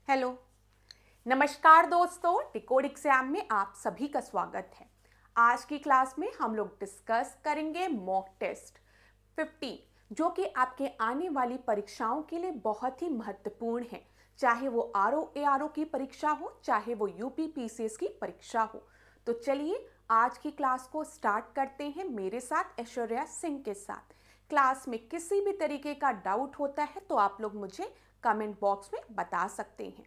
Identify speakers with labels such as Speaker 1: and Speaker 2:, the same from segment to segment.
Speaker 1: Hello, नमस्कार दोस्तों। Decode exam में आप सभी का स्वागत है। आज की क्लास में हम लोग डिस्कस करेंगे मॉक टेस्ट 50, जो कि आपके आने वाली परीक्षाओं के लिए बहुत ही महत्वपूर्ण है। चाहे वो आरओ की परीक्षा हो, चाहे वो यूपी पीसीएस की परीक्षा हो। तो चलिए आज की क्लास को स्टार्ट करते हैं मेरे साथ, ऐश्वर्या सिंह के साथ। क्लास में किसी भी तरीके का डाउट होता है तो आप लोग मुझे कमेंट बॉक्स में बता सकते हैं।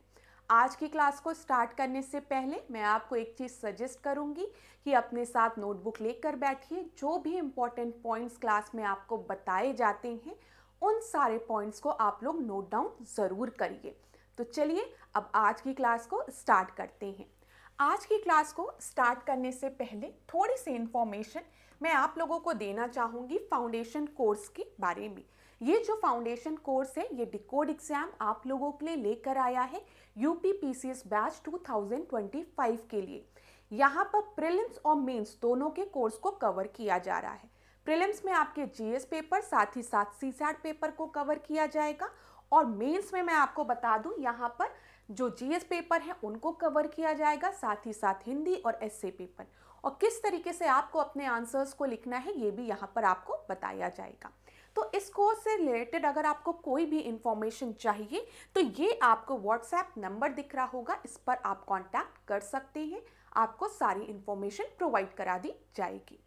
Speaker 1: आज की क्लास को स्टार्ट करने से पहले मैं आपको एक चीज़ सजेस्ट करूंगी कि अपने साथ नोटबुक लेकर बैठिए। जो भी इम्पोर्टेंट पॉइंट्स क्लास में आपको बताए जाते हैं उन सारे पॉइंट्स को आप लोग नोट डाउन ज़रूर करिए। तो चलिए अब आज की क्लास को स्टार्ट करते हैं। आज की क्लास को स्टार्ट करने से पहले थोड़ी सी इंफॉर्मेशन मैं आप लोगों को देना चाहूँगी फाउंडेशन कोर्स के बारे में। ये जो फाउंडेशन कोर्स है ये डिकोड एग्जाम आप लोगों के लिए लेकर आया है यूपी पीसीएस बैच 2025 के लिए। यहाँ पर प्रीलिम्स और मेंस दोनों के कोर्स को कवर किया जा रहा है। प्रीलिम्स में आपके जीएस पेपर साथ ही साथ सीसैट पेपर को कवर किया जाएगा, और मेंस में मैं आपको बता दूं यहाँ पर जो जीएस पेपर है उनको कवर किया जाएगा, साथ ही साथ हिंदी और एसए पेपर। और किस तरीके से आपको अपने आंसर्स को लिखना है ये भी यहाँ पर आपको बताया जाएगा। तो इस कोर्स से रिलेटेड अगर आपको कोई भी इंफॉर्मेशन चाहिए तो ये आपको व्हाट्सएप नंबर दिख रहा होगा, इस पर आप कांटेक्ट कर सकते हैं। आपको सारी इंफॉर्मेशन प्रोवाइड करा दी जाएगी।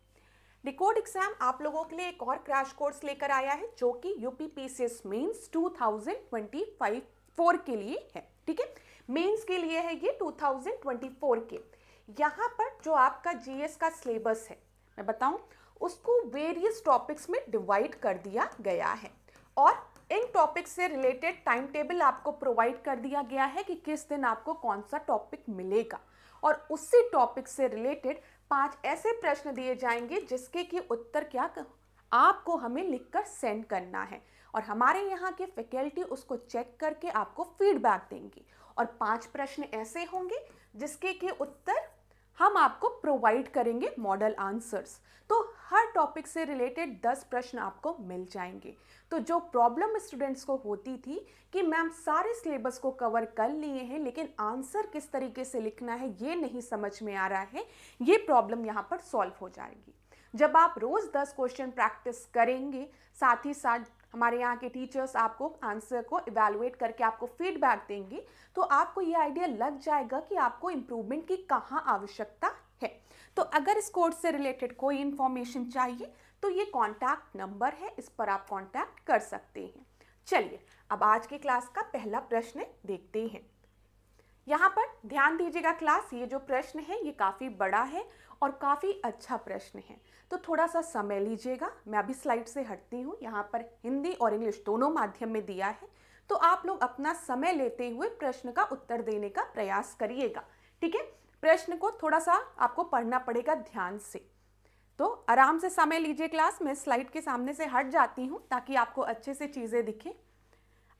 Speaker 1: डिकोड एग्जाम आप लोगों के लिए एक और क्रैश कोर्स लेकर आया है जो कि यूपी पीसीएस मेंस 2024 के लिए है। ठीक है, मेंस के लिए है ये 2024 के। यहाँ पर जो आपका जीएस का सिलेबस है मैं बताऊं, उसको वेरियस टॉपिक्स में डिवाइड कर दिया गया है, और इन टॉपिक्स से रिलेटेड टाइम टेबल आपको प्रोवाइड कर दिया गया है कि किस दिन आपको कौन सा टॉपिक मिलेगा। और उसी टॉपिक से रिलेटेड 5 ऐसे प्रश्न दिए जाएंगे जिसके कि उत्तर आपको हमें लिखकर सेंड करना है, और हमारे यहाँ के फैकल्टी उसको चेक करके आपको फीडबैक देंगी। और 5 प्रश्न ऐसे होंगे जिसके कि उत्तर हम आपको प्रोवाइड करेंगे मॉडल आंसर्स। तो हर टॉपिक से रिलेटेड 10 प्रश्न आपको मिल जाएंगे। तो जो प्रॉब्लम स्टूडेंट्स को होती थी कि मैम सारे सिलेबस को कवर कर लिए हैं लेकिन आंसर किस तरीके से लिखना है ये नहीं समझ में आ रहा है, ये प्रॉब्लम यहाँ पर सॉल्व हो जाएगी जब आप रोज 10 क्वेश्चन प्रैक्टिस करेंगे। साथ ही साथ हमारे यहाँ के टीचर्स आपको आंसर को इवैल्यूएट करके आपको फीडबैक देंगे, तो आपको ये आइडिया लग जाएगा कि आपको इम्प्रूवमेंट की कहाँ आवश्यकता है। तो अगर इस कोर्स से रिलेटेड कोई इन्फॉर्मेशन चाहिए तो ये कॉन्टैक्ट नंबर है, इस पर आप कॉन्टैक्ट कर सकते हैं। चलिए अब आज की क्लास का पहला प्रश्न देखते हैं। यहाँ पर ध्यान दीजिएगा क्लास, ये जो प्रश्न है ये काफ़ी बड़ा है और काफ़ी अच्छा प्रश्न है, तो थोड़ा सा समय लीजिएगा। मैं अभी स्लाइड से हटती हूँ। यहाँ पर हिंदी और इंग्लिश दोनों माध्यम में दिया है, तो आप लोग अपना समय लेते हुए प्रश्न का उत्तर देने का प्रयास करिएगा। ठीक है, प्रश्न को थोड़ा सा आपको पढ़ना पड़ेगा ध्यान से, तो आराम से समय लीजिए क्लास। मैं स्लाइड के सामने से हट जाती हूँ ताकि आपको अच्छे से चीज़ें दिखें।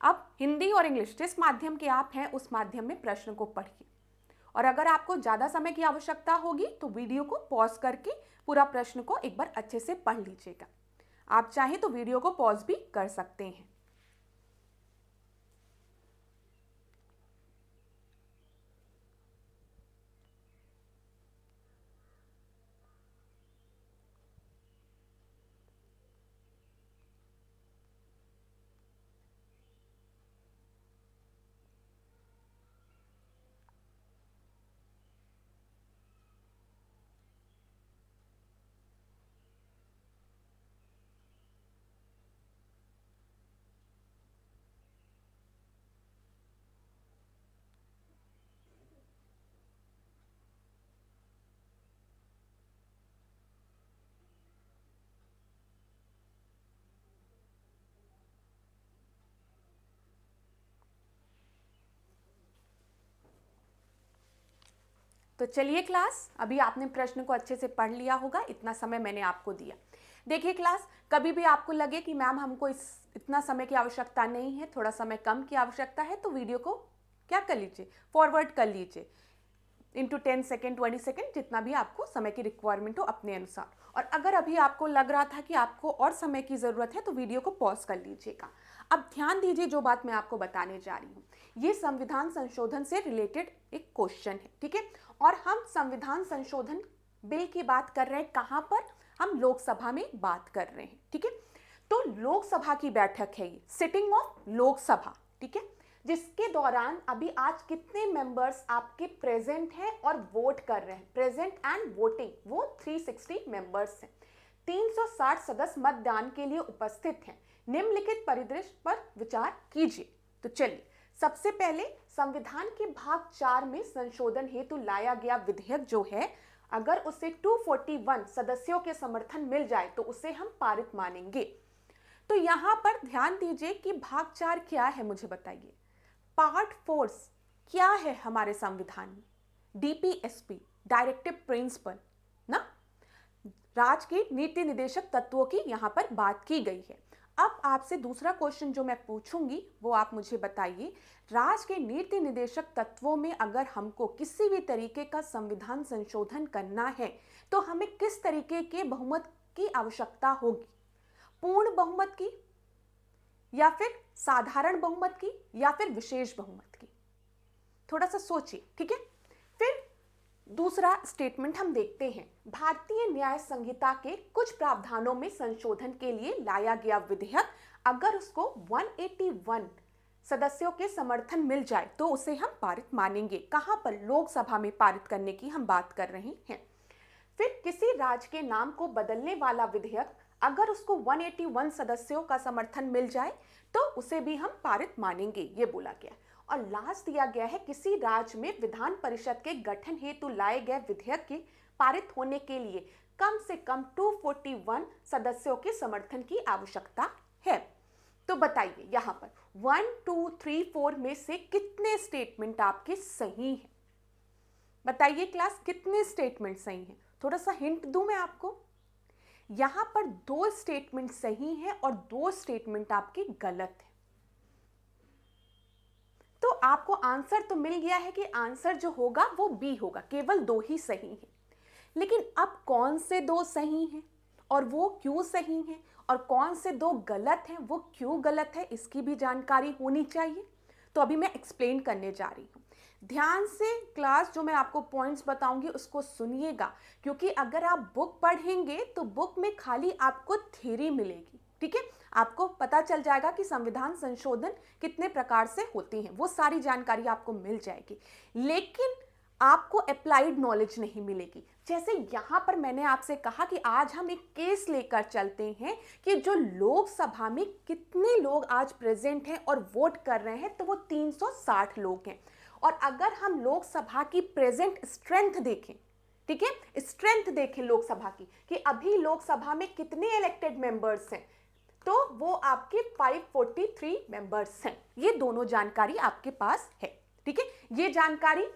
Speaker 1: अब हिंदी और इंग्लिश जिस माध्यम के आप हैं उस माध्यम में प्रश्न को पढ़िए, और अगर आपको ज़्यादा समय की आवश्यकता होगी तो वीडियो को पॉज करके पूरा प्रश्न को एक बार अच्छे से पढ़ लीजिएगा। आप चाहें तो वीडियो को पॉज भी कर सकते हैं। तो चलिए क्लास, अभी आपने प्रश्न को अच्छे से पढ़ लिया होगा, इतना समय मैंने आपको दिया। देखिए क्लास, कभी भी आपको लगे कि मैम हमको इतना समय की आवश्यकता नहीं है, थोड़ा समय कम की आवश्यकता है, तो वीडियो को क्या कर लीजिए, फॉरवर्ड कर लीजिए इंटू 10 सेकेंड 20 सेकेंड, जितना भी आपको समय की रिक्वायरमेंट हो अपने अनुसार। और अगर अभी आपको लग रहा था कि आपको और समय की ज़रूरत है तो वीडियो को पॉज कर लीजिएगा। अब ध्यान दीजिए जो बात मैं आपको बताने जा रही हूँ। ये संविधान संशोधन से रिलेटेड एक क्वेश्चन है, ठीक है। और हम संविधान संशोधन बिल की बात कर रहे हैं कहां पर, हम लोकसभा में बात कर रहे हैं, ठीक है। तो लोकसभा की बैठक है ये, सिटिंग ऑफ लोकसभा, ठीक है, जिसके दौरान अभी आज कितने मेंबर्स आपके प्रेजेंट हैं और वोट कर रहे हैं, प्रेजेंट एंड वोटिंग, वो 360 मेंबर्स हैं। 360 सदस्य मतदान के लिए उपस्थित हैं। निम्नलिखित परिदृश्य पर विचार कीजिए। तो चलिए, सबसे पहले संविधान के भाग 4 में संशोधन हेतु लाया गया विधेयक जो है, अगर उसे 241 सदस्यों के समर्थन मिल जाए तो उसे हम पारित मानेंगे। तो यहां पर ध्यान दीजिए कि भाग 4 क्या है, मुझे बताइए। पार्ट 4 क्या है हमारे संविधान में? डीपीएसपी, डायरेक्टिव प्रिंसिपल ना, राज्य के नीति निदेशक तत्वों की यहां पर बात की गई है। अब आपसे दूसरा क्वेश्चन जो मैं पूछूंगी वो आप मुझे बताइए, राज्य के नीति निदेशक तत्वों में अगर हमको किसी भी तरीके का संविधान संशोधन करना है तो हमें किस तरीके के बहुमत की आवश्यकता होगी? पूर्ण बहुमत की, या फिर साधारण बहुमत की, या फिर विशेष बहुमत की? थोड़ा सा सोचिए, ठीक है। फिर दूसरा स्टेटमेंट हम देखते हैं, भारतीय न्याय संहिता के कुछ प्रावधानों में संशोधन के लिए लाया गया विधेयक अगर उसको 181 सदस्यों के समर्थन मिल जाए तो उसे हम पारित मानेंगे। कहां पर? लोकसभा में पारित करने की हम बात कर रहे हैं। फिर किसी राज्य के नाम को बदलने वाला विधेयक अगर उसको 181 सदस्यों का समर्थन मिल जाए तो उसे भी हम पारित मानेंगे, ये बोला गया। और लास्ट दिया गया है, किसी राज्य में विधान परिषद के गठन हेतु लाए गए विधेयक के पारित होने के लिए कम से कम 241 सदस्यों के समर्थन की आवश्यकता है। तो बताइए यहां पर 1, 2, 3, 4 में से कितने स्टेटमेंट आपके सही हैं? बताइए क्लास, कितने स्टेटमेंट सही हैं? थोड़ा सा हिंट दूं मैं आपको, यहां पर 2 स्टेटमेंट सही हैं और 2 स्टेटमेंट आपके गलत हैं। तो आपको आंसर तो मिल गया है कि आंसर जो होगा वो बी होगा, केवल 2 ही सही हैं। लेकिन अब कौन से 2 सही हैं और वो क्यों सही हैं, और कौन से 2 गलत हैं वो क्यों गलत है, इसकी भी जानकारी होनी चाहिए। तो अभी मैं एक्सप्लेन करने जा रही हूँ। ध्यान से क्लास, जो मैं आपको पॉइंट्स बताऊंगी उसको सुनिएगा, क्योंकि अगर आप बुक पढ़ेंगे तो बुक में खाली आपको थ्योरी मिलेगी, ठीक है। आपको पता चल जाएगा कि संविधान संशोधन कितने प्रकार से होती हैं, वो सारी जानकारी आपको मिल जाएगी, लेकिन आपको अप्लाइड नॉलेज नहीं मिलेगी। जैसे यहां पर मैंने आपसे कहा कि आज हम एक केस लेकर चलते हैं कि जो लोकसभा में कितने लोग आज प्रेजेंट हैं और वोट कर रहे हैं, तो वो 360 लोग हैं। और अगर हम लोकसभा की प्रेजेंट स्ट्रेंथ देखें, ठीक है, स्ट्रेंथ देखें लोकसभा की कि अभी लोकसभा में कितने इलेक्टेड मेंबर्स हैं, तो वो आपके 543 मेंबर्स हैं। ये दोनों जानकारी आपके पास है, ठीक है। ये जानकारी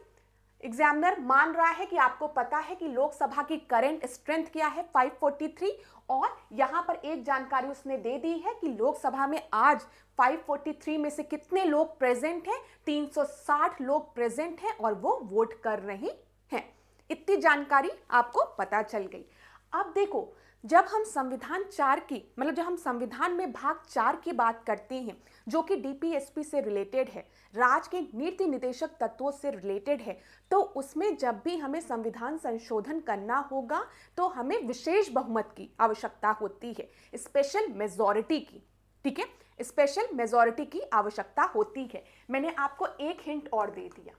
Speaker 1: एग्जामिनर मान रहा है कि आपको पता है कि लोकसभा की करंट स्ट्रेंथ क्या है, 543, और यहां पर एक जानकारी उसने दे दी है कि लोकसभा में आज 543 में से कितने लोग प्रेजेंट हैं, 360 लोग प्रेजेंट हैं और वो वोट कर रहे हैं। इतनी जानकारी आपको पता चल गई। अब देखो, जब हम संविधान 4 की, मतलब जब हम संविधान में भाग 4 की बात करते हैं जो कि डीपीएसपी से रिलेटेड है, राज्य के नीति निदेशक तत्वों से रिलेटेड है, तो उसमें जब भी हमें संविधान संशोधन करना होगा तो हमें विशेष बहुमत की आवश्यकता होती है, स्पेशल मेजॉरिटी की, ठीक है, स्पेशल मेजॉरिटी की आवश्यकता होती है। मैंने आपको एक हिंट और दे दिया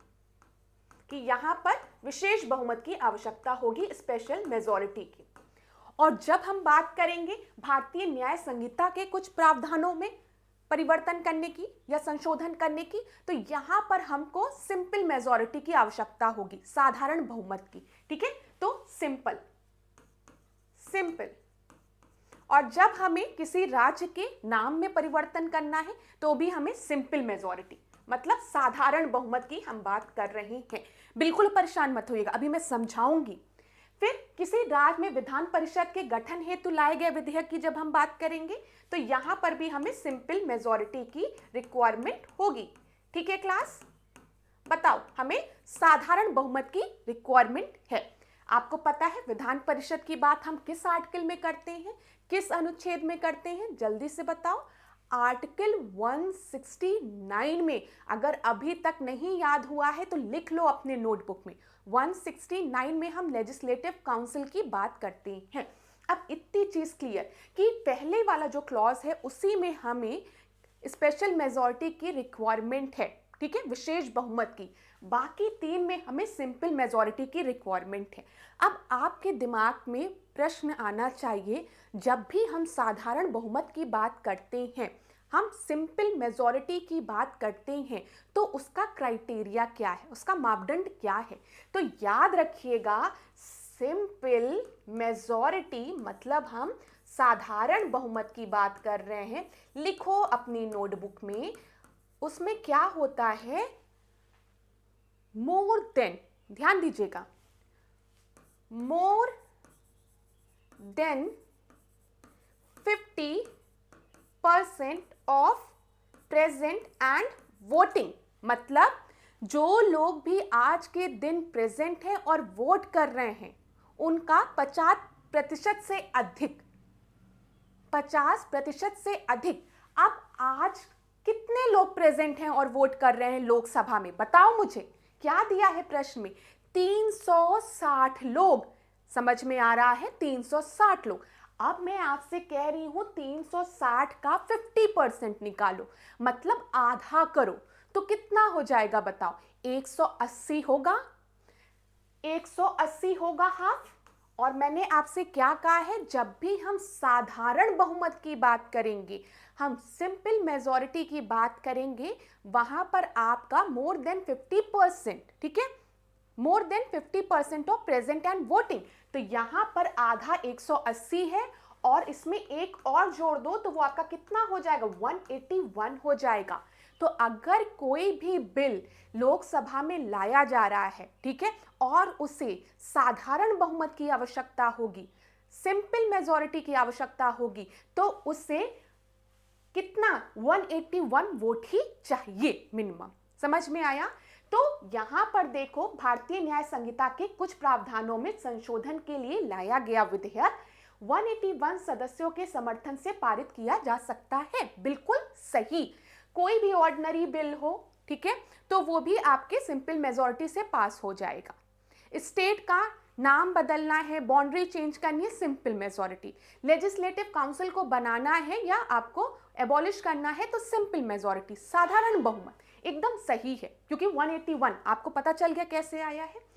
Speaker 1: कि यहां पर विशेष बहुमत की आवश्यकता होगी, स्पेशल मेजॉरिटी की। और जब हम बात करेंगे भारतीय न्याय संहिता के कुछ प्रावधानों में परिवर्तन करने की या संशोधन करने की, तो यहां पर हमको सिंपल मेजॉरिटी की आवश्यकता होगी, साधारण बहुमत की, ठीक है। तो सिंपल, सिंपल। और जब हमें किसी राज्य के नाम में परिवर्तन करना है तो भी हमें सिंपल मेजॉरिटी, मतलब साधारण बहुमत की हम बात कर रहे हैं। बिल्कुल परेशान मत होइएगा, अभी मैं समझाऊंगी। फिर किसी राज्य में विधान परिषद के गठन हेतु लाए गए विधेयक की जब हम बात करेंगे तो यहां पर भी हमें सिंपल मेजॉरिटी की रिक्वायरमेंट होगी, ठीक है क्लास। बताओ, हमें साधारण बहुमत की रिक्वायरमेंट है। आपको पता है विधान परिषद की बात हम किस आर्टिकल में करते हैं, किस अनुच्छेद में करते हैं, जल्दी से बताओ। आर्टिकल 169 में, अगर अभी तक नहीं याद हुआ है तो लिख लो अपने नोटबुक में, 169 में हम लेजिस्लेटिव काउंसिल की बात करते हैं। अब इतनी चीज क्लियर कि पहले वाला जो क्लॉज है उसी में हमें स्पेशल मेजॉरिटी की रिक्वायरमेंट है, ठीक है, विशेष बहुमत की। बाकी 3 में हमें सिंपल मेजॉरिटी की रिक्वायरमेंट है। अब आपके दिमाग में प्रश्न आना चाहिए, जब भी हम साधारण बहुमत की बात करते हैं, हम सिंपल मेजॉरिटी की बात करते हैं, तो उसका क्राइटेरिया क्या है, उसका मापदंड क्या है? तो याद रखिएगा, सिंपल मेजॉरिटी मतलब हम साधारण बहुमत की बात कर रहे हैं। लिखो अपनी नोटबुक में, उसमें क्या होता है, मोर देन, ध्यान दीजिएगा, more than 50% of present and voting, मतलब जो लोग भी आज के दिन प्रेजेंट हैं और वोट कर रहे हैं, उनका 50% से अधिक, 50% से अधिक। अब आज कितने लोग प्रेजेंट हैं और वोट कर रहे हैं लोकसभा में, बताओ मुझे, क्या दिया है प्रश्न में? 360 लोग। समझ में आ रहा है, 360 लोग। अब मैं आपसे कह रही हूं 360 का 50% निकालो, मतलब आधा करो, तो कितना हो जाएगा बताओ? 180 होगा, 180 होगा हाफ। और मैंने आपसे क्या कहा है, जब भी हम साधारण बहुमत की बात करेंगे, हम सिंपल मेजॉरिटी की बात करेंगे, वहां पर आपका मोर देन 50%, ठीक है, more than 50% of present and voting. तो यहां पर आधा 180 है, और इसमें एक और जोड़ दो तो वो आपका कितना हो जाएगा? 181 हो जाएगा। तो अगर कोई भी बिल लोकसभा में लाया जा रहा है, ठीक है, और उसे साधारण बहुमत की आवश्यकता होगी, सिंपल मेजॉरिटी की आवश्यकता होगी, तो उसे कितना? 181 वोट ही चाहिए मिनिमम। समझ में आया? तो यहां पर देखो, भारतीय न्याय संहिता के कुछ प्रावधानों में संशोधन के लिए लाया गया विधेयक 181 सदस्यों के समर्थन से पारित किया जा सकता है। बिल्कुल सही। कोई भी ऑर्डिनरी बिल हो, ठीक है, तो वो भी आपके सिंपल मेजॉरिटी से पास हो जाएगा। स्टेट का नाम बदलना है, बाउंड्री चेंज करनी है, सिंपल मेजॉरिटी। लेजिस्लेटिव काउंसिल को बनाना है या आपको एबॉलिश करना है, तो सिंपल मेजॉरिटी, साधारण बहुमत। एकदम सही है, क्योंकि 181 आपको पता चल गया कैसे आया है।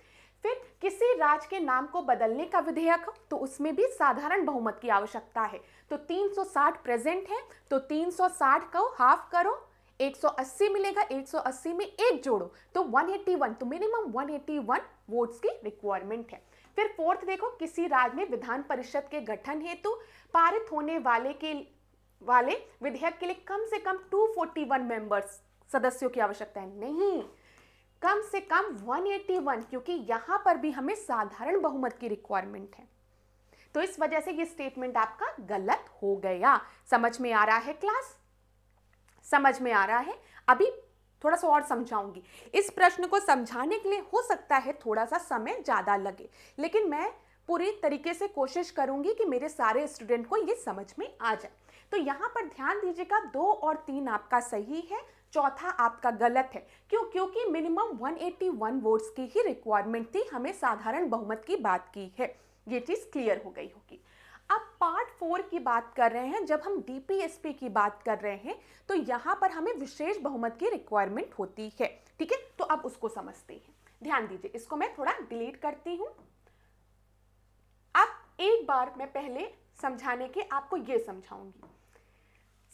Speaker 1: फिर किसी राज्य के नाम को बदलने का विधेयक, तो उसमें भी साधारण बहुमत की आवश्यकता है। तो 360 प्रेजेंट है, तो 360 को हाफ करो, 180 मिलेगा, 180 में एक जोड़ो तो 181, तो मिनिमम 181 वोट्स की रिक्वायरमेंट है। फिर फोर्थ देखो, किसी राज्य में विधान परिषद के गठन हेतु पारित होने वाले विधेयक के लिए कम से कम 241 मेंबर्स, सदस्यों की आवश्यकता है। नहीं, कम से कम 181, क्योंकि यहां पर भी हमें साधारण बहुमत की रिक्वायरमेंट है। तो इस वजह से ये स्टेटमेंट आपका गलत हो गया। समझ में आ रहा है क्लास? समझ में आ रहा है? अभी थोड़ा सा और समझाऊंगी। इस प्रश्न को समझाने के लिए हो सकता है थोड़ा सा समय ज्यादा लगे, लेकिन मैं पूरी तरीके से कोशिश करूंगी कि मेरे सारे स्टूडेंट को ये समझ में आ जाए। तो यहां पर ध्यान दीजिएगा, 2 और 3 आपका सही है, चौथा आपका गलत है। क्यों? क्योंकि मिनिमम 181 वोट्स की ही रिक्वायरमेंट थी, हमें साधारण बहुमत की बात की है। ये चीज क्लियर हो गई होगी। अब पार्ट 4 की बात कर रहे हैं। जब हम डीपीएसपी की बात कर रहे हैं, तो यहां पर हमें विशेष बहुमत की रिक्वायरमेंट होती है, ठीक है। तो अब उसको समझते हैं। ध्यान दीजिए, इसको मैं थोड़ा डिलीट करती हूं। अब एक बार मैं पहले समझाने के आपको ये समझाऊंगी।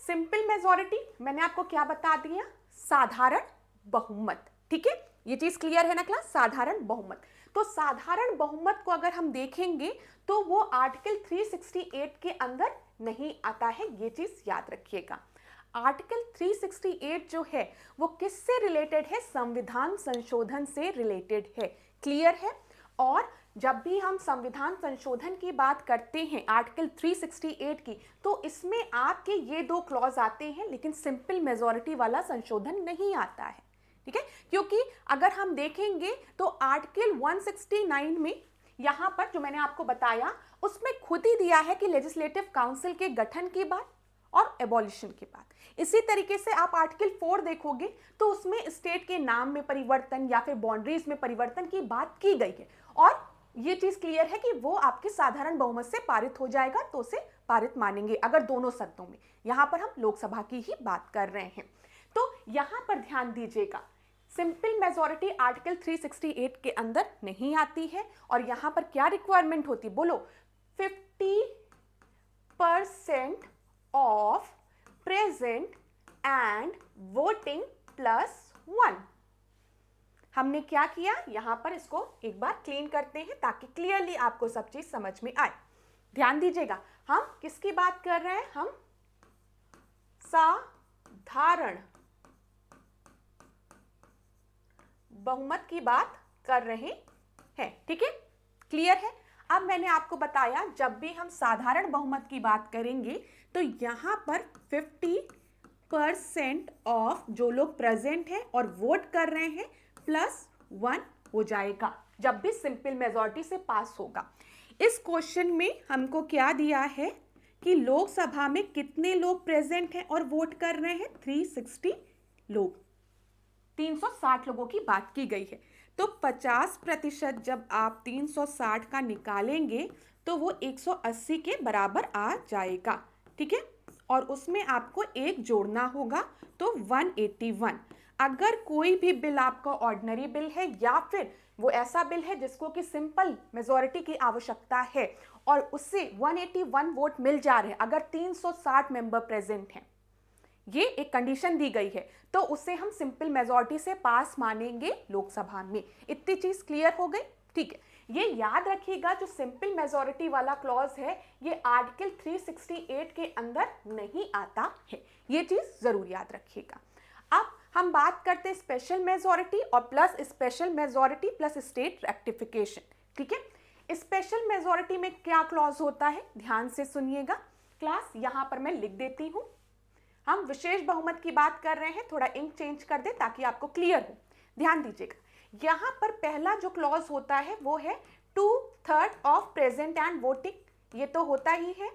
Speaker 1: सिंपल मेजॉरिटी मैंने आपको क्या बता दिया? साधारण बहुमत, ठीक है। ये चीज क्लियर है ना क्लास? साधारण बहुमत। तो साधारण बहुमत को अगर हम देखेंगे तो वो आर्टिकल 368 के अंदर नहीं आता है, ये चीज याद रखिएगा। आर्टिकल 368 जो है वो किससे रिलेटेड है? संविधान संशोधन से रिलेटेड है। क्लियर है? और जब भी हम संविधान संशोधन की बात करते हैं आर्टिकल 368 की, तो इसमें आपके ये 2 क्लॉज आते हैं, लेकिन सिंपल मेजॉरिटी वाला संशोधन नहीं आता है, ठीक है। क्योंकि अगर हम देखेंगे तो आर्टिकल 169 में यहां पर जो मैंने आपको बताया, उसमें खुद ही दिया है कि लेजिस्लेटिव काउंसिल के गठन की बात और एबॉलिशन के बाद। इसी तरीके से आप आर्टिकल 4 देखोगे तो उसमें स्टेट के नाम में परिवर्तन या फिर बाउंड्रीज में परिवर्तन की बात की गई है और ये चीज क्लियर है कि वो आपके साधारण बहुमत से पारित हो जाएगा तो उसे पारित मानेंगे अगर दोनों सदनों में। यहां पर हम लोकसभा की ही बात कर रहे हैं। तो यहां पर ध्यान दीजिएगा, सिंपल मेजॉरिटी आर्टिकल 368 के अंदर नहीं आती है और यहां पर क्या रिक्वायरमेंट होती, बोलो 50% ऑफ प्रेजेंट एंड वोटिंग +1। हमने क्या किया, यहां पर इसको एक बार क्लीन करते हैं ताकि क्लियरली आपको सब चीज समझ में आए। ध्यान दीजिएगा, हम किसकी बात कर रहे हैं, हम साधारण बहुमत की बात कर रहे हैं। ठीक है, क्लियर है। अब मैंने आपको बताया जब भी हम साधारण बहुमत की बात करेंगे तो यहां पर 50% ऑफ जो लोग प्रेजेंट हैं और वोट कर रहे हैं +1 हो जाएगा जब भी सिंपल मेजॉरिटी से पास होगा। इस क्वेश्चन में हमको क्या दिया है कि लोकसभा में कितने लोग प्रेजेंट हैं और वोट कर रहे हैं, 360 लोग, 360 लोगों की बात की गई है। तो 50% जब आप 360 का निकालेंगे तो वो 180 के बराबर आ जाएगा। ठीक है, और उसमें आपको एक जोड़ना होगा तो 181। अगर कोई भी बिल आपका ऑर्डिनरी बिल है या फिर वो ऐसा बिल है जिसको कि सिंपल मेजॉरिटी की आवश्यकता है और उससे 181 वोट मिल जा रहे हैं, अगर 360 मेंबर प्रेजेंट हैं, ये एक कंडीशन दी गई है, तो उसे हम सिंपल मेजॉरिटी से पास मानेंगे लोकसभा में। इतनी चीज क्लियर हो गई। ठीक है, ये याद रखिएगा जो सिंपल मेजॉरिटी वाला क्लॉज है ये आर्टिकल 368 के अंदर नहीं आता है, ये चीज जरूर याद रखिएगा। अब हम बात करते हैं स्पेशल मेजॉरिटी और plus special majority plus state rectification. ठीक है, स्पेशल मेजॉरिटी में क्या क्लॉज होता है, ध्यान से सुनिएगा क्लास, यहां पर मैं लिख देती हूं। हम विशेष बहुमत की बात कर रहे हैं, थोड़ा इंक चेंज कर दे ताकि आपको क्लियर हो। ध्यान दीजिएगा, यहां पर पहला जो क्लॉज होता है वो है 2/3 ऑफ प्रेजेंट एंड वोटिंग। ये तो होता ही है,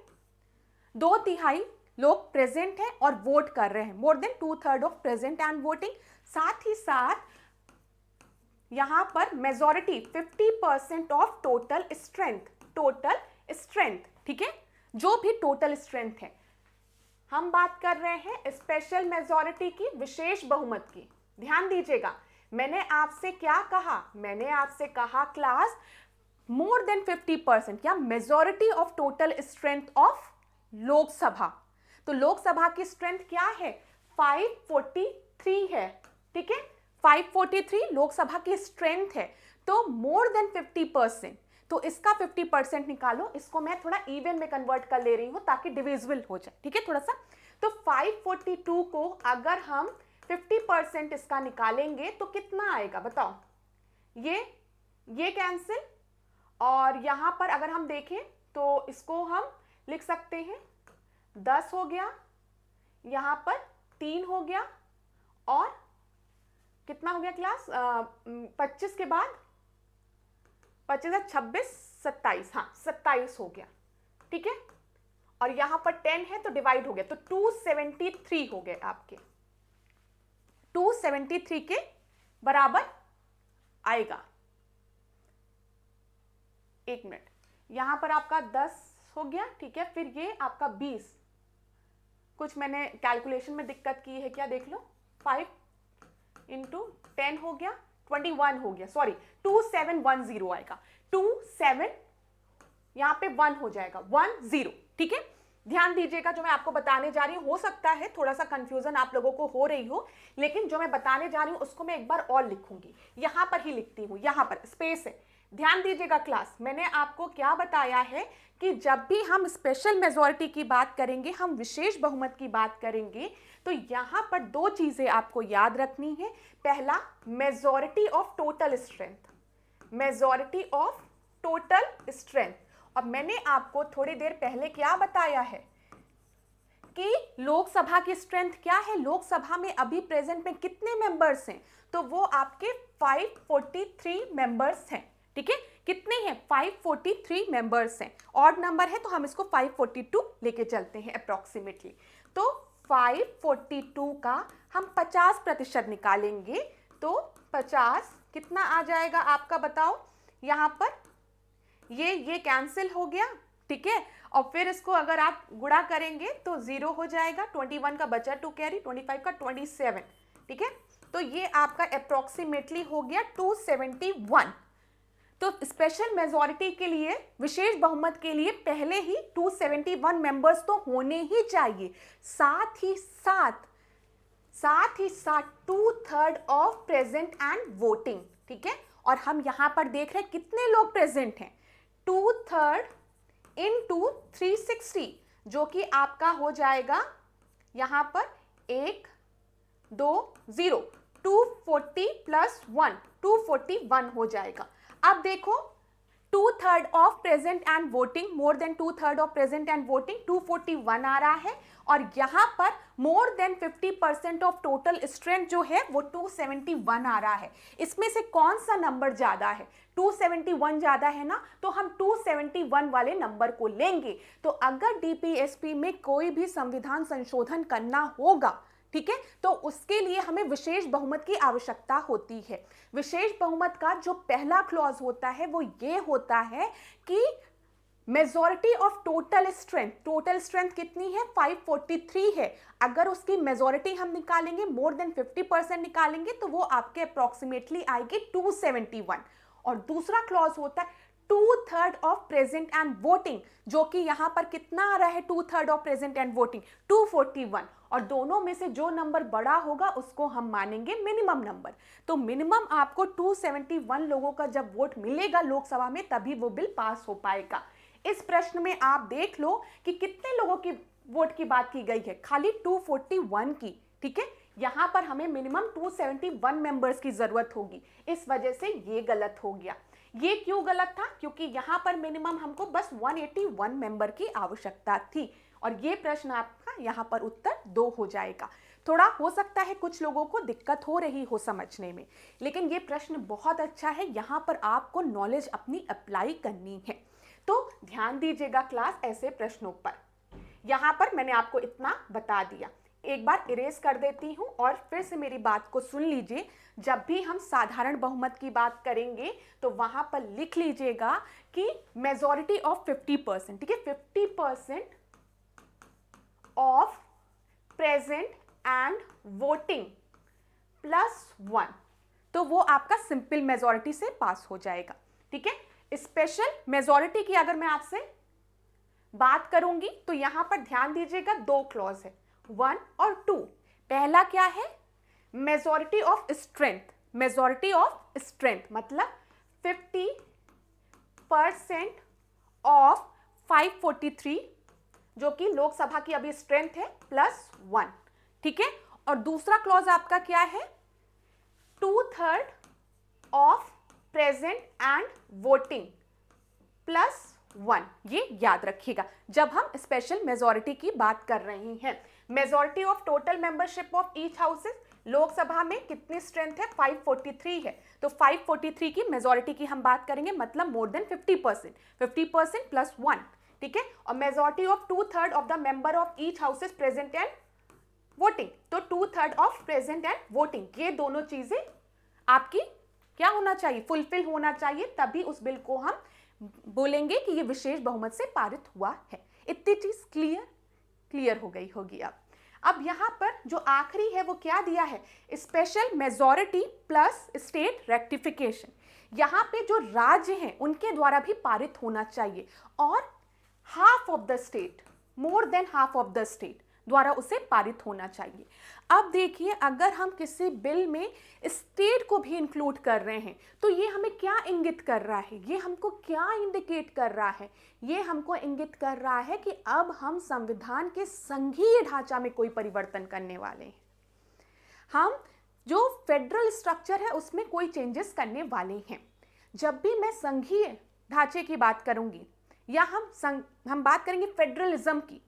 Speaker 1: 2/3 लोग प्रेजेंट हैं और वोट कर रहे हैं, more than 2/3 of present and voting. साथ ही साथ यहां पर majority 50% of total strength, total strength. ठीक है, जो भी टोटल स्ट्रेंथ है, हम बात कर रहे हैं स्पेशल मेजॉरिटी की, विशेष बहुमत की। ध्यान दीजिएगा, मैंने आपसे क्या कहा, मैंने आपसे कहा क्लास मोर देन 50% या majority of total strength of Lok Sabha. तो लोकसभा की स्ट्रेंथ क्या है, 543 है। ठीक है, 543 लोकसभा की स्ट्रेंथ है, तो मोर देन 50%, तो इसका 50% निकालो। इसको मैं थोड़ा इवन में कन्वर्ट कर ले रही हूं ताकि डिविजिबल हो जाए। ठीक है, थोड़ा सा, तो 542 को अगर हम 50% इसका निकालेंगे तो कितना आएगा बताओ, ये कैंसिल, और यहां पर अगर हम देखें तो इसको हम लिख सकते हैं 10 हो गया, यहां पर 3 हो गया, और कितना हो गया क्लास, 25 के बाद 25, 26, 27, हाँ 27 हो गया। ठीक है, और यहां पर 10 है तो डिवाइड हो गया, तो 273 हो गए आपके, 273 के बराबर आएगा। एक मिनट, यहां पर आपका 10 हो गया। ठीक है, फिर ये आपका 20, कुछ मैंने कैलकुलेशन में दिक्कत की है क्या, देख लो, 5 × 10 हो गया, 21 हो गया, सॉरी 2710 आएगा, 27 यहां पे 1 हो जाएगा, 10। ठीक है, ध्यान दीजिएगा जो मैं आपको बताने जा रही हूं, हो सकता है थोड़ा सा कंफ्यूजन आप लोगों को हो रही हो, लेकिन जो मैं बताने जा रही हूं उसको मैं एक बार और लिखूंगी, यहां पर ही लिखती हूं, यहां पर स्पेस है। ध्यान दीजिएगा क्लास, मैंने आपको क्या बताया है कि जब भी हम स्पेशल मेजॉरिटी की बात करेंगे, हम विशेष बहुमत की बात करेंगे, तो यहां पर दो चीजें आपको याद रखनी है। पहला, majority of total strength, majority of total strength. और मैंने आपको थोड़ी देर पहले क्या बताया है कि लोकसभा की स्ट्रेंथ क्या है, लोकसभा में अभी प्रेजेंट में कितने मेंबर्स हैं, तो वो आपके 543 मेंबर्स हैं। ठीक है, कितने हैं, 543 मेंबर्स हैं, ऑड नंबर है तो हम इसको 542 लेके चलते हैं अप्रोक्सीमेटली। तो 542 का हम 50% निकालेंगे तो 50 कितना आ जाएगा आपका, बताओ। यहाँ पर ये कैंसिल हो गया, ठीक है। और फिर इसको अगर आप गुणा करेंगे तो 0 हो जाएगा, 21 का बचा 2 कैरी, 25 का 27, ठीक है। तो ये आपका अप्रोक्सीमेटली हो गया 271। तो स्पेशल मेजॉरिटी के लिए, विशेष बहुमत के लिए पहले ही 271 मेंबर्स तो होने ही चाहिए, साथ ही साथ 2/3 ऑफ प्रेजेंट एंड वोटिंग, ठीक है। और हम यहां पर देख रहे हैं कितने लोग प्रेजेंट हैं, 2/3 इंटू 360, जो कि आपका हो जाएगा यहां पर 1 2 0, 240 प्लस 1, 241 हो जाएगा। अब देखो 2/3 of present and voting, more than 2/3 of present and voting 241 आ रहा है, और यहां पर more than 50% of total strength जो है वो 271 आ रहा है। इसमें से कौन सा नंबर ज्यादा है, 271 ज्यादा है ना, तो हम 271 वाले नंबर को लेंगे। तो अगर डीपीएसपी में कोई भी संविधान संशोधन करना होगा, ठीक है, तो उसके लिए हमें विशेष बहुमत की आवश्यकता होती है। विशेष बहुमत का जो पहला क्लॉज होता है वो ये होता है कि मेजॉरिटी ऑफ टोटल स्ट्रेंथ कितनी है, 543 है। अगर उसकी मेजॉरिटी हम निकालेंगे, मोर देन 50% निकालेंगे, तो वो आपके अप्रोक्सीमेटली आएगी 271। और दूसरा क्लॉज होता है 2/3 ऑफ प्रेजेंट एंड वोटिंग, जो कि यहां पर कितना आ रहा है, 2/3 ऑफ प्रेजेंट एंड वोटिंग 241। और दोनों में से जो नंबर बड़ा होगा उसको हम मानेंगे मिनिमम नंबर। तो मिनिमम आपको 271 लोगों का जब वोट मिलेगा लोकसभा में, तभी वो बिल पास हो पाएगा। इस प्रश्न में आप देख लो कि कितने लोगों की वोट की बात की गई है, खाली 241 की, ठीक है। यहां पर हमें मिनिमम 271 मेंबर्स की जरूरत होगी, इस वजह से ये गलत हो गया। ये क्यों गलत था, क्योंकि यहां पर मिनिमम हमको बस 181 मेंबर की आवश्यकता थी। और ये प्रश्न आपका यहां पर उत्तर 2 हो जाएगा। थोड़ा हो सकता है कुछ लोगों को दिक्कत हो रही हो समझने में, लेकिन ये प्रश्न बहुत अच्छा है, यहां पर आपको नॉलेज अपनी अप्लाई करनी है। तो ध्यान दीजिएगा क्लास ऐसे प्रश्नों पर। यहां पर मैंने आपको इतना बता दिया, एक बार इरेज कर देती हूं और फिर से मेरी बात को सुन लीजिए। जब भी हम साधारण बहुमत की बात करेंगे तो वहां पर लिख लीजिएगा कि मेजॉरिटी ऑफ 50%, ठीक है, 50% of present and voting plus 1, तो वो आपका सिंपल मेजॉरिटी से पास हो जाएगा, ठीक है। स्पेशल मेजॉरिटी की अगर मैं आपसे बात करूंगी तो यहां पर ध्यान दीजिएगा 2 क्लॉज है, 1 और 2। पहला क्या है, majority of strength. Majority of strength मतलब 50% ऑफ 543, जो कि लोकसभा की अभी स्ट्रेंथ है, प्लस 1, ठीक है। और दूसरा क्लॉज आपका क्या है, 2/3 of present and voting plus 1। ये याद रखिएगा जब हम स्पेशल मेजॉरिटी की बात कर रहे हैं। Majority of total membership of each houses, Lok Sabha में कितनी स्ट्रेंथ है, 543 है, तो 543 की मेजॉरिटी की हम बात करेंगे, मतलब मोर देन 50%, 50% प्लस 1, ठीक है। और majority of 2/3 of the member of each houses present and voting, तो 2/3 ऑफ प्रेजेंट एंड वोटिंग, ये दोनों चीजें आपकी क्या होना चाहिए, फुलफिल होना चाहिए, तभी उस बिल को हम बोलेंगे कि ये विशेष बहुमत से पारित हुआ है। इतनी चीज क्लियर हो गई होगी। अब यहां पर जो आखिरी है वो क्या दिया है, special majority plus state rectification. यहां पे जो राज्य हैं उनके द्वारा भी पारित होना चाहिए, और half of the state, more than half of the state द्वारा उसे पारित होना चाहिए। अब देखिए, अगर हम किसी बिल में स्टेट को भी इंक्लूड कर रहे हैं तो ये हमें क्या इंगित कर रहा है, ये हमको क्या इंडिकेट कर रहा है, ये हमको इंगित कर रहा है कि अब हम संविधान के संघीय ढांचा में कोई परिवर्तन करने वाले हैं। हम जो फेडरल स्ट्रक्चर है उसमें कोई चेंजेस करने वाले हैं। जब भी मैं संघीय ढांचे की बात करूंगी या हम बात करेंगे फेडरलिज्म की,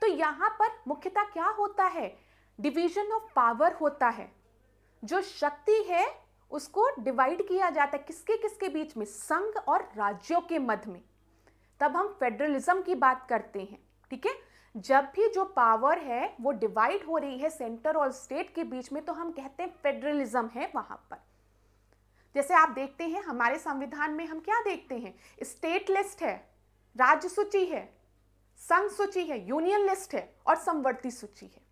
Speaker 1: तो यहां पर मुख्यतः क्या होता है, डिवीजन ऑफ पावर होता है। जो शक्ति है उसको डिवाइड किया जाता है, किसके किसके बीच में, संघ और राज्यों के मध्य में, तब हम फेडरलिज्म की बात करते हैं, ठीक है। जब भी जो पावर है वो डिवाइड हो रही है सेंटर और स्टेट के बीच में, तो हम कहते हैं फेडरलिज्म है वहां पर। जैसे आप देखते हैं हमारे संविधान में हम क्या देखते हैं, स्टेट लिस्ट है, राज्य सूची है, संघ सूची है, यूनियन लिस्ट है और समवर्ती सूची है।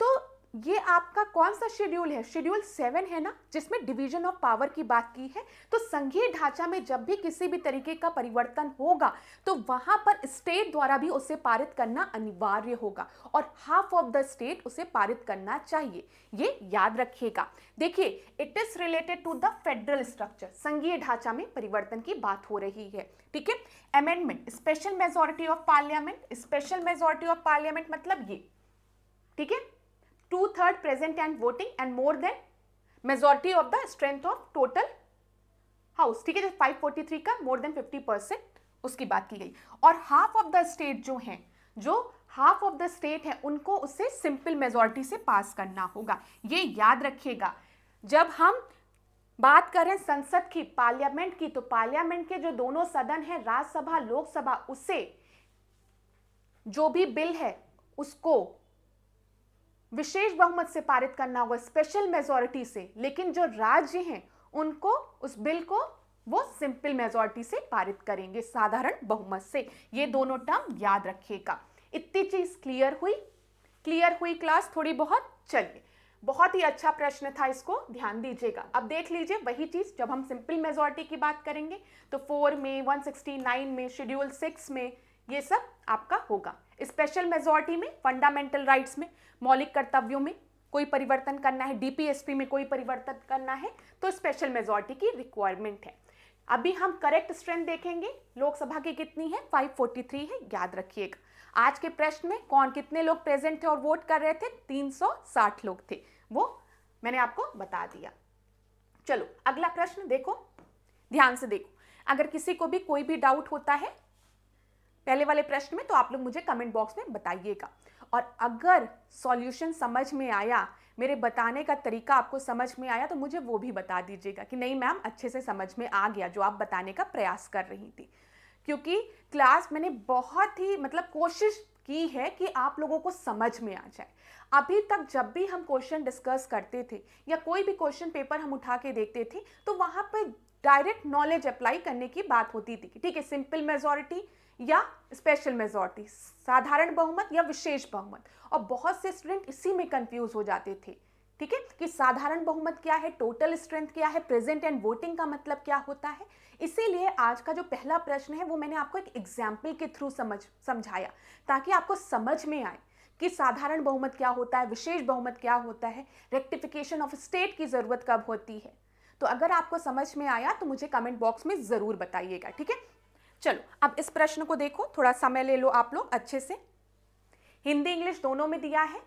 Speaker 1: तो ये आपका कौन सा शेड्यूल है, शेड्यूल 7 है ना, जिसमें डिवीजन ऑफ पावर की बात की है। तो संघीय ढांचा में जब भी किसी भी तरीके का परिवर्तन होगा तो वहां पर स्टेट द्वारा भी उसे पारित करना अनिवार्य होगा और हाफ ऑफ द स्टेट उसे पारित करना चाहिए, ये याद रखिएगा। देखिए, it is related to the federal structure, संघीय ढांचा में परिवर्तन की बात हो रही है, ठीक है। Amendment, special majority of parliament, special majority of parliament मतलब ये, ठीक है, 2/3 present and voting and more than majority of the strength of total house, ठीक है। 543 का more than 50% उसकी बात की गई। और हाफ ऑफ द स्टेट जो है, जो हाफ ऑफ द स्टेट है, उनको उसे सिंपल मेजोरिटी से पास करना होगा, ये याद रखिएगा। जब हम बात करें संसद की, पार्लियामेंट की, तो पार्लियामेंट के जो दोनों सदन है, राज्यसभा लोकसभा, उसे जो भी बिल है उसको विशेष बहुमत से पारित करना होगा, स्पेशल मेजोरिटी से। लेकिन जो राज्य हैं उनको, उस बिल को वो सिंपल मेजोरिटी से पारित करेंगे, साधारण बहुमत से। ये दोनों टर्म याद रखिएगा। इतनी चीज क्लियर हुई क्लास थोड़ी बहुत? चलिए, बहुत ही अच्छा प्रश्न था, इसको ध्यान दीजिएगा। अब देख लीजिए वही चीज जब हम सिंपल मेजोरिटी की बात करेंगे तो 4 में, 169 में, शेड्यूल 6 में ये सब आपका होगा। स्पेशल मेजोरिटी में फंडामेंटल राइट्स में, मौलिक कर्तव्यों में कोई परिवर्तन करना है, डीपीएसपी में कोई परिवर्तन करना है तो स्पेशल मेजोरिटी की रिक्वायरमेंट है। अभी हम करेक्ट स्ट्रेंथ देखेंगे, लोकसभा की कितनी है, 543 है, याद रखिएगा। आज के प्रश्न में कौन कितने लोग प्रेजेंट थे और वोट कर रहे थे, 360 लोग थे, वो मैंने आपको बता दिया। चलो अगला प्रश्न देखो, ध्यान से देखो। अगर किसी को भी कोई भी डाउट होता है पहले वाले प्रश्न में तो आप लोग मुझे कमेंट बॉक्स में बताइएगा। और अगर सॉल्यूशन समझ में आया, मेरे बताने का तरीका आपको समझ में आया, तो मुझे वो भी बता दीजिएगा कि नहीं मैम अच्छे से समझ में आ गया जो आप बताने का प्रयास कर रही थी। क्योंकि क्लास मैंने बहुत ही कोशिश की है कि आप लोगों को समझ में आ जाए। अभी तक जब भी हम क्वेश्चन डिस्कस करते थे या कोई भी क्वेश्चन पेपर हम उठा के देखते थे तो वहां पर डायरेक्ट नॉलेज अप्लाई करने की बात होती थी कि ठीक है, सिंपल मेजोरिटी या स्पेशल मेजोरिटी, साधारण बहुमत या विशेष बहुमत। और बहुत से स्टूडेंट इसी में कंफ्यूज हो जाते थे, ठीक है, कि साधारण बहुमत क्या है, टोटल स्ट्रेंथ क्या है, प्रेजेंट एंड वोटिंग का मतलब क्या होता है। इसीलिए आज का जो पहला प्रश्न है वो मैंने आपको एक एग्जाम्पल के थ्रू समझाया, ताकि आपको समझ में आए कि साधारण बहुमत क्या होता है, विशेष बहुमत क्या होता है, रेक्टिफिकेशन ऑफ स्टेट की जरूरत कब होती है। तो अगर आपको समझ में आया तो मुझे कमेंट बॉक्स में जरूर बताइएगा, ठीक है। चलो अब इस प्रश्न को देखो, थोड़ा समय ले लो आप लोग अच्छे से। हिंदी इंग्लिश दोनों में दिया है,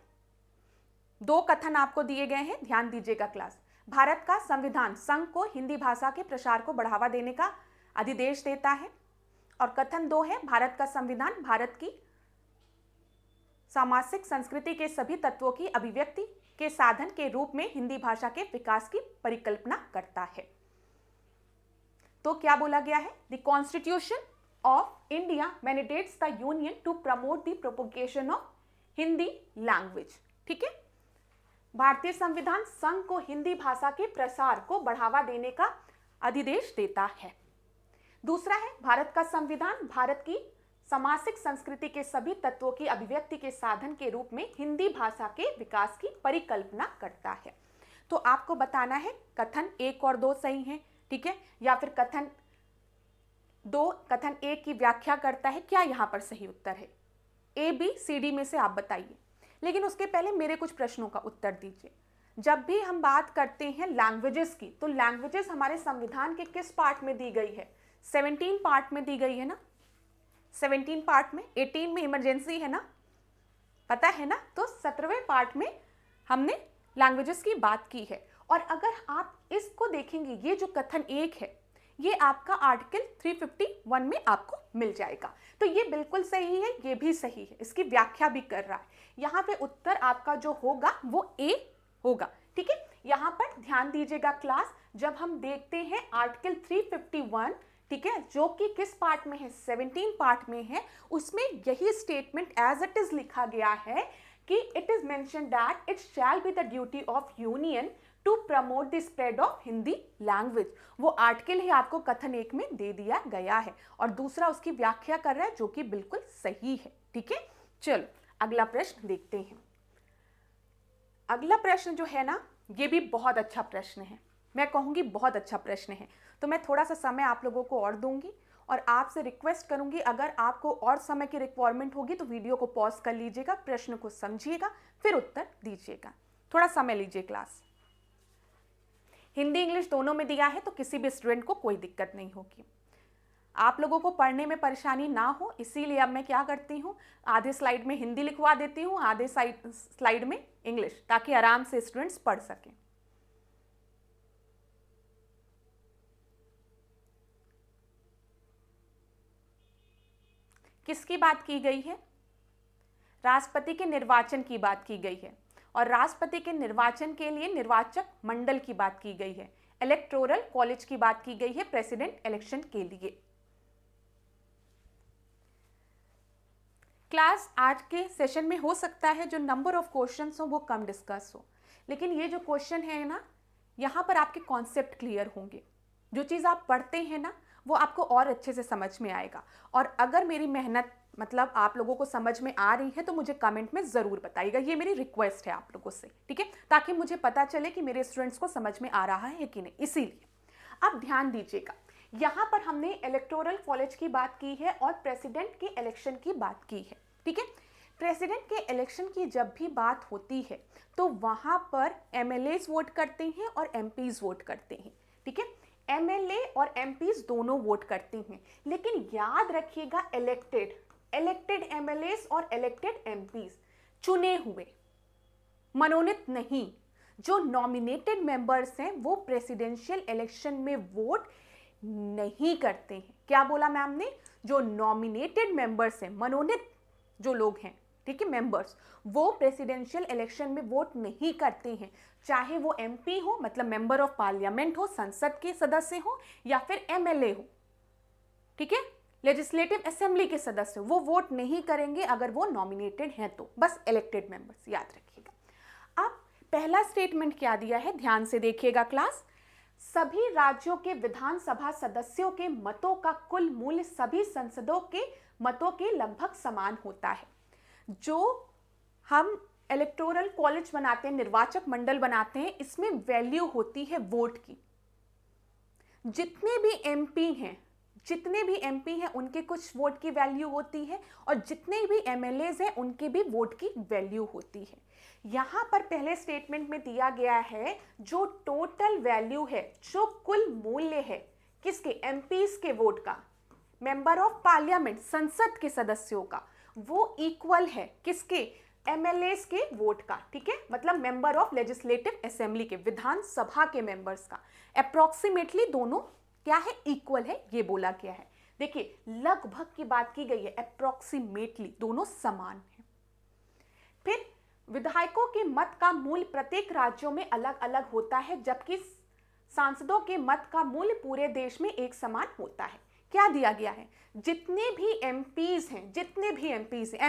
Speaker 1: 2 कथन आपको दिए गए हैं, ध्यान दीजिएगा क्लास। भारत का संविधान संघ को हिंदी भाषा के प्रसार को बढ़ावा देने का अधिदेश देता है। और कथन 2 है, भारत का संविधान भारत की सामाजिक संस्कृति के सभी तत्वों की अभिव्यक्ति के साधन के रूप में हिंदी भाषा के विकास की परिकल्पना करता है। तो क्या बोला गया है, the constitution of India mandates the union to promote the propagation of Hindi language, ठीक है। भारतीय संविधान संघ को हिंदी भाषा के प्रसार को बढ़ावा देने का अधिदेश देता है। दूसरा है, भारत का संविधान भारत की सामाजिक संस्कृति के सभी तत्वों की अभिव्यक्ति के साधन के रूप में हिंदी भाषा के विकास की परिकल्पना करता है। तो आपको बताना है कथन 1 और 2 सही है, ठीक है, या फिर कथन 2 कथन 1 की व्याख्या करता है, क्या यहां पर सही उत्तर है। A, B, C, D में से आप बताइए। लेकिन उसके पहले मेरे कुछ प्रश्नों का उत्तर दीजिए। जब भी हम बात करते हैं लैंग्वेजेस की, तो लैंग्वेजेस हमारे संविधान के किस पार्ट में दी गई है, 17 पार्ट में दी गई है ना, 17 पार्ट में, 18 में इमरजेंसी है ना, पता है ना। तो 17वें पार्ट में हमने लैंग्वेजेस की बात की है। और अगर आप इसको देखेंगे, ये जो कथन 1 है ये आपका आर्टिकल 351 में आपको मिल जाएगा। तो ये बिल्कुल सही है, ये भी सही है, इसकी व्याख्या भी कर रहा है। यहाँ पे उत्तर आपका जो होगा वो ए होगा, ठीक है। यहाँ पर ध्यान दीजिएगा क्लास, जब हम देखते हैं आर्टिकल 351, ठीक है, जो कि किस पार्ट में है, 17 पार्ट में है। उसमें यही स्टेटमेंट एज इट इज लिखा गया है कि it is mention that it shall be the duty of union to promote the spread of Hindi language. वो आर्टिकल ही आपको कथन 1 में दे दिया गया है और दूसरा उसकी व्याख्या कर रहा है, जो कि बिल्कुल सही है। ठीक है, चलो अगला प्रश्न देखते हैं। अगला प्रश्न जो है ना, ये भी बहुत अच्छा प्रश्न है, मैं कहूंगी बहुत अच्छा प्रश्न है। तो मैं थोड़ा सा समय आप लोगों को और दूंगी और आपसे रिक्वेस्ट करूंगी, अगर आपको और समय की रिक्वायरमेंट होगी तो वीडियो को पॉज कर लीजिएगा, प्रश्न को समझिएगा, फिर उत्तर दीजिएगा। थोड़ा समय लीजिए क्लास। हिंदी इंग्लिश दोनों में दिया है तो किसी भी स्टूडेंट को कोई दिक्कत नहीं होगी। आप लोगों को पढ़ने में परेशानी ना हो, इसीलिए अब मैं क्या करती हूँ, आधे स्लाइड में हिंदी लिखवा देती हूँ, आधे स्लाइड में इंग्लिश, ताकि आराम से स्टूडेंट्स पढ़ सकें। किसकी बात की गई है? राष्ट्रपति के निर्वाचन की बात की गई है और राष्ट्रपति के निर्वाचन के लिए निर्वाचक मंडल की बात की गई है, इलेक्टोरल कॉलेज की बात की गई है प्रेसिडेंट इलेक्शन के लिए। क्लास आज के सेशन में हो सकता है जो नंबर ऑफ क्वेश्चंस हो वो कम डिस्कस हो, लेकिन ये जो क्वेश्चन है ना, यहाँ पर आपके कॉन्सेप्ट क्लियर होंगे। जो चीज़ आप पढ़ते हैं ना, वो आपको और अच्छे से समझ में आएगा। और अगर मेरी मेहनत मतलब आप लोगों को समझ में आ रही है तो मुझे कमेंट में ज़रूर बताइएगा, ये मेरी रिक्वेस्ट है आप लोगों से, ठीक है, ताकि मुझे पता चले कि मेरे स्टूडेंट्स को समझ में आ रहा है कि नहीं। इसीलिए आप ध्यान दीजिएगा, यहाँ पर हमने इलेक्टोरल कॉलेज की बात की है और प्रेसिडेंट के इलेक्शन की बात की है। ठीक है, प्रेसिडेंट के इलेक्शन की जब भी बात होती है तो वहाँ पर एमएलएज वोट करते हैं और एमपीज वोट करते हैं। ठीक है, एमएलए और एमपीज दोनों वोट करते हैं, लेकिन याद रखिएगा इलेक्टेड एमएलएज और इलेक्टेड एमपीज चुने हुए, मनोनीत नहीं। जो नॉमिनेटेड मेंबर्स हैं वो प्रेसिडेंशियल इलेक्शन में वोट नहीं करते हैं। क्या बोला मैम ने? जो नॉमिनेटेड मेंबर्स हैं, मनोनीत जो लोग हैं, ठीक है, मेंबर्स, वो प्रेसिडेंशियल इलेक्शन में वोट नहीं करते हैं, चाहे वो एमपी हो मतलब मेंबर ऑफ पार्लियामेंट हो, संसद के सदस्य हो, या फिर एमएलए हो, ठीक है, लेजिस्लेटिव असेंबली के सदस्य, वो वोट नहीं करेंगे अगर वो नॉमिनेटेड हैं तो, बस इलेक्टेड मेंबर्स, याद रखिएगा। अब पहला स्टेटमेंट क्या दिया है, ध्यान से देखिएगा क्लास। सभी राज्यों के विधानसभा सदस्यों के मतों का कुल मूल्य सभी संसदों के मतों के लगभग समान होता है। जो हम इलेक्टोरल कॉलेज बनाते हैं, निर्वाचक मंडल बनाते हैं, इसमें वैल्यू होती है वोट की। जितने भी एमपी हैं उनके कुछ वोट की वैल्यू होती है और जितने भी एमएलएज हैं उनके भी वोट की वैल्यू होती है। यहां पर पहले स्टेटमेंट में दिया गया है जो टोटल वैल्यू है, जो कुल मूल्य है किसके, एमपीज के वोट का, मेंबर ऑफ पार्लियामेंट संसद के सदस्यों का, वो इक्वल है किसके, एमएलएस के वोट का। ठीक है, मतलब मेंबर ऑफ लेजिस्लेटिव असेंबली के, विधानसभा के मेंबर्स का, अप्रोक्सीमेटली दोनों क्या है, इक्वल है, ये बोला गया है। देखिए लगभग की बात की गई है, अप्रोक्सीमेटली दोनों समान है। फिर विधायकों के मत का मूल्य प्रत्येक राज्यों में अलग अलग होता है, जबकि सांसदों के मत का मूल्य पूरे देश में एक समान होता है। क्या दिया गया है, जितने भी एमपीज हैं,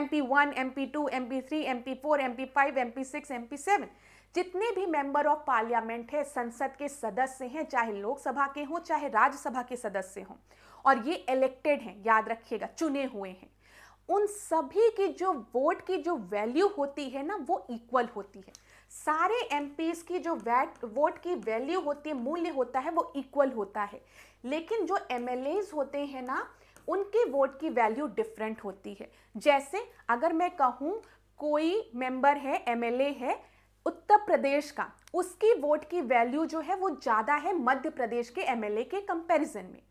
Speaker 1: MP1, MP2, MP3, MP4, MP5, MP6, MP7, जितने भी मेंबर ऑफ पार्लियामेंट है, संसद के सदस्य हैं, चाहे लोकसभा के हों चाहे राज्यसभा के सदस्य हों, और ये इलेक्टेड हैं, याद रखिएगा, चुने हुए हैं, उन सभी की जो वोट की जो वैल्यू होती है ना, वो इक्वल होती है। सारे एमपीज की जो वोट की वैल्यू होती है, मूल्य होता है, वो इक्वल होता है। लेकिन जो एमएलएज होते हैं ना, उनके वोट की वैल्यू डिफरेंट होती है। जैसे अगर मैं कहूँ कोई मेंबर है, एमएलए है उत्तर प्रदेश का, उसकी वोट की वैल्यू जो है वो ज़्यादा है मध्य प्रदेश के एमएलए के कंपैरिजन में।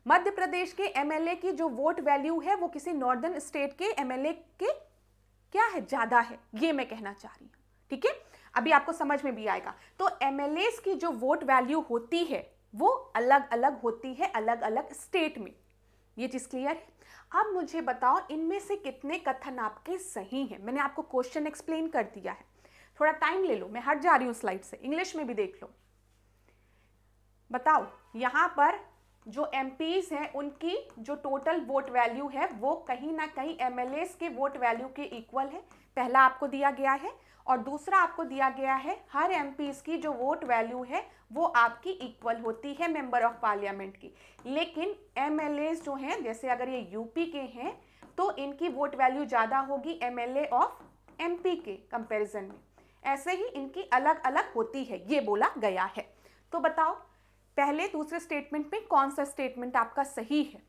Speaker 1: मध्य प्रदेश के एमएलए की जो वोट वैल्यू है वो किसी नॉर्दर्न स्टेट के एमएलए के क्या है, ज़्यादा है, ये मैं कहना चाह रही हूँ। ठीक है, अभी आपको समझ में भी आएगा। तो एमएलएस की जो वोट वैल्यू होती है वो अलग अलग होती है, अलग अलग स्टेट में। ये चीज़ क्लियर है? अब मुझे बताओ इनमें से कितने कथन आपके सही हैं। मैंने आपको क्वेश्चन एक्सप्लेन कर दिया है, थोड़ा टाइम ले लो, मैं हट जा रही हूँ स्लाइड से, इंग्लिश में भी देख लो। बताओ यहाँ पर जो एमपीज हैं उनकी जो टोटल वोट वैल्यू है वो कहीं ना कहीं एमएलएस के वोट वैल्यू के इक्वल है, पहला आपको दिया गया है। और दूसरा आपको दिया गया है हर एमपीज की जो वोट वैल्यू है वो आपकी इक्वल होती है मेंबर ऑफ पार्लियामेंट की। लेकिन एमएलएस जो हैं, जैसे अगर ये यूपी के हैं तो इनकी वोट वैल्यू ज़्यादा होगी एमएलए ऑफ एमपी के कंपैरिजन में। ऐसे ही इनकी अलग अलग होती है, ये बोला गया है। तो बताओ पहले दूसरे स्टेटमेंट में कौन सा स्टेटमेंट आपका सही है?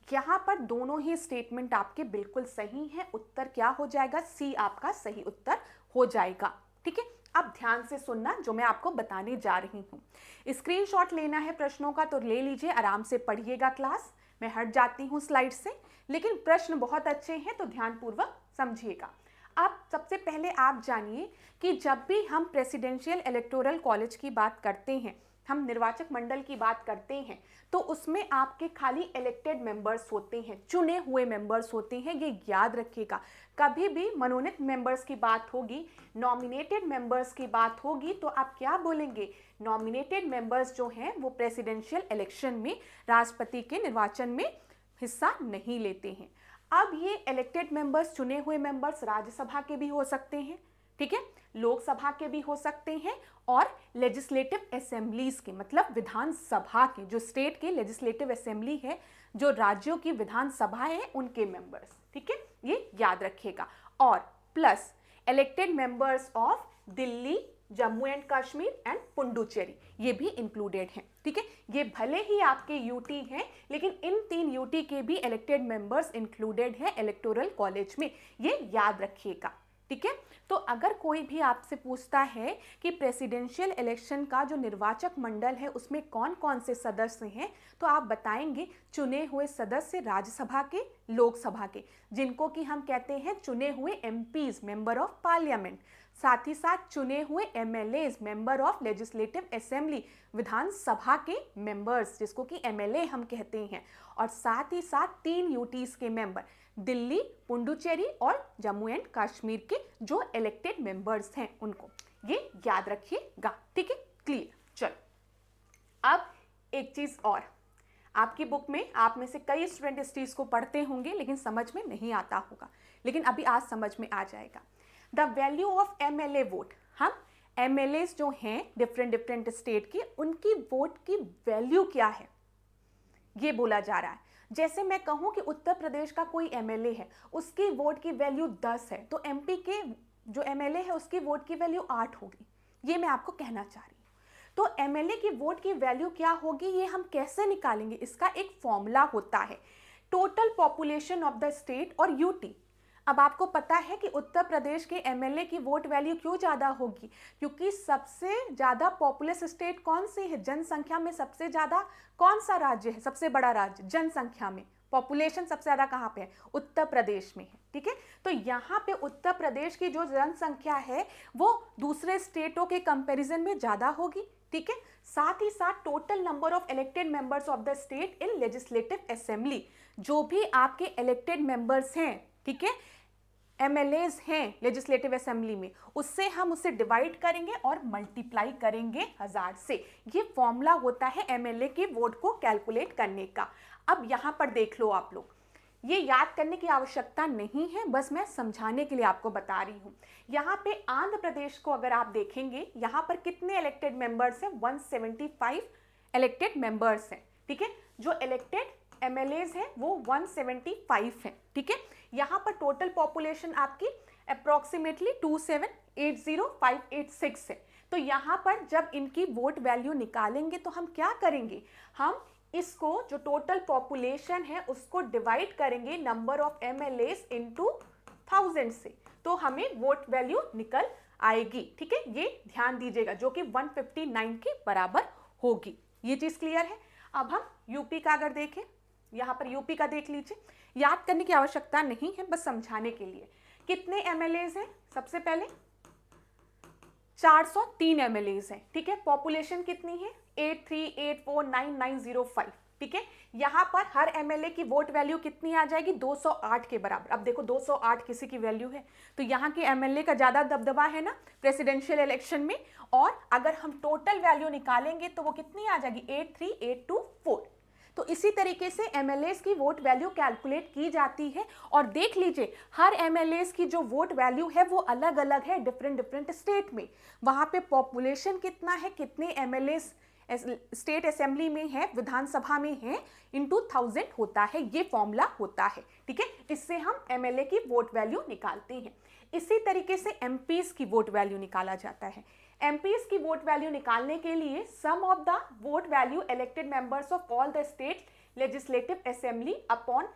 Speaker 1: यहां पर दोनों ही स्टेटमेंट आपके बिल्कुल सही हैं। उत्तर क्या हो जाएगा? सी आपका सही उत्तर हो जाएगा। ठीक है, अब ध्यान से सुनना जो मैं आपको बताने जा रही हूं। स्क्रीनशॉट लेना है प्रश्नों का तो ले लीजिए, आराम से पढ़िएगा क्लास। मैं हट जाती हूं स्लाइड से, लेकिन प्रश्न बहुत अच्छे हैं तो ध्यानपूर्वक समझिएगा। अब सबसे पहले आप जानिए कि जब भी हम प्रेसिडेंशियल इलेक्टोरल कॉलेज की बात करते हैं, हम निर्वाचक मंडल की बात करते हैं, तो उसमें आपके खाली इलेक्टेड मेंबर्स होते हैं, चुने हुए मेंबर्स होते हैं। ये याद रखिएगा, कभी भी मनोनीत मेंबर्स की बात होगी, नॉमिनेटेड मेंबर्स की बात होगी तो आप क्या बोलेंगे? नॉमिनेटेड मेंबर्स जो हैं वो प्रेसिडेंशियल इलेक्शन में, राष्ट्रपति के निर्वाचन में हिस्सा नहीं लेते हैं। अब ये इलेक्टेड मेंबर्स, चुने हुए मेंबर्स राज्यसभा के भी हो सकते हैं, ठीक है, लोकसभा के भी हो सकते हैं, और लेजिस्लेटिव असेंबलीज के, मतलब विधानसभा के, जो स्टेट के लेजिस्लेटिव असेंबली है, जो राज्यों की विधानसभा है, उनके मेंबर्स। ठीक है, ये याद रखिएगा। और plus elected members of Delhi, Jammu and Kashmir and Puducherry, ये भी इंक्लूडेड हैं। ठीक है, ये भले ही आपके यूटी हैं, लेकिन इन 3 यूटी के भी इलेक्टेड मेंबर्स इंक्लूडेड हैं इलेक्टोरल कॉलेज में, ये याद रखिएगा। ठीक है, तो अगर कोई भी आपसे पूछता है कि प्रेसिडेंशियल इलेक्शन का जो निर्वाचक मंडल है उसमें कौन कौन से सदस्य हैं, तो आप बताएंगे चुने हुए सदस्य राज्यसभा के, लोकसभा के, जिनको कि हम कहते हैं चुने हुए एमपीज, मेंबर ऑफ पार्लियामेंट, साथ ही साथ चुने हुए MLAs, member of legislative assembly, विधानसभा के मेंबर्स, जिसको कि एमएलए हम कहते हैं, और साथ ही साथ 3 यूटीज के मेंबर, दिल्ली, पुडुचेरी और जम्मू एंड कश्मीर के जो इलेक्टेड मेंबर्स हैं उनको, ये याद रखिएगा। ठीक है, क्लियर। चलो अब एक चीज और, आपकी बुक में आप में से कई स्टूडेंट इस चीज को पढ़ते होंगे लेकिन समझ में नहीं आता होगा, लेकिन अभी आज समझ में आ जाएगा। The value of MLA vote, हम एमएलए जो हैं डिफरेंट स्टेट की, उनकी वोट की वैल्यू क्या है ये बोला जा रहा है। जैसे मैं कहूं कि उत्तर प्रदेश का कोई एमएलए है, उसकी वोट की वैल्यू 10 है, तो एमपी के जो एमएलए है उसकी वोट की वैल्यू 8 होगी, ये मैं आपको कहना चाह रही हूँ। तो एमएलए की वोट की वैल्यू क्या होगी ये हम कैसे निकालेंगे? इसका एक फॉर्मूला होता है, total population of the state और यूटी। अब आपको पता है कि उत्तर प्रदेश के एमएलए की वोट वैल्यू क्यों ज़्यादा होगी? क्योंकि सबसे ज़्यादा पॉपुलस स्टेट कौन सी है? जनसंख्या में सबसे ज़्यादा कौन सा राज्य है? सबसे बड़ा राज्य जनसंख्या में, पॉपुलेशन सबसे ज़्यादा कहाँ पे है? उत्तर प्रदेश में है। ठीक है, तो यहाँ पे उत्तर प्रदेश की जो जनसंख्या है वो दूसरे स्टेटों के कंपैरिजन में ज़्यादा होगी। ठीक है, साथ ही साथ total number of elected members of the state in legislative assembly, जो भी आपके इलेक्टेड मेंबर्स हैं, ठीक है, एमएलएज हैं लेजिस्लेटिव असेंबली में, उससे हम उसे डिवाइड करेंगे और मल्टीप्लाई करेंगे 1000 से। ये फॉर्मूला होता है एमएलए की वोट को कैलकुलेट करने का। अब यहाँ पर देख लो आप लोग, ये याद करने की आवश्यकता नहीं है, बस मैं समझाने के लिए आपको बता रही हूँ। यहाँ पे आंध्र प्रदेश को अगर आप देखेंगे, यहाँ पर कितने इलेक्टेड मेंबर्स हैं? 175 इलेक्टेड मेंबर्स हैं। ठीक है, जो इलेक्टेड एमएलएज हैं वो 175 हैं। ठीक है, यहाँ पर टोटल पॉपुलेशन आपकी अप्रोक्सीमेटली 2780586 है। तो यहाँ पर जब इनकी वोट वैल्यू निकालेंगे तो हम क्या करेंगे? हम इसको जो टोटल पॉपुलेशन है उसको डिवाइड करेंगे नंबर ऑफ एमएलएज इनटू 1000 से, तो हमें वोट वैल्यू निकल आएगी। ठीक है, ये ध्यान दीजिएगा, जो कि 159 के बराबर होगी। ये चीज क्लियर है। अब हम यूपी का अगर देखें, यहाँ पर यूपी का देख लीजिए, याद करने की आवश्यकता नहीं है, बस समझाने के लिए। कितने एमएलएज हैं? सबसे पहले 403 एमएलएज हैं। ठीक है, पॉपुलेशन कितनी है? 83849905। ठीक है, यहाँ पर हर एमएलए की वोट वैल्यू कितनी आ जाएगी? 208 के बराबर। अब देखो 208 किसी की वैल्यू है, तो यहाँ के एमएलए का ज्यादा दबदबा है ना प्रेसिडेंशियल इलेक्शन में, और अगर हम टोटल वैल्यू निकालेंगे तो वो कितनी आ जाएगी? 83824। तो इसी तरीके से एमएलएस की वोट वैल्यू कैलकुलेट की जाती है। और देख लीजिए हर एमएलएस की जो वोट वैल्यू है वो अलग अलग है डिफरेंट डिफरेंट स्टेट में। वहाँ पे पॉपुलेशन कितना है, कितने एमएलएस स्टेट असेंबली में है, विधानसभा में है, इनटू 1000 होता है, ये फॉर्मूला होता है। ठीक है, इससे हम एमएलए की वोट वैल्यू निकालते हैं। इसी तरीके से एमपीज की वोट वैल्यू निकाला जाता है। एमपीज की वोट वैल्यू निकालने के लिए sum of the vote value elected members of all the state legislative assembly upon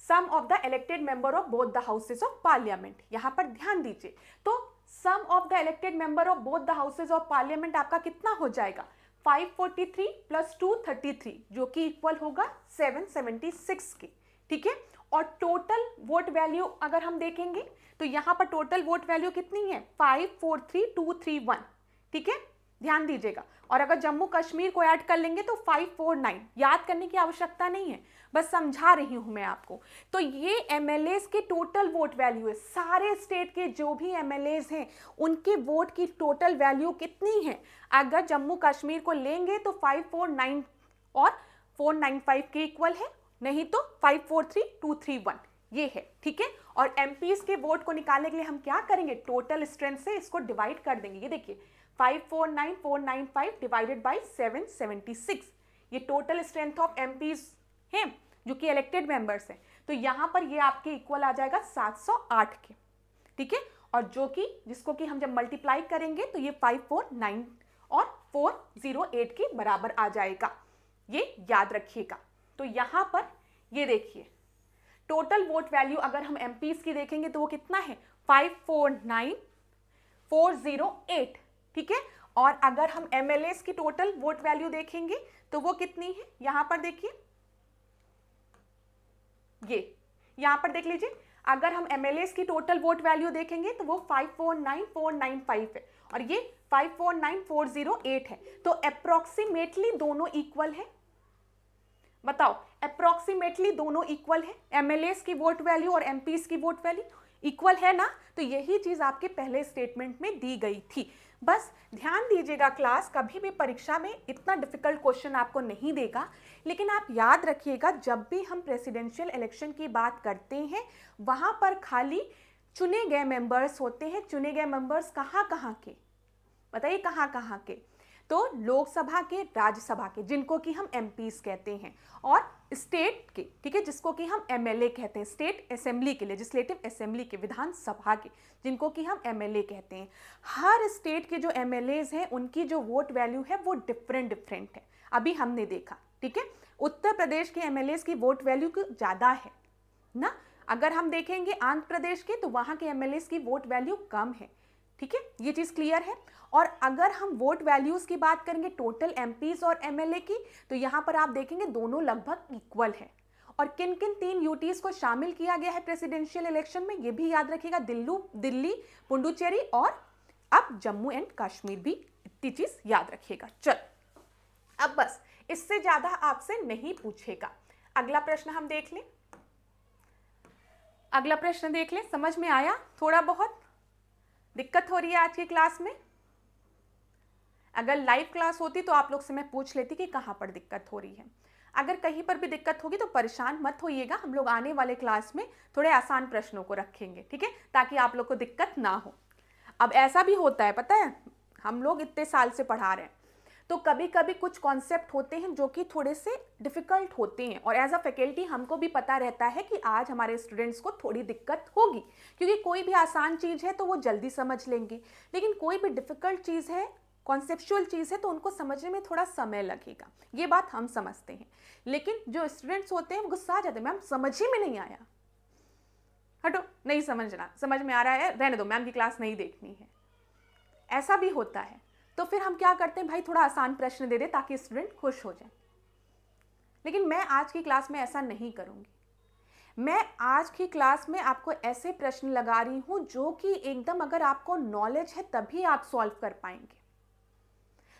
Speaker 1: sum of the elected member of both the houses of parliament. यहां पर ध्यान दीजिए, तो sum of the elected member of both the houses of parliament आपका कितना हो जाएगा, 543 plus 233, जो कि इक्वल होगा 776 के। ठीक है, और टोटल वोट वैल्यू अगर हम देखेंगे तो यहां पर टोटल वोट वैल्यू कितनी है, 543231। ठीक है, ध्यान दीजिएगा। और अगर जम्मू कश्मीर को ऐड कर लेंगे तो 549। याद करने की आवश्यकता नहीं है, बस समझा रही हूं मैं आपको। तो ये एमएलएस के टोटल वोट वैल्यू है। सारे स्टेट के जो भी एमएलएस हैं उनके वोट की टोटल वैल्यू कितनी है। अगर जम्मू कश्मीर को लेंगे तो 549 और 495 के इक्वल है, नहीं तो 543231 ये है। ठीक है, और एमपीज के वोट को निकालने के लिए हम क्या करेंगे, टोटल स्ट्रेंथ से इसको डिवाइड कर देंगे। ये देखिए 549495 डिवाइडेड बाय 776, ये टोटल स्ट्रेंथ ऑफ एमपीज हैं जो कि इलेक्टेड मेंबर्स हैं। तो यहां पर ये आपके इक्वल आ जाएगा 708 के। ठीक है, और जो कि जिसको कि हम जब मल्टीप्लाई करेंगे तो ये 549 और 408 के बराबर आ जाएगा, ये याद रखिएगा। तो यहां पर ये देखिए टोटल वोट वैल्यू अगर हम एमपीज की देखेंगे तो वो कितना है, 549408। ठीक है, और अगर हम एमएलएस की टोटल वोट वैल्यू देखेंगे तो वो कितनी है, यहां पर देखिए, ये यहां पर देख लीजिए, अगर हम एमएलएस की टोटल वोट वैल्यू देखेंगे तो वो 549495 है और ये 549408 है। तो अप्रोक्सीमेटली दोनों इक्वल है। बताओ, अप्रोक्सीमेटली दोनों इक्वल है, एमएलएस की वोट वैल्यू और एमपीस की वोट वैल्यू इक्वल है ना। तो यही चीज आपके पहले स्टेटमेंट में दी गई थी। बस ध्यान दीजिएगा, क्लास कभी भी परीक्षा में इतना डिफिकल्ट क्वेश्चन आपको नहीं देगा, लेकिन आप याद रखिएगा जब भी हम प्रेसिडेंशियल इलेक्शन की बात करते हैं वहां पर खाली चुने गए मेंबर्स होते हैं। चुने गए मेंबर्स कहाँ कहाँ के, बताइए कहाँ कहाँ के, तो लोकसभा के, राज्यसभा के, जिनको कि हम एमपीज कहते हैं, और स्टेट के, ठीक है, जिसको कि हम एमएलए कहते हैं, स्टेट असेंबली के, लेजिस्लेटिव असेंबली के, विधानसभा के, जिनको कि हम एमएलए कहते हैं। हर स्टेट के जो एमएलएज हैं उनकी जो वोट वैल्यू है वो डिफरेंट है। अभी हमने देखा, ठीक है, उत्तर प्रदेश के एमएलएज की वोट वैल्यू ज़्यादा है ना। अगर हम देखेंगे आंध्र प्रदेश के तो वहाँ के एमएलएज की वोट वैल्यू कम है। ठीक है, ये चीज़ क्लियर है। और अगर हम वोट वैल्यूज की बात करेंगे टोटल एमपीज और एमएलए की, तो यहाँ पर आप देखेंगे दोनों लगभग इक्वल है। और किन किन 3 यूटीज को शामिल किया गया है प्रेसिडेंशियल इलेक्शन में, ये भी याद रखिएगा, दिल्ली, पुडुचेरी और अब जम्मू एंड कश्मीर भी, इतनी चीज याद रखिएगा। चल, अब बस इससे ज्यादा आपसे नहीं पूछेगा। अगला प्रश्न हम देख लें, अगला प्रश्न देख लें। समझ में आया? थोड़ा बहुत दिक्कत हो रही है आज की क्लास में? अगर लाइव क्लास होती तो आप लोग से मैं पूछ लेती कि कहाँ पर दिक्कत हो रही है। अगर कहीं पर भी दिक्कत होगी तो परेशान मत होइएगा, हम लोग आने वाले क्लास में थोड़े आसान प्रश्नों को रखेंगे, ठीक है, ताकि आप लोग को दिक्कत ना हो। अब ऐसा भी होता है, पता है, हम लोग इतने साल से पढ़ा रहे हैं तो कभी कभी कुछ कॉन्सेप्ट होते हैं जो कि थोड़े से डिफ़िकल्ट होते हैं, और एज अ फैकल्टी हमको भी पता रहता है कि आज हमारे स्टूडेंट्स को थोड़ी दिक्कत होगी, क्योंकि कोई भी आसान चीज़ है तो वो जल्दी समझ लेंगे, लेकिन कोई भी डिफ़िकल्ट चीज़ है, कॉन्सेप्चुअल चीज़ है, तो उनको समझने में थोड़ा समय लगेगा। ये बात हम समझते हैं, लेकिन जो स्टूडेंट्स होते हैं वो गुस्सा आ जाते हैं, मैम समझ ही में नहीं आया, हटो, नहीं समझना, समझ में आ रहा है रहने दो, मैम की क्लास नहीं देखनी है, ऐसा भी होता है। तो फिर हम क्या करते हैं, भाई थोड़ा आसान प्रश्न दे दे ताकि स्टूडेंट खुश हो जाए। लेकिन मैं आज की क्लास में ऐसा नहीं करूँगी। मैं आज की क्लास में आपको ऐसे प्रश्न लगा रही हूँ जो कि एकदम अगर आपको नॉलेज है तभी आप सॉल्व कर पाएंगे।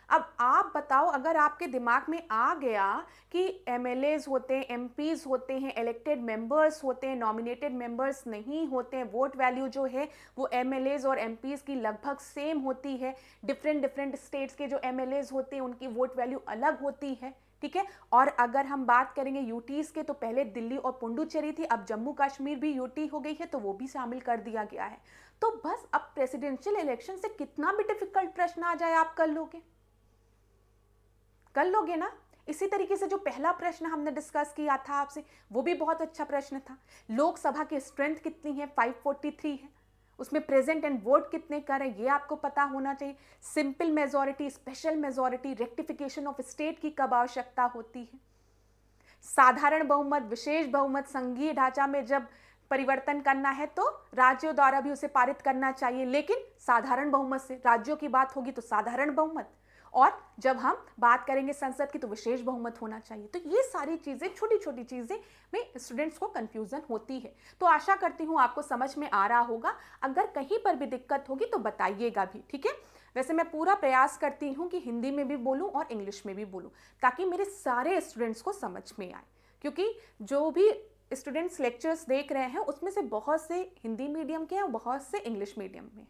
Speaker 1: अब आप बताओ, अगर आपके दिमाग में आ गया कि एमएलएज होते हैं, एमपीज होते हैं, इलेक्टेड मेंबर्स होते हैं, नॉमिनेटेड मेंबर्स नहीं होते हैं, वोट वैल्यू जो है वो एमएलएज और एमपीज की लगभग सेम होती है, डिफरेंट स्टेट्स के जो एमएलएज होते हैं उनकी वोट वैल्यू अलग होती है, ठीक है। और अगर हम बात करेंगे यूटीज के, तो पहले दिल्ली और पुडुचेरी थी, अब जम्मू कश्मीर भी यूटी हो गई है, तो वो भी शामिल कर दिया गया है। तो बस अब प्रेसिडेंशियल इलेक्शन से कितना भी डिफिकल्ट प्रश्न आ जाए आप कर लोगे ना। इसी तरीके से जो पहला प्रश्न हमने डिस्कस किया था आपसे, वो भी बहुत अच्छा प्रश्न था। लोकसभा की स्ट्रेंथ कितनी है? 543 है। उसमें प्रेजेंट एंड वोट कितने कर है ये आपको पता होना चाहिए। Simple majority, special majority, rectification of state की कब आवश्यकता होती है, साधारण बहुमत, विशेष बहुमत, संघीय ढांचा में जब परिवर्तन करना है तो राज्यों द्वारा भी उसे पारित करना चाहिए, लेकिन साधारण बहुमत से। राज्यों की बात होगी तो साधारण बहुमत, और जब हम बात करेंगे संसद की तो विशेष बहुमत होना चाहिए। तो ये सारी चीजें, छोटी छोटी चीजें में स्टूडेंट्स को कंफ्यूजन होती है। तो आशा करती हूँ आपको समझ में आ रहा होगा। अगर कहीं पर भी दिक्कत होगी तो बताइएगा भी, ठीक है। वैसे मैं पूरा प्रयास करती हूँ कि हिंदी में भी बोलूँ और इंग्लिश में भी बोलूँ, ताकि मेरे सारे स्टूडेंट्स को समझ में आए, क्योंकि जो भी स्टूडेंट्स लेक्चर्स देख रहे हैं उसमें से बहुत से हिंदी मीडियम के हैं और बहुत से इंग्लिश मीडियम में,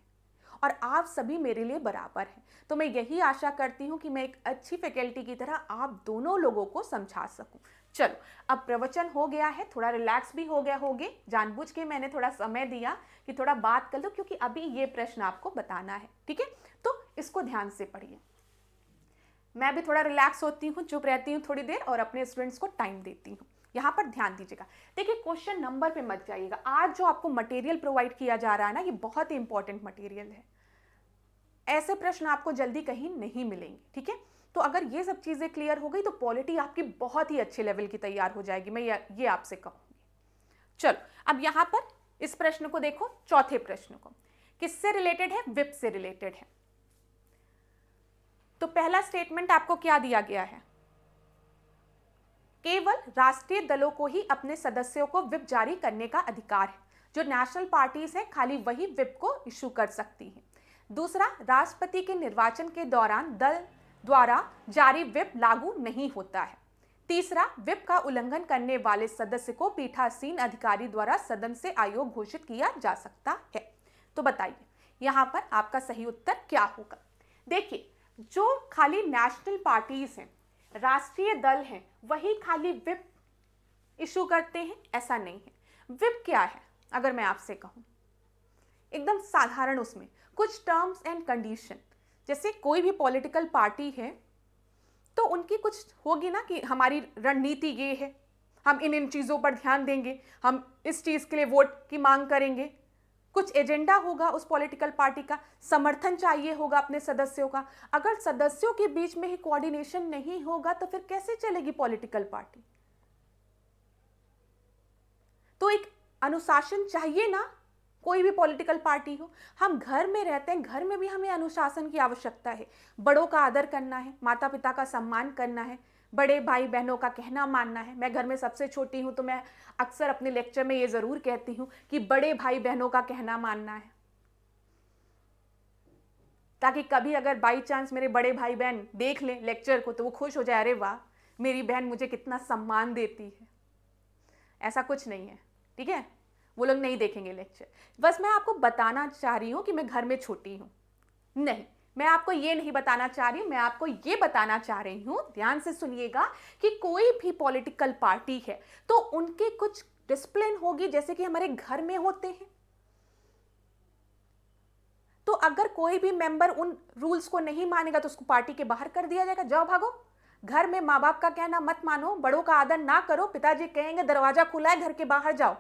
Speaker 1: और आप सभी मेरे लिए बराबर हैं। तो मैं यही आशा करती हूँ कि मैं एक अच्छी फैकल्टी की तरह आप दोनों लोगों को समझा सकूं। चलो, अब प्रवचन हो गया है, थोड़ा रिलैक्स भी हो गया होगे। जानबूझ के मैंने थोड़ा समय दिया कि थोड़ा बात कर लो, क्योंकि अभी ये प्रश्न आपको बताना है, ठीक है। तो इसको ध्यान से पढ़िए। मैं भी थोड़ा रिलैक्स होती हूँ, चुप रहती हूँ थोड़ी देर और अपने स्टूडेंट्स को टाइम देती हूँ। यहाँ पर ध्यान दीजिएगा। देखिए, क्वेश्चन नंबर पे मत जाइएगा। आज जो आपको मटेरियल प्रोवाइड किया जा रहा है ना, ये बहुत ही इंपॉर्टेंट मटेरियल है। ऐसे प्रश्न आपको जल्दी कहीं नहीं मिलेंगे, ठीक है। तो अगर ये सब चीजें क्लियर हो गई तो पॉलिटी आपकी बहुत ही अच्छे लेवल की तैयार हो जाएगी, मैं ये आपसे कहूंगी। चलो, अब यहां पर इस प्रश्न को देखो, चौथे प्रश्न को। किससे रिलेटेड है? विप से रिलेटेड है। तो पहला स्टेटमेंट आपको क्या दिया गया है? केवल राष्ट्रीय दलों को ही अपने सदस्यों को विप जारी करने का अधिकार है। जो नेशनल पार्टीज है खाली वही विप को इशू कर सकती है। दूसरा, राष्ट्रपति के निर्वाचन के दौरान दल द्वारा जारी विप लागू नहीं होता है। तीसरा, विप का उल्लंघन करने वाले सदस्य को पीठासीन अधिकारी द्वारा सदन से अयोग्य घोषित किया जा सकता है। तो बताइए यहां पर आपका सही उत्तर क्या होगा? देखिए, जो खाली नेशनल पार्टीज हैं, राष्ट्रीय दल हैं, वही खाली विप इशू करते हैं, ऐसा नहीं है। विप क्या है अगर मैं आपसे कहूं, एकदम साधारण, उसमें कुछ टर्म्स एंड कंडीशन, जैसे कोई भी पॉलिटिकल पार्टी है तो उनकी कुछ होगी ना कि हमारी रणनीति ये है, हम इन चीज़ों पर ध्यान देंगे, हम इस चीज़ के लिए वोट की मांग करेंगे, कुछ एजेंडा होगा उस पॉलिटिकल पार्टी का, समर्थन चाहिए होगा अपने सदस्यों का। अगर सदस्यों के बीच में ही कोऑर्डिनेशन नहीं होगा तो फिर कैसे चलेगी पॉलिटिकल पार्टी? तो एक अनुशासन चाहिए ना, कोई भी पॉलिटिकल पार्टी हो। हम घर में रहते हैं, घर में भी हमें अनुशासन की आवश्यकता है। बड़ों का आदर करना है, माता पिता का सम्मान करना है, बड़े भाई बहनों का कहना मानना है। मैं घर में सबसे छोटी हूं तो मैं अक्सर अपने लेक्चर में ये जरूर कहती हूं कि बड़े भाई बहनों का कहना मानना है, ताकि कभी अगर बाई चांस मेरे बड़े भाई बहन देख लें लेक्चर को तो वो खुश हो जाए, अरे वाह मेरी बहन मुझे कितना सम्मान देती है। ऐसा कुछ नहीं है, ठीक है, वो लोग नहीं देखेंगे लेक्चर। बस मैं आपको बताना चाह रही हूं कि मैं घर में छोटी हूं, नहीं, मैं आपको ये नहीं बताना चाह रही हूं, मैं आपको ये बताना चाह रही हूं, ध्यान से सुनिएगा, कि कोई भी पॉलिटिकल पार्टी है तो उनके कुछ डिसिप्लिन होगी, जैसे कि हमारे घर में होते हैं। तो अगर कोई भी मेंबर उन रूल्स को नहीं मानेगा तो उसको पार्टी के बाहर कर दिया जाएगा, जाओ भागो। घर में माँ बाप का कहना मत मानो, बड़ों का आदर ना करो, पिताजी कहेंगे दरवाजा खुला है घर के बाहर जाओ,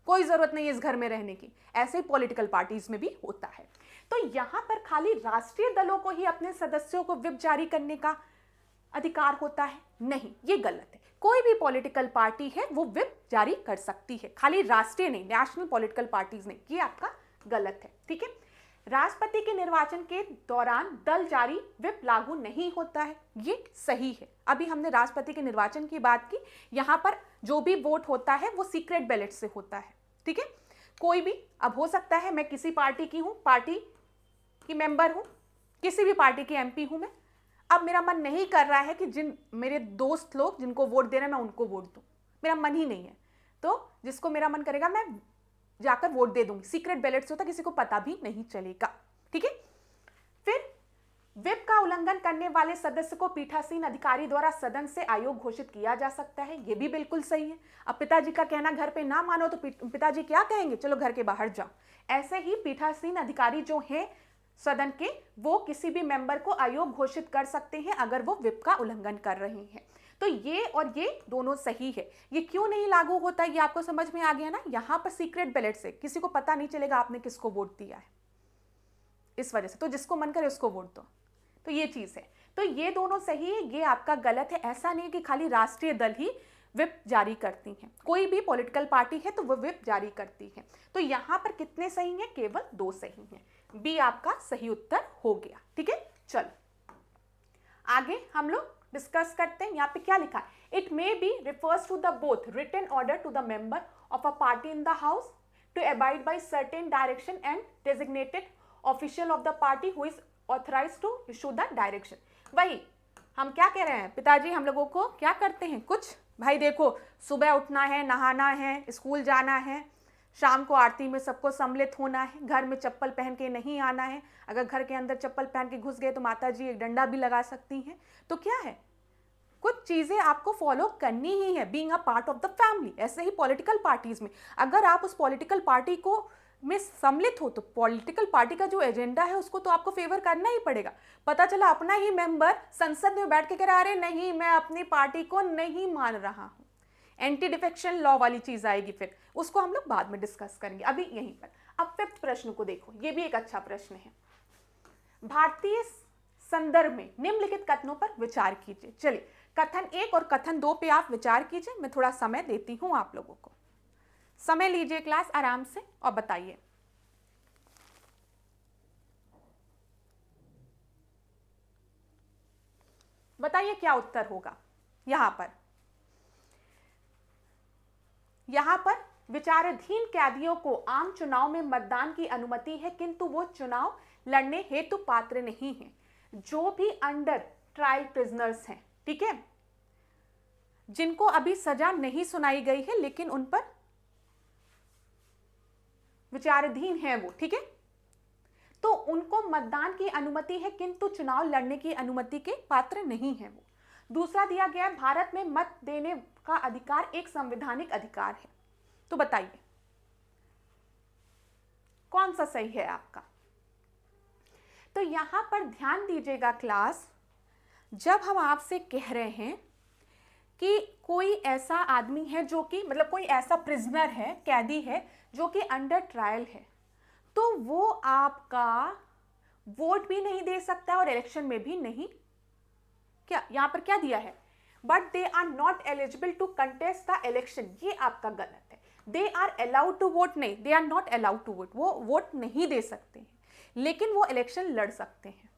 Speaker 1: कोई जरूरत नहीं है इस घर में रहने की। ऐसे ही पॉलिटिकल पार्टीज में भी होता है। तो यहां पर खाली राष्ट्रीय दलों को ही अपने सदस्यों को विप जारी करने का अधिकार होता है, नहीं, ये गलत है। कोई भी पॉलिटिकल पार्टी है वो विप जारी कर सकती है, खाली राष्ट्रीय नहीं, नेशनल पॉलिटिकल पार्टीज नहीं, ये आपका गलत है, ठीक है। राष्ट्रपति के निर्वाचन के दौरान दल जारी विप लागू नहीं होता है, ये सही है। अभी हमने राष्ट्रपति के निर्वाचन की बात की, यहां पर जो भी वोट होता है वो सीक्रेट बैलेट से होता है, ठीक है। कोई भी, अब हो सकता है मैं किसी पार्टी की हूं, पार्टी की मेंबर हूं, किसी भी पार्टी की एमपी हूं मैं, अब मेरा मन नहीं कर रहा है कि जिन मेरे दोस्त लोग जिनको वोट दे रहे हैं मैं उनको वोट दूं, मेरा मन ही नहीं है, तो जिसको मेरा मन करेगा मैं जाकर वोट दे दूंगी। सीक्रेट बैलेट से होता, किसी को पता भी नहीं चलेगा, ठीक है। फिर विप का उल्लंघन करने वाले सदस्य को पीठासीन अधिकारी द्वारा सदन से अयोग्य घोषित किया जा सकता है, ये भी बिल्कुल सही है। अब पिताजी का कहना घर पे ना मानो तो पिताजी क्या कहेंगे, चलो घर के बाहर जाओ। ऐसे ही पीठासीन अधिकारी जो हैं सदन के, वो किसी भी मेंबर को अयोग्य घोषित कर सकते हैं अगर वो व्हिप का उल्लंघन कर रहे हैं। तो ये और ये दोनों सही है। ये क्यों नहीं लागू होता ये आपको समझ में आ गया ना। यहां पर सीक्रेट बैलेट से किसी को पता नहीं चलेगा आपने किसको वोट दिया है, इस वजह से तो जिसको मन करे उसको वोट दो। तो ये चीज है। तो ये दोनों सही है, ये आपका गलत है। ऐसा नहीं कि खाली राष्ट्रीय दल ही व्हिप जारी करती हैं, कोई भी पॉलिटिकल पार्टी है तो वो व्हिप जारी करती है। तो यहां पर कितने सही हैं, केवल 2 सही हैं। बी आपका सही उत्तर हो गया। ठीक है, चलो आगे हम लोग डिस्कस करते हैं। यहाँ पे क्या लिखा है, it may be refers to the both written order to the member of a party in the house to abide by certain direction and designated official of the party who is authorised to issue the direction. वही हम क्या कह रहे हैं, पिताजी हम लोगों को क्या करते हैं, कुछ भाई देखो सुबह उठना है, नहाना है, स्कूल जाना है, शाम को आरती में सबको सम्मिलित होना है, घर में चप्पल पहन के नहीं आना है। अगर घर के अंदर चप्पल पहन के घुस गए तो माता जी एक डंडा भी लगा सकती हैं। तो क्या है, कुछ चीजें आपको फॉलो करनी ही है, being a part of the family. ऐसे ही पॉलिटिकल पार्टीज में अगर आप उस पॉलिटिकल पार्टी को में सम्मिलित हो तो पॉलिटिकल पार्टी का जो एजेंडा है उसको तो आपको फेवर करना ही पड़ेगा। पता चला अपना ही मेंबर संसद में बैठ के कह रहा है, अरे नहीं मैं अपनी पार्टी को नहीं मान रहा हूं, एंटी डिफेक्शन लॉ वाली चीज आएगी, फिर उसको हम लोग बाद में डिस्कस करेंगे, अभी यहीं पर। अब 5th प्रश्न को देखो, ये भी एक अच्छा प्रश्न है। भारतीय संदर्भ में निम्नलिखित कथनों पर विचार कीजिए। चलिए कथन 1 और कथन 2 पे आप विचार कीजिए, मैं थोड़ा समय देती हूं आप लोगों को। समय लीजिए क्लास आराम से और बताइए। बताइए क्या उत्तर होगा। यहां पर विचाराधीन कैदियों को आम चुनाव में मतदान की अनुमति है, किंतु वो चुनाव लड़ने हेतु पात्र नहीं है। जो भी अंडर ट्रायल प्रिजनर्स हैं, ठीक है, जिनको अभी सजा नहीं सुनाई गई है लेकिन उन पर विचाराधीन है वो, ठीक है, तो उनको मतदान की अनुमति है किंतु चुनाव लड़ने की अनुमति के पात्र नहीं है वो। दूसरा दिया गया है, भारत में मत देने का अधिकार एक संवैधानिक अधिकार है। तो बताइए कौन सा सही है आपका। तो यहां पर ध्यान दीजिएगा क्लास, जब हम आपसे कह रहे हैं कि कोई ऐसा आदमी है जो कि मतलब कोई ऐसा प्रिजनर है, कैदी है जो कि अंडर ट्रायल है, तो वो आपका वोट भी नहीं दे सकता और इलेक्शन में भी नहीं, क्या यहां पर क्या दिया है, but they are not eligible to contest the election. ये आपका गलत है। They are allowed to vote नहीं, they are not allowed to vote, वो वोट नहीं दे सकते हैं लेकिन वो इलेक्शन लड़ सकते हैं,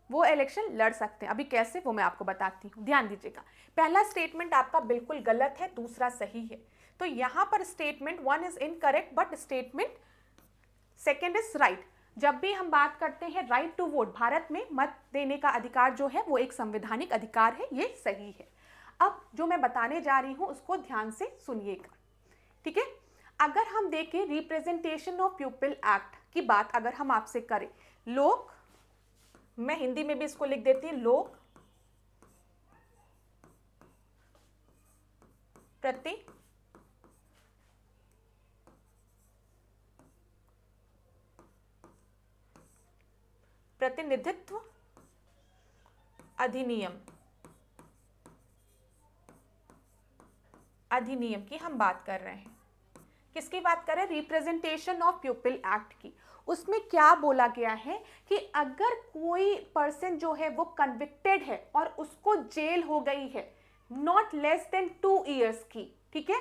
Speaker 1: वो इलेक्शन लड़ सकते हैं। अभी कैसे वो मैं आपको बताती हूं, ध्यान दीजिएगा। पहला स्टेटमेंट आपका बिल्कुल गलत है, दूसरा सही है। तो यहां पर statement 1 is incorrect but statement 2 is right. जब भी हम बात करते हैं राइट टू वोट, भारत में मत देने का अधिकार जो है वो एक संवैधानिक अधिकार है, ये सही है। अब जो मैं बताने जा रही हूं उसको ध्यान से सुनिएगा, ठीक है। अगर हम देखें रिप्रेजेंटेशन ऑफ पीपल एक्ट की बात अगर हम आपसे करें, लोक, मैं हिंदी में भी इसको लिख देती हूं, लोक प्रतिनिधित्व अधिनियम की हम बात कर रहे हैं। किसकी बात कर रहे हैं, रिप्रेजेंटेशन ऑफ पीपल एक्ट की। उसमें क्या बोला गया है कि अगर कोई पर्सन जो है वो कन्विक्टेड है और उसको जेल हो गई है नॉट लेस देन 2 इयर्स की, ठीक है,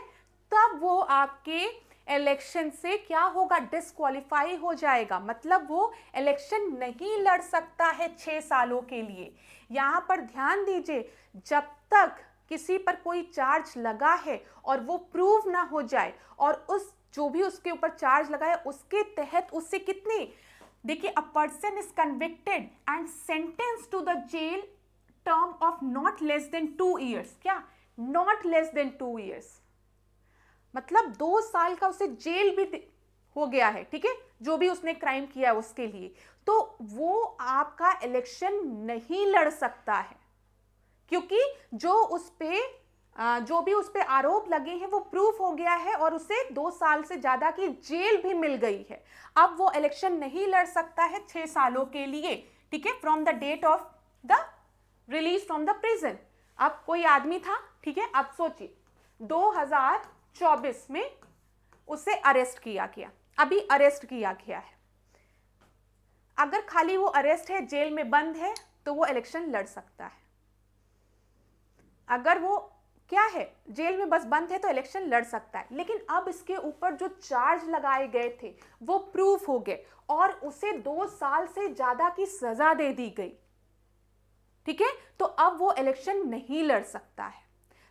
Speaker 1: तब वो आपके इलेक्शन से क्या होगा, डिस्क्वालीफाई हो जाएगा, मतलब वो इलेक्शन नहीं लड़ सकता है 6 सालों के लिए। यहां पर ध्यान दीजिए, जब तक किसी पर कोई चार्ज लगा है और वो प्रूव ना हो जाए और उस जो भी उसके ऊपर चार्ज लगा है उसके तहत उससे कितने, देखिए, a person is convicted and sentence to the jail term of not less than 2 years. क्या, नॉट लेस देन 2 इयर्स, मतलब 2 साल का उसे जेल भी हो गया है, ठीक है, जो भी उसने क्राइम किया है उसके लिए, तो वो आपका इलेक्शन नहीं लड़ सकता है, क्योंकि जो भी उस पे आरोप लगे हैं वो प्रूफ हो गया है और उसे 2 साल से ज्यादा की जेल भी मिल गई है। अब वो इलेक्शन नहीं लड़ सकता है 6 सालों के लिए, ठीक है, from the date of the release from the prison. अब कोई आदमी था, ठीक है, अब सोचिए 2024 में उसे अरेस्ट किया गया, अभी अरेस्ट किया गया है। अगर खाली वो अरेस्ट है, जेल में बंद है, तो वो इलेक्शन लड़ सकता है। अगर वो क्या है, जेल में बस बंद है, तो इलेक्शन लड़ सकता है। लेकिन अब इसके ऊपर जो चार्ज लगाए गए थे वो प्रूफ हो गए और उसे 2 साल से ज्यादा की सजा दे दी गई, ठीक है, तो अब वो इलेक्शन नहीं लड़ सकता है।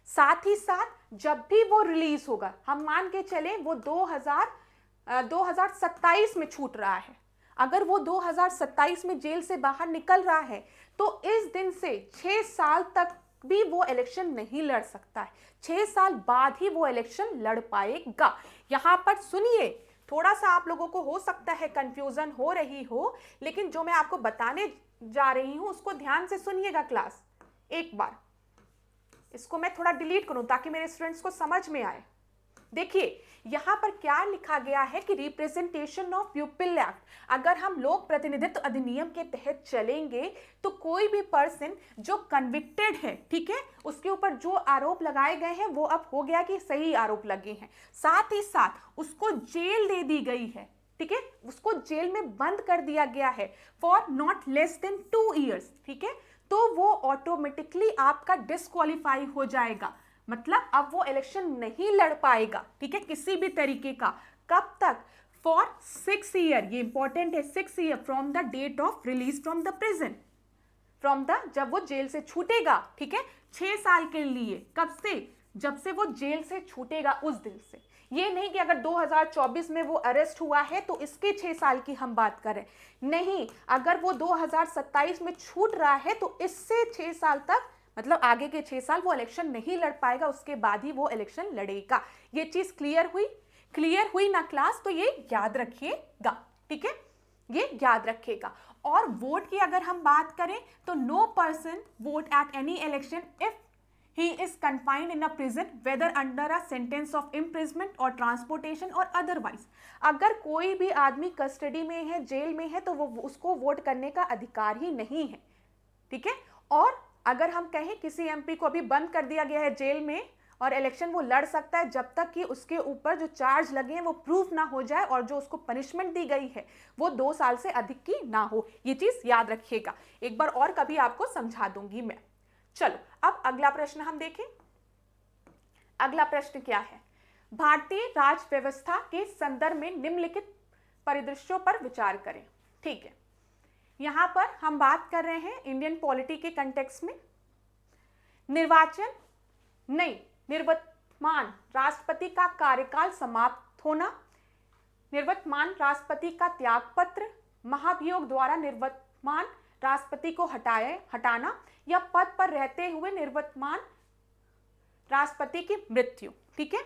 Speaker 1: साथ ही साथ जब भी वो रिलीज होगा, हम मान के चले वो 2027 में छूट रहा है, अगर वो 2027 में जेल से बाहर निकल रहा है तो इस दिन से 6 साल तक भी वो इलेक्शन नहीं लड़ सकता है। 6 साल बाद ही वो इलेक्शन लड़ पाएगा। यहां पर सुनिए, थोड़ा सा आप लोगों को हो सकता है कंफ्यूजन हो रही हो, लेकिन जो मैं आपको बताने जा रही हूं उसको ध्यान से सुनिएगा क्लास। एक बार इसको मैं थोड़ा डिलीट करूं ताकि मेरे स्टूडेंट्स को समझ में आए। देखिए यहां पर क्या लिखा गया है कि रिप्रेजेंटेशन ऑफ पीपल एक्ट, अगर हम लोक प्रतिनिधित्व अधिनियम के तहत चलेंगे तो कोई भी पर्सन जो कन्विक्टेड है, ठीक है, उसके ऊपर जो आरोप लगाए गए हैं वो अब हो गया कि सही आरोप लगे हैं, साथ ही साथ उसको जेल दे दी गई है, ठीक है, उसको जेल में बंद कर दिया गया है for not less than 2 years, ठीक है, तो वो ऑटोमेटिकली आपका डिस्क्वालीफाई हो जाएगा। मतलब अब वो इलेक्शन नहीं लड़ पाएगा, ठीक है, किसी भी तरीके का। कब तक? फॉर 6 ईयर, ये इंपॉर्टेंट है, 6 year from the date of release from the prison, from the, जब वो जेल से छूटेगा, ठीक है, 6 साल के लिए। कब से? जब से वो जेल से छूटेगा उस दिन से। ये नहीं कि अगर 2024 में वो अरेस्ट हुआ है तो इसके 6 साल की हम बात करें, नहीं, अगर वो 2027 में छूट रहा है तो इससे 6 साल तक, मतलब आगे के 6 साल वो इलेक्शन नहीं लड़ पाएगा, उसके बाद ही वो इलेक्शन लड़ेगा। ये चीज क्लियर हुई? क्लियर हुई ना क्लास? तो ये याद रखिएगा, ठीक है, ये याद रखिएगा। और वोट की अगर हम बात करें तो no person vote at any election if he is confined in a prison whether under a sentence of imprisonment or transportation or otherwise। अगर कोई भी आदमी कस्टडी में है, जेल में है, तो वो उसको वोट करने का अधिकार ही नहीं है, ठीक है। और अगर हम कहें किसी एमपी को अभी बंद कर दिया गया है जेल में और इलेक्शन वो लड़ सकता है जब तक कि उसके ऊपर जो चार्ज लगे हैं वो प्रूफ ना हो जाए और जो उसको पनिशमेंट दी गई है वो 2 साल से अधिक की ना हो। ये चीज याद रखिएगा, एक बार और कभी आपको समझा दूंगी मैं। चलो अब अगला प्रश्न हम देखें। अगला प्रश्न क्या है? भारतीय राज व्यवस्था के संदर्भ में निम्नलिखित परिदृश्यों पर विचार करें। ठीक है, यहां पर हम बात कर रहे हैं इंडियन पॉलिटी के कंटेक्स्ट में। निर्वाचन नहीं, निवर्तमान राष्ट्रपति का कार्यकाल समाप्त होना, निवर्तमान राष्ट्रपति का त्यागपत्र, महाभियोग द्वारा निवर्तमान राष्ट्रपति को हटाना या पद पर रहते हुए निवर्तमान राष्ट्रपति की मृत्यु। ठीक है,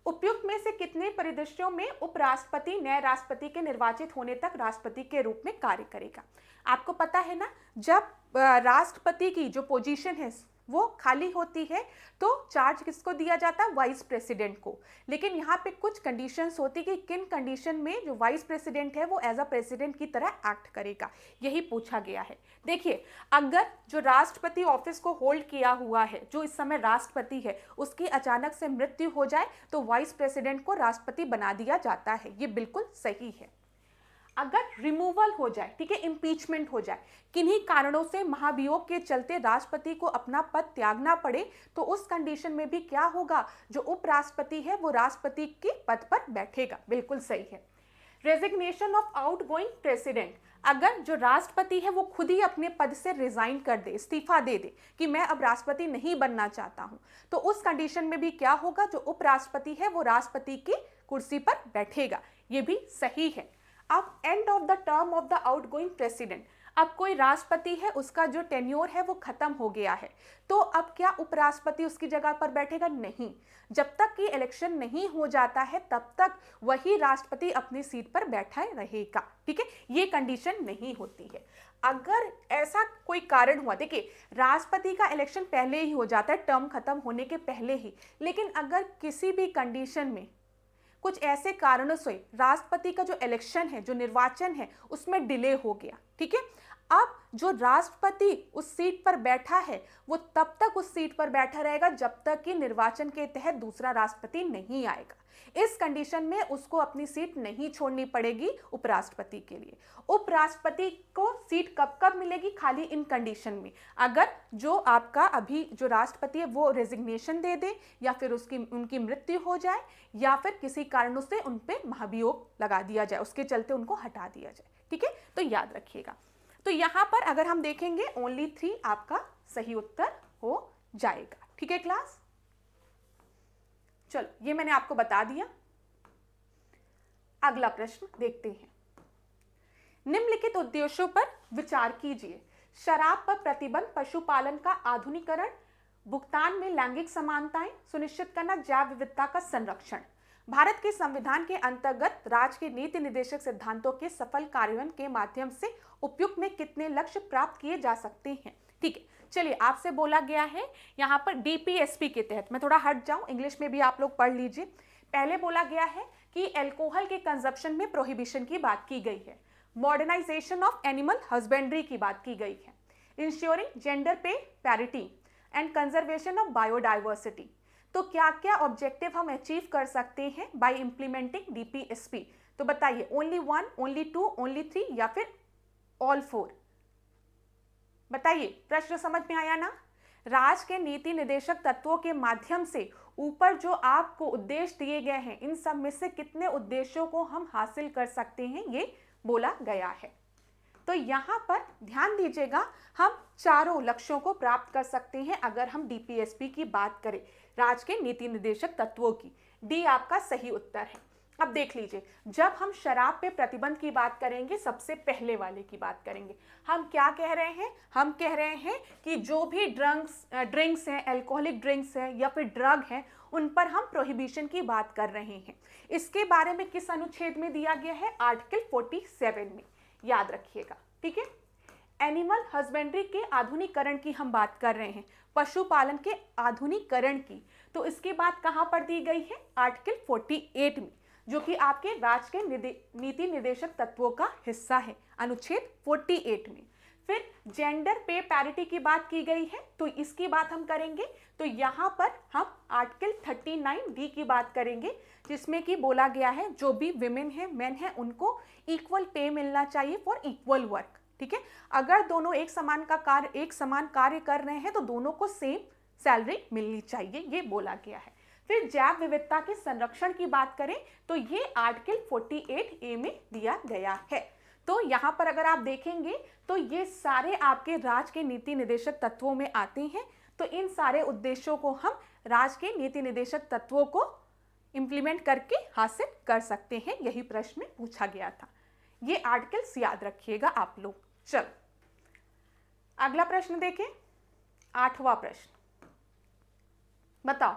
Speaker 1: उपयुक्त में से कितने परिदृश्यों में उपराष्ट्रपति नए राष्ट्रपति के निर्वाचित होने तक राष्ट्रपति के रूप में कार्य करेगा? आपको पता है ना, जब राष्ट्रपति की जो पोजीशन है वो खाली होती है तो चार्ज किसको दिया जाता है? वाइस प्रेसिडेंट को। लेकिन यहाँ पे कुछ कंडीशंस होती कि किन कंडीशन में जो वाइस प्रेसिडेंट है वो एज अ प्रेसिडेंट की तरह एक्ट करेगा, यही पूछा गया है। देखिए, अगर जो राष्ट्रपति ऑफिस को होल्ड किया हुआ है, जो इस समय राष्ट्रपति है, उसकी अचानक से मृत्यु हो जाए तो वाइस प्रेसिडेंट को राष्ट्रपति बना दिया जाता है, ये बिल्कुल सही है। अगर रिमूवल हो जाए, ठीक है, इम्पीचमेंट हो जाए, किन्हीं कारणों से महाभियोग के चलते राष्ट्रपति को अपना पद त्यागना पड़े, तो उस कंडीशन में भी क्या होगा? जो उपराष्ट्रपति है वो राष्ट्रपति के पद पर बैठेगा, बिल्कुल सही है। रेजिग्नेशन ऑफ आउटगोइंग प्रेसिडेंट, अगर जो राष्ट्रपति है वो खुद ही अपने पद से रिजाइन कर दे, इस्तीफा दे दे कि मैं अब राष्ट्रपति नहीं बनना चाहता हूं, तो उस कंडीशन में भी क्या होगा? जो उपराष्ट्रपति है वो राष्ट्रपति की कुर्सी पर बैठेगा, ये भी सही है। अब end of the term of the outgoing president, अब कोई राष्ट्रपति है, उसका जो टेन्योर है वो खत्म हो गया है, तो अब क्या उपराष्ट्रपति उसकी जगह पर बैठेगा? नहीं। जब तक कि इलेक्शन नहीं हो जाता है तब तक वही राष्ट्रपति अपनी सीट पर बैठा रहेगा। ठीक है, ये कंडीशन नहीं होती है। अगर ऐसा कोई कारण हुआ, देखिए राष्ट्रपति का इलेक्शन पहले ही हो जाता है, टर्म खत्म होने के पहले ही, लेकिन अगर किसी भी कंडीशन में कुछ ऐसे कारणों से राष्ट्रपति का जो इलेक्शन है, जो निर्वाचन है, उसमें डिले हो गया, ठीक है, अब जो राष्ट्रपति उस सीट पर बैठा है वो तब तक उस सीट पर बैठा रहेगा जब तक कि निर्वाचन के तहत दूसरा राष्ट्रपति नहीं आएगा। इस कंडीशन में उसको अपनी सीट नहीं छोड़नी पड़ेगी उपराष्ट्रपति के लिए। उपराष्ट्रपति को सीट कब कब मिलेगी? खाली इन कंडीशन में, अगर जो आपका अभी जो राष्ट्रपति है वो रेजिग्नेशन दे दे, या फिर उनकी मृत्यु हो जाए, या फिर किसी कारणों से उन पर महाभियोग लगा दिया जाए, उसके चलते उनको हटा दिया जाए। ठीक है, तो याद रखिएगा। तो यहां पर अगर हम देखेंगे ओनली 3 आपका सही उत्तर हो जाएगा। ठीक है क्लास, चलो ये मैंने आपको बता दिया। अगला प्रश्न देखते हैं। निम्नलिखित उद्देश्यों पर विचार कीजिए। शराब पर प्रतिबंध, पशुपालन का आधुनिकीकरण, भुगतान में लैंगिक समानताएं सुनिश्चित करना, जैव विविधता का संरक्षण। भारत के संविधान के अंतर्गत राज्य के नीति निर्देशक सिद्धांतों के सफल कार्यान्वयन के माध्यम से उपयुक्त में कितने लक्ष्य प्राप्त किए जा सकते हैं? ठीक है, चलिए आपसे बोला गया है यहाँ पर डीपीएसपी के तहत, मैं थोड़ा हट जाऊं, इंग्लिश में भी आप लोग पढ़ लीजिए। पहले बोला गया है कि अल्कोहल के कंजप्शन में प्रोहिबिशन की बात की गई है, मॉडर्नाइजेशन ऑफ एनिमल हस्बेंड्री की बात की गई है, इंश्योरिंग जेंडर पे parity and conservation of biodiversity. तो क्या क्या ऑब्जेक्टिव हम अचीव कर सकते हैं बाय इंप्लीमेंटिंग डीपीएसपी? तो बताइए, ओनली 1, ओनली 2, ओनली 3 या फिर ऑल 4? बताइए, प्रश्न समझ में आया ना? राज्य के नीति निर्देशक तत्वों के माध्यम से ऊपर जो आपको उद्देश्य दिए गए हैं, इन सब में से कितने उद्देश्यों को हम हासिल कर सकते हैं, ये बोला गया है। तो यहां पर ध्यान दीजिएगा, हम चारों लक्ष्यों को प्राप्त कर सकते हैं अगर हम डीपीएसपी की बात करें, राज्य के नीति निर्देशक तत्वों की। डी आपका सही उत्तर है। अब देख लीजिए, जब हम शराब पे प्रतिबंध की बात करेंगे, सबसे पहले वाले की बात करेंगे, हम क्या कह रहे हैं? हम कह रहे हैं कि जो भी ड्रिंक्स हैं, अल्कोहलिक ड्रिंक्स हैं या फिर ड्रग हैं, उन पर हम प्रोहिबिशन की बात कर रहे हैं। इसके बारे में किस अनुच्छेद में दिया गया है? आर्टिकल 47 में, याद रखिएगा। ठीक है, एनिमल हस्बेंड्री के आधुनिकीकरण की हम बात कर रहे हैं, पशुपालन के आधुनिकीकरण की, तो इसकी बात कहां पर दी गई है? आर्टिकल 48 में, जो कि आपके राज्य के नीति निर्देशक तत्वों का हिस्सा है, अनुच्छेद 48 में। फिर जेंडर पे पैरिटी की बात की गई है, तो इसकी बात हम करेंगे, तो यहां पर हम आर्टिकल 39D की बात करेंगे, जिसमें कि बोला गया है जो भी विमेन है, मेन है, उनको इक्वल पे मिलना चाहिए फॉर इक्वल वर्क। ठीक है, अगर दोनों एक समान कार्य कर रहे हैं तो दोनों को सेम सैलरी मिलनी चाहिए, ये बोला गया है। फिर जैव विविधता के संरक्षण की बात करें तो ये आर्टिकल 48A में दिया गया है। तो यहाँ पर अगर आप देखेंगे तो ये सारे आपके राज्य के नीति निर्देशक तत्वों में आते हैं। तो इन सारे उद्देश्यों को हम राज्य के नीति निर्देशक तत्वों को इंप्लीमेंट करके हासिल कर सकते हैं, यही प्रश्न में पूछा गया था। ये आर्टिकल्स याद रखिएगा आप लोग। चलो अगला प्रश्न देखें, 8वां प्रश्न। बताओ,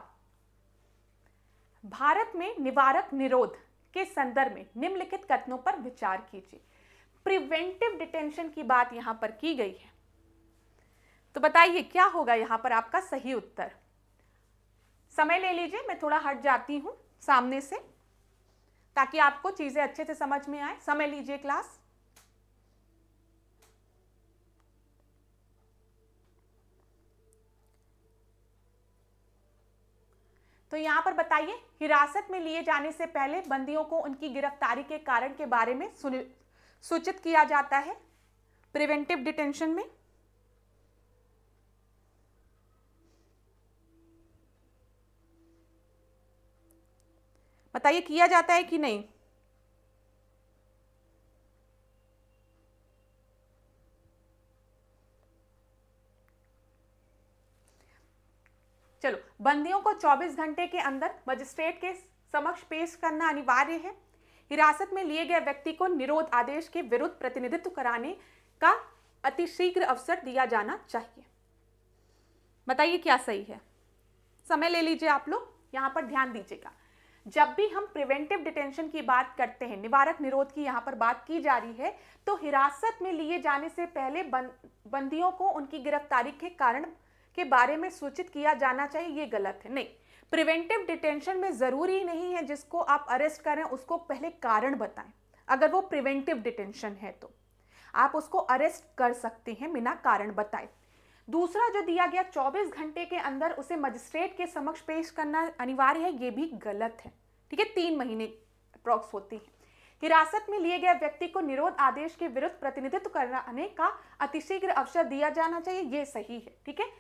Speaker 1: भारत में निवारक निरोध के संदर्भ में निम्नलिखित कथनों पर विचार कीजिए। प्रिवेंटिव डिटेंशन की बात यहां पर की गई है, तो बताइए क्या होगा यहां पर आपका सही उत्तर? समय ले लीजिए, मैं थोड़ा हट जाती हूं सामने से ताकि आपको चीजें अच्छे से समझ में आए। समय लीजिए क्लास। तो यहां पर बताइए, हिरासत में लिए जाने से पहले बंदियों को उनकी गिरफ्तारी के कारण के बारे में सूचित किया जाता है प्रिवेंटिव डिटेंशन में। बताइए किया जाता है कि नहीं? चलो, बंदियों को 24 घंटे के अंदर मजिस्ट्रेट के समक्ष पेश करना अनिवार्य है। हिरासत में लिए गए व्यक्ति को निरोध आदेश के विरुद्ध प्रतिनिधित्व कराने का अतिशीघ्र अवसर दिया जाना चाहिए। बताइए क्या सही है? समय ले लीजिए आप लोग, यहाँ पर ध्यान दीजिएगा। जब भी हम प्रिवेंटिव डिटेंशन की बात करते हैं, निवारक निरोध की यहाँ पर बात की जा रही है, तो हिरासत में लिए जाने से पहले बंदियों को उनकी गिरफ्तारी के कारण के बारे में सूचित किया जाना चाहिए, ये गलत है। नहीं, प्रिवेंटिव डिटेंशन में जरूरी नहीं है जिसको आप अरेस्ट करें उसको पहले कारण बताएं। अगर वो प्रिवेंटिव डिटेंशन है तो आप उसको अरेस्ट कर सकते हैं बिना कारण बताए। दूसरा जो दिया गया 24 घंटे के अंदर उसे मजिस्ट्रेट के समक्ष पेश करना अनिवार्य है, ये भी गलत है। ठीक है, 3 महीने अप्रॉक्स होती है। हिरासत में लिए गए व्यक्ति को निरोध आदेश के विरुद्ध प्रतिनिधित्व कराने का अतिशीघ्र अवसर दिया जाना चाहिए, ये सही है। ठीक है,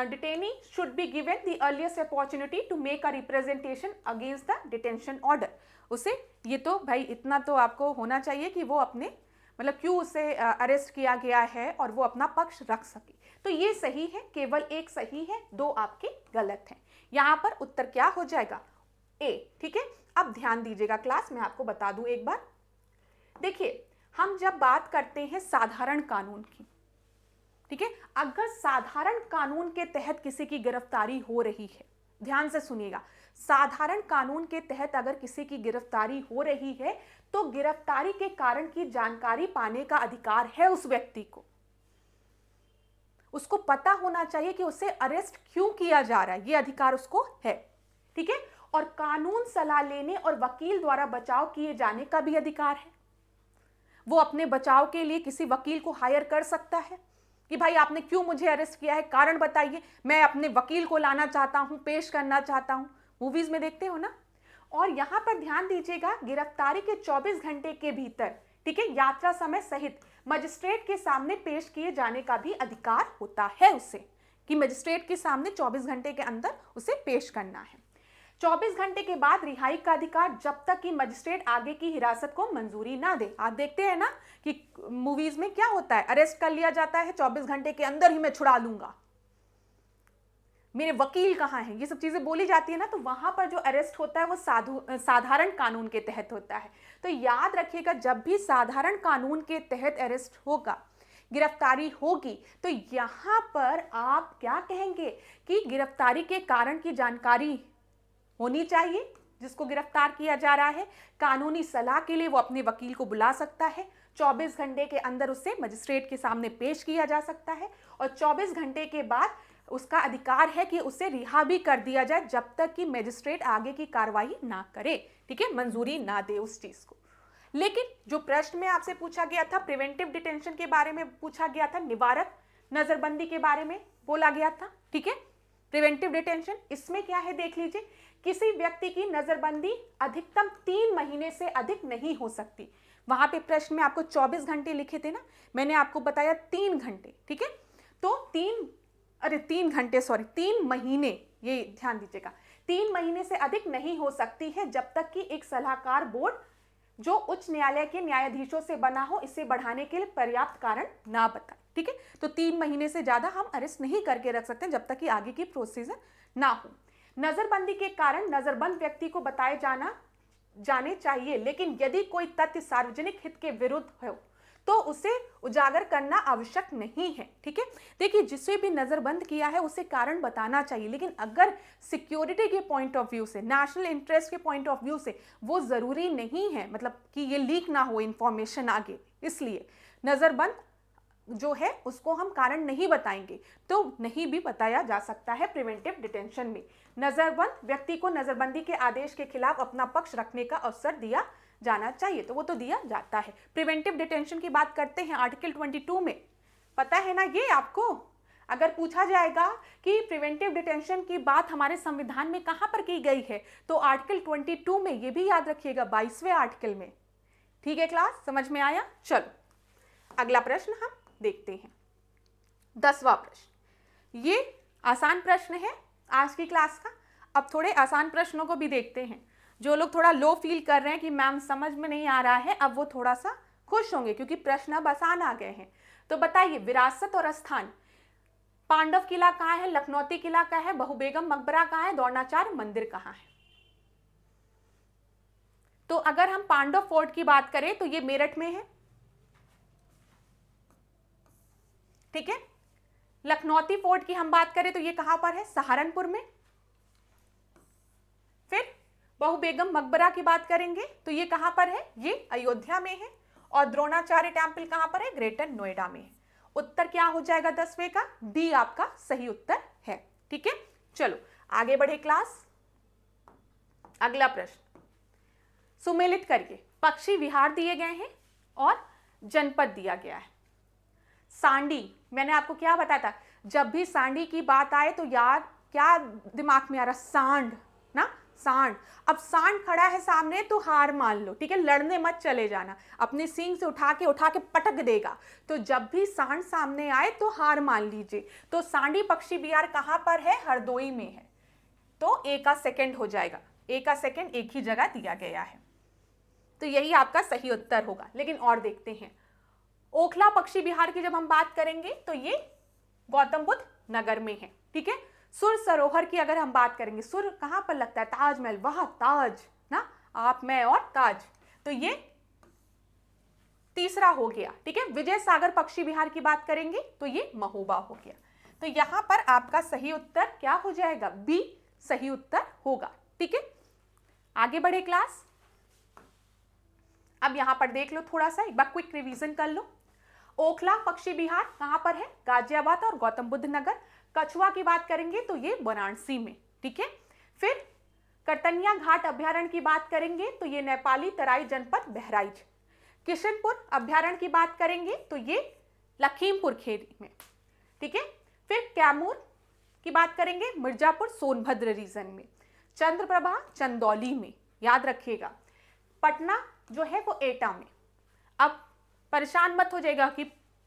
Speaker 1: detainee should be given the earliest opportunity to make a representation against the detention order. उसे ये तो भाई इतना तो आपको होना चाहिए कि वो अपने मतलब क्यों उसे अरेस्ट किया गया है और वो अपना पक्ष रख सके। तो ये सही है, केवल एक सही है, 2 आपके गलत हैं। यहाँ पर उत्तर क्या हो जाएगा? ए। ठीक है, अब ध्यान दीजिएगा क्लास, मैं आपको बता दूं एक बार। देखिए, हम जब बात करते हैं साधारण कानून की, ठीक है, अगर साधारण कानून के तहत किसी की गिरफ्तारी हो रही है, ध्यान से सुनिएगा, साधारण कानून के तहत अगर किसी की गिरफ्तारी हो रही है तो गिरफ्तारी के कारण की जानकारी पाने का अधिकार है उस व्यक्ति को। उसको पता होना चाहिए कि उसे अरेस्ट क्यों किया जा रहा है, यह अधिकार उसको है। ठीक है, और कानून सलाह लेने और वकील द्वारा बचाव किए जाने का भी अधिकार है। वो अपने बचाव के लिए किसी वकील को हायर कर सकता है कि भाई आपने क्यों मुझे अरेस्ट किया है, कारण बताइए, मैं अपने वकील को लाना चाहता हूं, पेश करना चाहता हूं। मूवीज में देखते हो ना। और यहां पर ध्यान दीजिएगा, गिरफ्तारी के 24 घंटे के भीतर, ठीक है, यात्रा समय सहित मजिस्ट्रेट के सामने पेश किए जाने का भी अधिकार होता है उसे, कि मजिस्ट्रेट के सामने 24 घंटे के अंदर उसे पेश करना है। 24 घंटे के बाद रिहाई का अधिकार, जब तक कि मजिस्ट्रेट आगे की हिरासत को मंजूरी ना दे। आप देखते हैं ना कि मूवीज में क्या होता है, अरेस्ट कर लिया जाता है, 24 घंटे के अंदर ही मैं छुड़ा लूंगा, मेरे वकील कहाँ हैं, ये सब चीजें बोली जाती है ना। तो वहां पर जो अरेस्ट होता है वो साधारण कानून के तहत होता है। तो याद रखिएगा, जब भी साधारण कानून के तहत अरेस्ट होगा, गिरफ्तारी होगी, तो यहां पर आप क्या कहेंगे कि गिरफ्तारी के कारण की जानकारी होनी चाहिए जिसको गिरफ्तार किया जा रहा है। कानूनी सलाह के लिए वो अपने वकील को बुला सकता है। 24 घंटे के अंदर उसे मजिस्ट्रेट के सामने पेश किया जा सकता है और 24 घंटे के बाद उसका अधिकार है कि उसे रिहा भी कर दिया जाए, जब तक कि मजिस्ट्रेट आगे की कार्रवाई ना करे, ठीक है, मंजूरी ना दे उस चीज को। लेकिन जो प्रश्न में आपसे पूछा गया था, प्रिवेंटिव डिटेंशन के बारे में पूछा गया था, निवारक नजरबंदी के बारे में बोला गया था। ठीक है, प्रिवेंटिव डिटेंशन, इसमें क्या है देख लीजिए, किसी व्यक्ति की नजरबंदी अधिकतम 3 महीने से अधिक नहीं हो सकती। वहां पे प्रश्न में आपको 24 घंटे लिखे थे ना, मैंने आपको बताया 3 घंटे। ठीक है, तो 3 महीने, ये ध्यान दीजिएगा, 3 महीने से अधिक नहीं हो सकती है जब तक कि एक सलाहकार बोर्ड जो उच्च न्यायालय के न्यायाधीशों से बना हो इसे बढ़ाने के लिए पर्याप्त कारण ना बताए। ठीक है, तो 3 महीने से ज्यादा हम अरेस्ट नहीं करके रख सकते जब तक कि आगे की प्रोसीजर ना हो। नजरबंदी के कारण नजरबंद व्यक्ति को बताए जाने चाहिए, लेकिन यदि कोई तथ्य सार्वजनिक हित के विरुद्ध हो तो उसे उजागर करना आवश्यक नहीं है। ठीक है, देखिए, जिसे भी नजरबंद किया है उसे कारण बताना चाहिए, लेकिन अगर सिक्योरिटी के पॉइंट ऑफ व्यू से, नेशनल इंटरेस्ट के पॉइंट ऑफ व्यू से वो जरूरी नहीं है, मतलब कि ये लीक ना हो इंफॉर्मेशन आगे, इसलिए नजरबंद जो है उसको हम कारण नहीं बताएंगे, तो नहीं भी बताया जा सकता है प्रिवेंटिव डिटेंशन में। नजरबंद व्यक्ति को नजरबंदी के आदेश के खिलाफ अपना पक्ष रखने का अवसर दिया जाना चाहिए, तो वो तो दिया जाता है। प्रिवेंटिव डिटेंशन की बात करते हैं आर्टिकल 22 में, पता है ना ये आपको? अगर पूछा जाएगा कि प्रिवेंटिव डिटेंशन की बात हमारे संविधान में कहां पर की गई है, तो आर्टिकल 22 में, ये भी याद रखिएगा, 22वें आर्टिकल में। ठीक है क्लास, समझ में आया? चलो अगला प्रश्न हम देखते हैं, 10वां प्रश्न। ये आसान प्रश्न है आज की क्लास का। अब थोड़े आसान प्रश्नों को भी देखते हैं। जो लोग थोड़ा लो फील कर रहे हैं कि मैम समझ में नहीं आ रहा है, अब वो थोड़ा सा खुश होंगे क्योंकि प्रश्न अब आसान आ गए हैं। तो बताइए, विरासत और स्थान, पांडव किला कहाँ है, लखनौती किला कहाँ है, बहुबेगम मकबरा कहाँ है, द्रोणाचार्य मंदिर कहाँ है? तो अगर हम पांडव फोर्ट की बात करें तो ये मेरठ में है। ठीक है। लखनौती फोर्ट की हम बात करें तो ये कहां पर है, सहारनपुर में। फिर बहु बेगम मकबरा की बात करेंगे तो ये कहां पर है, ये अयोध्या में है। और द्रोणाचार्य टेम्पल कहां पर है, ग्रेटर नोएडा में है। उत्तर क्या हो जाएगा 10वें का, डी आपका सही उत्तर है। ठीक है, चलो आगे बढ़े क्लास। अगला प्रश्न सुमेलित करिए। पक्षी विहार दिए गए हैं और जनपद दिया गया है। सांडी, मैंने आपको क्या बताया था, जब भी सांडी की बात आए तो यार क्या दिमाग में आ रहा, सांड ना, सांड। अब सांड खड़ा है सामने तो हार मान लो, ठीक है, लड़ने मत चले जाना, अपने सींग से उठा के पटक देगा। तो जब भी सांड सामने आए तो हार मान लीजिए। तो सांडी पक्षी विहार कहां पर है, हरदोई में है। तो ए का सेकंड हो जाएगा, ए का सेकंड एक ही जगह दिया गया है, तो यही आपका सही उत्तर होगा। लेकिन और देखते हैं, ओखला पक्षी विहार की जब हम बात करेंगे तो ये गौतम बुद्ध नगर में है। ठीक है, सुर सरोवर की अगर हम बात करेंगे, सुर कहां पर लगता है, ताजमहल, वह ताज ना, आप मैं और ताज, तो ये तीसरा हो गया। ठीक है, विजय सागर पक्षी विहार की बात करेंगे तो ये महोबा हो गया। तो यहां पर आपका सही उत्तर क्या हो जाएगा, बी सही उत्तर होगा। ठीक है, आगे बढ़े क्लास। अब यहां पर देख लो, थोड़ा सा एक बार क्विक रिवीजन कर लो। ओखला पक्षी विहार कहां पर है, गाजियाबाद और गौतम बुद्ध नगर। कछुआ की बात करेंगे तो ये वाराणसी में। ठीक है, फिर करतनिया घाट अभ्यारण्य की बात करेंगे तो ये नेपाली तराई जनपद बहराइच। किशनपुर अभ्यारण्य की बात करेंगे तो ये लखीमपुर खीरी में। ठीक है, फिर कैमूर की बात करेंगे मिर्जापुर सोनभद्र रीजन में। चंद्रप्रभा चंदौली में, याद रखिएगा। पटना जो है वो एटा में। अब परेशान मत हो जाएगा कि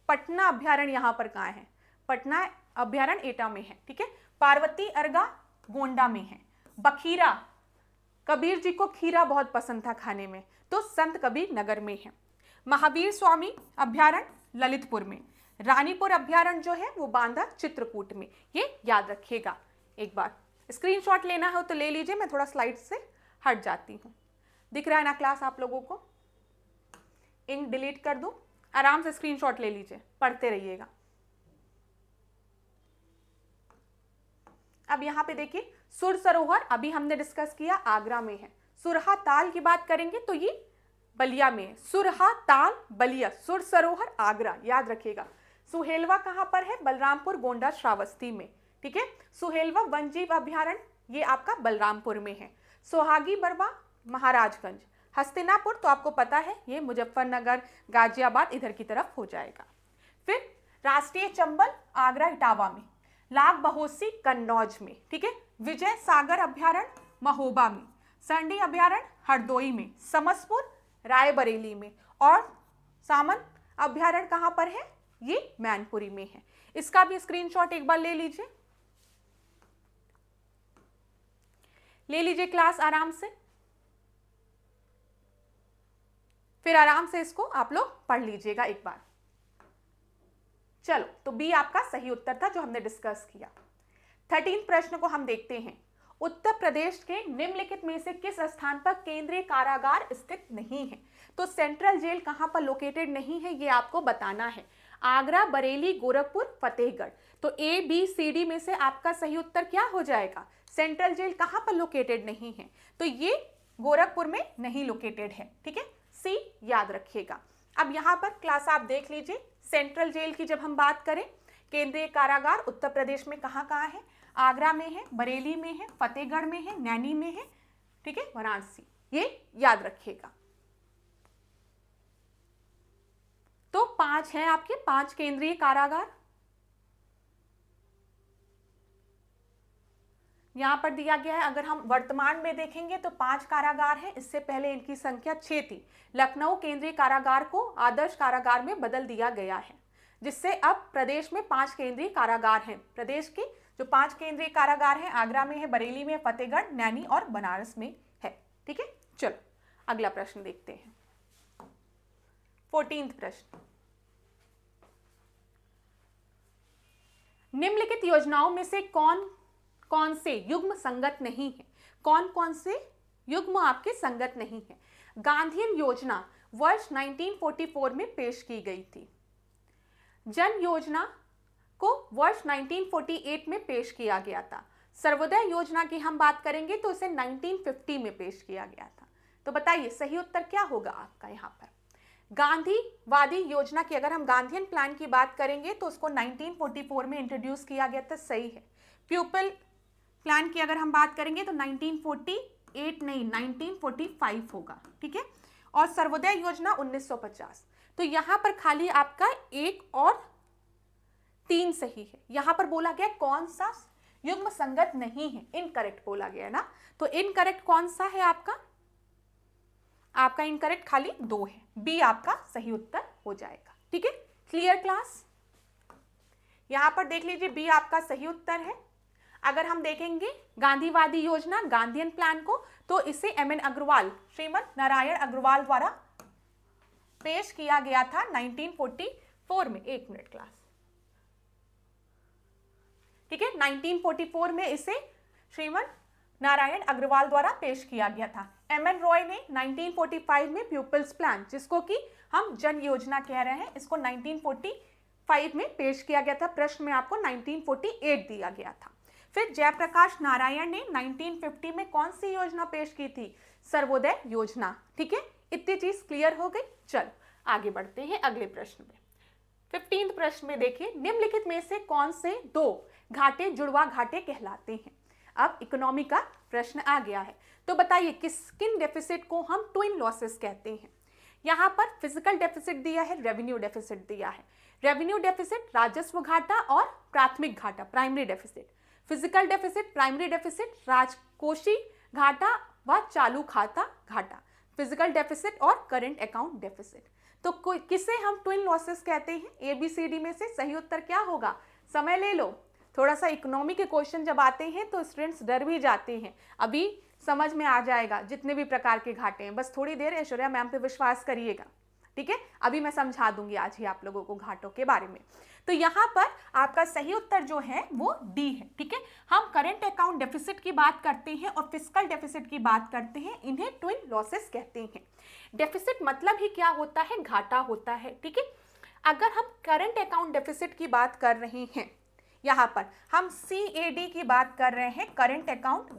Speaker 1: पटना अभ्यारण्य यहां पर कहां है, पटना अभ्यारण्य एटा में है। ठीक है, पार्वती अर्गा गोंडा में है। बखीरा, कबीर जी को खीरा बहुत पसंद था खाने में, तो संत कबीर नगर में है। महावीर स्वामी अभ्यारण्य ललितपुर में। रानीपुर अभ्यारण्य जो है वो बांदा चित्रकूट में। ये याद रखिएगा, एक बार स्क्रीनशॉट लेना हो तो ले लीजिए, मैं थोड़ा स्लाइड से हट जाती हूँ। दिख रहा है ना क्लास आप लोगों को, इंक डिलीट कर दूं, आराम से स्क्रीनशॉट ले लीजिए, पढ़ते रहिएगा। अब यहां पे देखिए, सुर सरोवर अभी हमने डिस्कस किया, आगरा में है। सुरहा ताल की बात करेंगे तो ये बलिया में है। सुरहा ताल बलिया, सुर सरोवर आगरा, याद रखिएगा। सुहेलवा कहां पर है, बलरामपुर गोंडा श्रावस्ती में। ठीक है, सुहेलवा वन्यजीव अभ्यारण्य ये आपका बलरामपुर में है। सोहागी बरवा महाराजगंज। हस्तिनापुर तो आपको पता है ये मुजफ्फरनगर गाजियाबाद इधर की तरफ हो जाएगा। फिर राष्ट्रीय चंबल आगरा इटावा में। लाग बहोसी कन्नौज में। ठीक है, विजय सागर अभ्यारण्य महोबा में। संडी अभ्यारण्य हरदोई में। समसपुर रायबरेली में। और सामन अभ्यारण्य कहां पर है, ये मैनपुरी में है। इसका भी स्क्रीनशॉट एक बार ले लीजिए, क्लास आराम से, फिर आराम से इसको आप लोग पढ़ लीजिएगा एक बार। चलो, तो बी आपका सही उत्तर था जो हमने डिस्कस किया। 13 प्रश्न को हम देखते हैं। उत्तर प्रदेश के निम्नलिखित में से किस स्थान पर केंद्रीय कारागार स्थित नहीं है। तो सेंट्रल जेल कहां पर लोकेटेड नहीं है ये आपको बताना है। आगरा, बरेली, गोरखपुर, फतेहगढ़। तो ए बी सी डी में से आपका सही उत्तर क्या हो जाएगा, सेंट्रल जेल कहां पर लोकेटेड नहीं है, तो ये गोरखपुर में नहीं लोकेटेड है। ठीक है, सी याद रखिएगा। अब यहां पर क्लास आप देख लीजिए, सेंट्रल जेल की जब हम बात करें, केंद्रीय कारागार उत्तर प्रदेश में कहां कहां है, आगरा में है, बरेली में है, फतेहगढ़ में है, नैनी में है। ठीक है, वाराणसी, ये याद रखिएगा। तो 5 हैं आपके, 5 केंद्रीय कारागार यहां पर दिया गया है। अगर हम वर्तमान में देखेंगे तो 5 कारागार हैं, इससे पहले इनकी संख्या 6 थी। लखनऊ केंद्रीय कारागार को आदर्श कारागार में बदल दिया गया है, जिससे अब प्रदेश में 5 केंद्रीय कारागार हैं। प्रदेश के जो 5 केंद्रीय कारागार हैं, आगरा में है, बरेली में, फतेहगढ़, नैनी और बनारस में है। ठीक है, चलो अगला प्रश्न देखते हैं। 14वां प्रश्न, निम्नलिखित योजनाओं में से कौन कौन से युग्म संगत नहीं है, कौन कौन से युग्म आपके संगत नहीं है। गांधीयन योजना वर्ष 1944 में पेश की गई थी। जन योजना को वर्ष 1948 में पेश किया गया था। सर्वोदय योजना की हम बात करेंगे तो इसे 1950 में पेश किया गया था। तो बताइए सही उत्तर क्या होगा आपका यहाँ पर। गांधीवादी योजना की अगर हम गांधीयन प्लान की बात करेंगे तो उसको 1944 में इंट्रोड्यूस किया गया था, सही है। प्यूपल प्लान की अगर हम बात करेंगे तो 1948 नहीं 1945 होगा, ठीक है। और सर्वोदय योजना 1950। तो यहाँ पर खाली आपका 1 और 3 सही है। यहाँ पर बोला गया कौन सा युग्म संगत नहीं है, इनकरेक्ट बोला गया ना। तो इनकरेक्ट कौन सा है आपका इनकरेक्ट खाली 2 है, बी आपका सही उत्तर हो जाएगा, ठीक है। Clear class. यहां पर देख लीजिए बी आपका सही उत्तर है। अगर हम देखेंगे गांधीवादी योजना गांधीयन प्लान को तो इसे एम.एन. अग्रवाल, श्रीमद नारायण अग्रवाल द्वारा पेश किया गया था 1944 में। 1 मिनट क्लास, ठीक है। 1944 में इसे श्रीमद नारायण अग्रवाल द्वारा पेश किया गया था। एम.एन. रॉय ने 1945 में प्यूपल्स प्लान, जिसको कि हम जन योजना कह रहे हैं, इसको 1945 में पेश किया गया था। प्रश्न में आपको 1948 दिया गया था। फिर जयप्रकाश नारायण ने 1950 में कौन सी योजना पेश की थी, सर्वोदय योजना, ठीक है। इतनी चीज क्लियर हो गई। चलो आगे बढ़ते हैं अगले प्रश्न में। 15वें प्रश्न में देखिए, निम्नलिखित में से कौन से 2 घाटे जुड़वा घाटे कहलाते हैं। अब इकोनॉमी का प्रश्न आ गया है, तो बताइए किन डेफिसिट को हम ट्विन लॉसेस कहते हैं। यहाँ पर फिजिकल डेफिसिट दिया है, रेवेन्यू डेफिसिट दिया है। रेवेन्यू डेफिसिट राजस्व घाटा और प्राथमिक घाटा primary deficit. Physical deficit primary deficit राजकोषीय घाटा व चालू खाता घाटा। फिजिकल डेफिसिट और करंट अकाउंट डेफिसिट। तो किसे हम ट्विन लॉसेस कहते हैं, ABCD में से सही उत्तर क्या होगा। समय ले लो, थोड़ा सा इकोनॉमी के क्वेश्चन जब आते हैं तो स्टूडेंट्स डर भी जाते हैं। अभी समझ में आ जाएगा जितने भी प्रकार के घाटे हैं, बस थोड़ी देर ऐश्वर्या मैम पे विश्वास करिएगा, ठीक है। अभी मैं समझा दूंगी आज ही आप लोगों को घाटों के बारे में। तो यहाँ पर आपका सही उत्तर जो है वो डी है, ठीक है। हम करंट अकाउंट डेफिसिट की बात करते हैं और फिस्कल डेफिसिट की बात करते हैं, इन्हें ट्विन लॉसेस कहते हैं। डेफिसिट मतलब ही क्या होता है, घाटा होता है, ठीक है। अगर हम करंट अकाउंट डेफिसिट की बात कर रहे हैं, यहाँ पर हम CAD की बात कर रहे हैं, करंट अकाउंट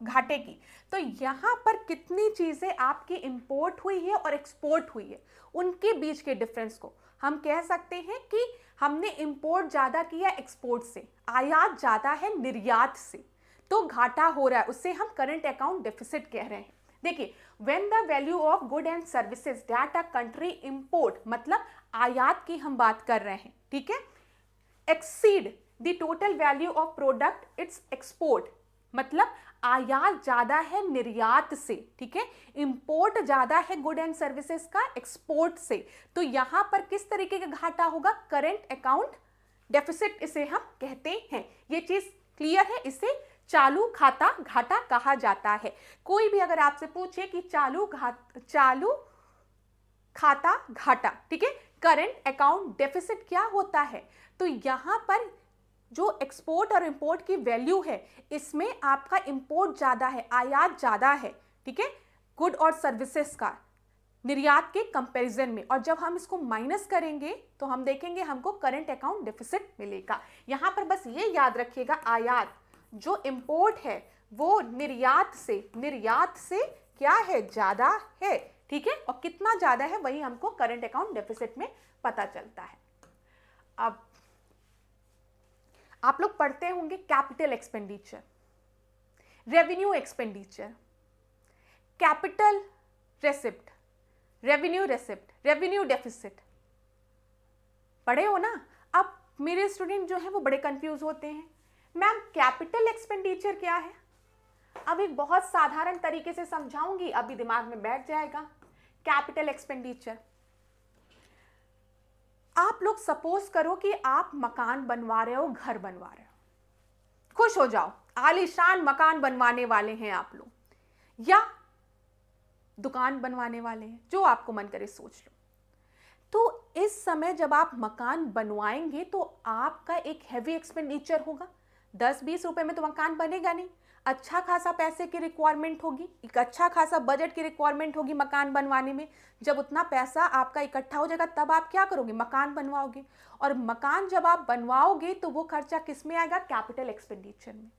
Speaker 1: घाटे की, तो यहाँ पर कितनी चीजें आपकी इंपोर्ट हुई है और एक्सपोर्ट हुई है, उनके बीच के डिफरेंस को हम कह सकते हैं कि हमने इंपोर्ट ज्यादा किया एक्सपोर्ट से, आयात ज्यादा है निर्यात से, तो घाटा हो रहा है, उससे हम करंट अकाउंट डेफिसिट कह रहे हैं। देखिए, when the value of good and services that a country import, मतलब आयात की हम बात कर रहे हैं, ठीक है, exceed the total value of product it's export, मतलब आयात ज्यादा है निर्यात से, ठीक है, इंपोर्ट ज्यादा है गुड एंड सर्विसेज का एक्सपोर्ट से, तो यहां पर किस तरीके का घाटा होगा, करंट अकाउंट डेफिसिट इसे हम कहते हैं। ये चीज क्लियर है, इसे चालू खाता घाटा कहा जाता है। कोई भी अगर आपसे पूछे कि चालू खाता घाटा, ठीक है, करंट अकाउंट डेफिसिट क्या होता है, तो यहां पर जो एक्सपोर्ट और इंपोर्ट की वैल्यू है, इसमें आपका इंपोर्ट ज्यादा है, आयात ज्यादा है, ठीक है, गुड और सर्विसेज का निर्यात के कंपैरिजन में, और जब हम इसको माइनस करेंगे तो हम देखेंगे हमको करंट अकाउंट डेफिसिट मिलेगा। यहां पर बस ये याद रखिएगा, आयात जो इंपोर्ट है वो निर्यात से क्या है, ज्यादा है, ठीक है, और कितना ज्यादा है वही हमको करंट अकाउंट डेफिसिट में पता चलता है। अब आप लोग पढ़ते होंगे capital expenditure, revenue expenditure, capital receipt, revenue receipt, revenue deficit, पढ़े हो ना। अब मेरे स्टूडेंट जो है वो बड़े कंफ्यूज होते हैं, मैम कैपिटल एक्सपेंडिचर क्या है। अब एक बहुत साधारण तरीके से समझाऊंगी, अभी दिमाग में बैठ जाएगा। कैपिटल एक्सपेंडिचर, आप लोग सपोज करो कि आप मकान बनवा रहे हो, घर बनवा रहे हो, खुश हो जाओ, आलीशान मकान बनवाने वाले हैं आप लोग, या दुकान बनवाने वाले हैं, जो आपको मन करे सोच लो। तो इस समय जब आप मकान बनवाएंगे तो आपका एक हैवी एक्सपेंडिचर होगा। 10-20 रुपए में तो मकान बनेगा नहीं, अच्छा खासा पैसे की रिक्वायरमेंट होगी, एक अच्छा खासा बजट की रिक्वायरमेंट होगी मकान बनवाने में। जब उतना पैसा आपका इकट्ठा हो जाएगा तब आप क्या करोगे, मकान बनवाओगे। और मकान जब आप बनवाओगे तो वो खर्चा किस में आएगा, कैपिटल एक्सपेंडिचर में।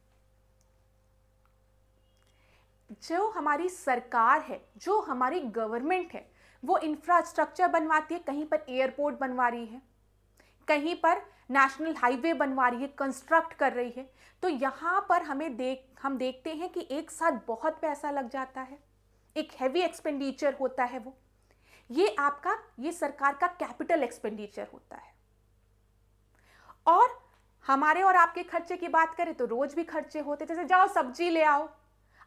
Speaker 1: जो हमारी सरकार है, जो हमारी गवर्नमेंट है, वो इंफ्रास्ट्रक्चर बनवाती है, कहीं पर एयरपोर्ट बनवा रही है, कहीं पर नेशनल हाईवे बनवा रही है, कंस्ट्रक्ट कर रही है, तो यहाँ पर हम देखते हैं कि एक साथ बहुत पैसा लग जाता है, एक हैवी एक्सपेंडिचर होता है वो। ये सरकार का कैपिटल एक्सपेंडिचर होता है। और हमारे और आपके खर्चे की बात करें तो रोज भी खर्चे होते, जैसे जाओ सब्जी ले आओ,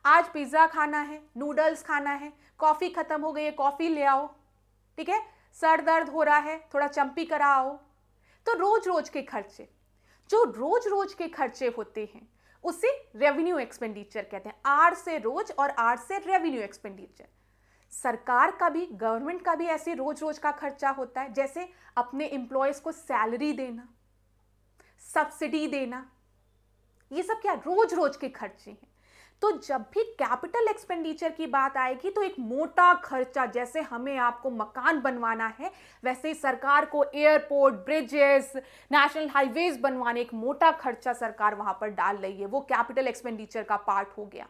Speaker 1: आज पिज्जा खाना है, नूडल्स खाना है, कॉफी खत्म हो गई है, कॉफी ले आओ, ठीक है, सर दर्द हो रहा है, थोड़ा चंपी करा आओ। तो रोज रोज के खर्चे, जो रोज रोज के खर्चे होते हैं उसे रेवेन्यू एक्सपेंडिचर कहते हैं। आर से रोज और आर से रेवेन्यू एक्सपेंडिचर। सरकार का भी, गवर्नमेंट का भी ऐसे रोज रोज का खर्चा होता है, जैसे अपने एम्प्लॉयज को सैलरी देना, सब्सिडी देना, ये सब क्या रोज रोज के खर्चे हैं। तो जब भी कैपिटल एक्सपेंडिचर की बात आएगी तो एक मोटा खर्चा, जैसे हमें आपको मकान बनवाना है वैसे ही सरकार को एयरपोर्ट, ब्रिजेस, नेशनल हाईवेज बनवाने एक मोटा खर्चा सरकार वहां पर डाल रही है, वो कैपिटल एक्सपेंडिचर का पार्ट हो गया।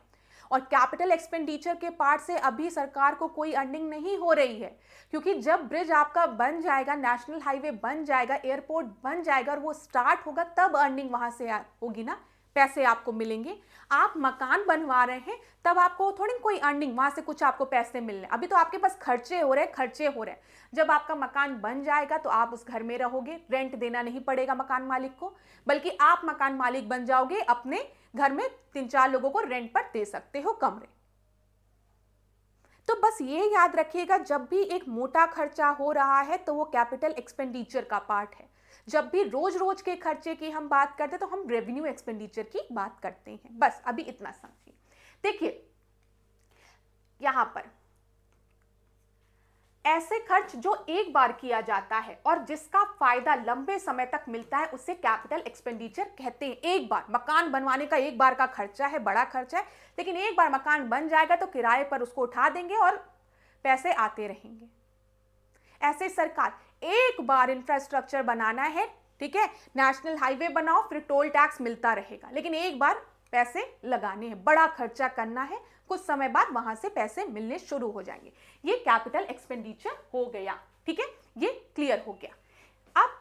Speaker 1: और कैपिटल एक्सपेंडिचर के पार्ट से अभी सरकार को कोई अर्निंग नहीं हो रही है, क्योंकि जब ब्रिज आपका बन जाएगा, नेशनल हाईवे बन जाएगा, एयरपोर्ट बन जाएगा और वो स्टार्ट होगा, तब अर्निंग वहां से होगी ना, पैसे आपको मिलेंगे। आप मकान बनवा रहे हैं तब आपको थोड़ी कोई अर्निंग, वहां से कुछ आपको पैसे मिल रहे हैं, अभी तो आपके पास खर्चे हो रहे हैं। जब आपका मकान बन जाएगा तो आप उस घर में रहोगे, रेंट देना नहीं पड़ेगा मकान मालिक को, बल्कि आप मकान मालिक बन जाओगे, अपने घर में 3-4 लोगों को रेंट पर दे सकते हो कमरे। तो बस ये याद रखिएगा, जब भी एक मोटा खर्चा हो रहा है तो वो कैपिटल एक्सपेंडिचर का पार्ट है। जब भी रोज रोज के खर्चे की हम बात करते हैं तो हम रेवेन्यू एक्सपेंडिचर की बात करते हैं। बस अभी इतना समझिए। देखिए यहां पर ऐसे खर्च जो एक बार किया जाता है और जिसका फायदा लंबे समय तक मिलता है उसे कैपिटल एक्सपेंडिचर कहते हैं। एक बार मकान बनवाने का एक बार का खर्चा है, बड़ा खर्चा है, लेकिन एक बार मकान बन जाएगा तो किराए पर उसको उठा देंगे और पैसे आते रहेंगे। ऐसे सरकार एक बार इंफ्रास्ट्रक्चर बनाना है, ठीक है, नेशनल हाईवे बनाओ, फिर टोल टैक्स मिलता रहेगा, लेकिन एक बार पैसे लगाने हैं, बड़ा खर्चा करना है, कुछ समय बाद वहां से पैसे मिलने शुरू हो जाएंगे। ये कैपिटल एक्सपेंडिचर हो गया, ठीक है, ये क्लियर हो गया। अब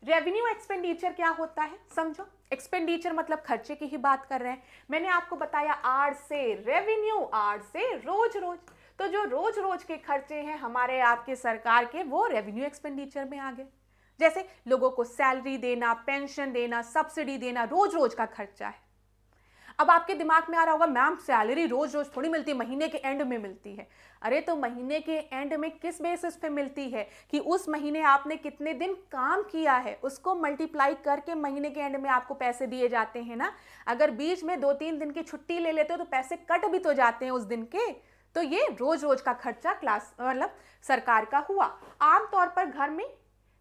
Speaker 1: रेवेन्यू एक्सपेंडिचर क्या होता है समझो। एक्सपेंडिचर मतलब खर्चे की ही बात कर रहे हैं। मैंने आपको बताया आर से रेवेन्यू, आर से रोज रोज, तो जो रोज रोज के खर्चे हैं हमारे आपके सरकार के, वो रेवेन्यू एक्सपेंडिचर में आ गए। जैसे लोगों को सैलरी देना, पेंशन देना, सब्सिडी देना, रोज रोज का खर्चा है। अब आपके दिमाग में आ रहा होगा मैम सैलरी रोज रोज थोड़ी मिलती है, महीने के एंड में मिलती है। अरे तो महीने के एंड में किस बेसिस पे मिलती है कि उस महीने आपने कितने दिन काम किया है, उसको मल्टीप्लाई करके महीने के एंड में आपको पैसे दिए जाते हैं ना। अगर बीच में 2-3 दिन की छुट्टी ले लेते हो तो पैसे कट भी तो जाते हैं उस दिन के। तो ये रोज रोज का खर्चा मतलब सरकार का हुआ। आमतौर पर घर में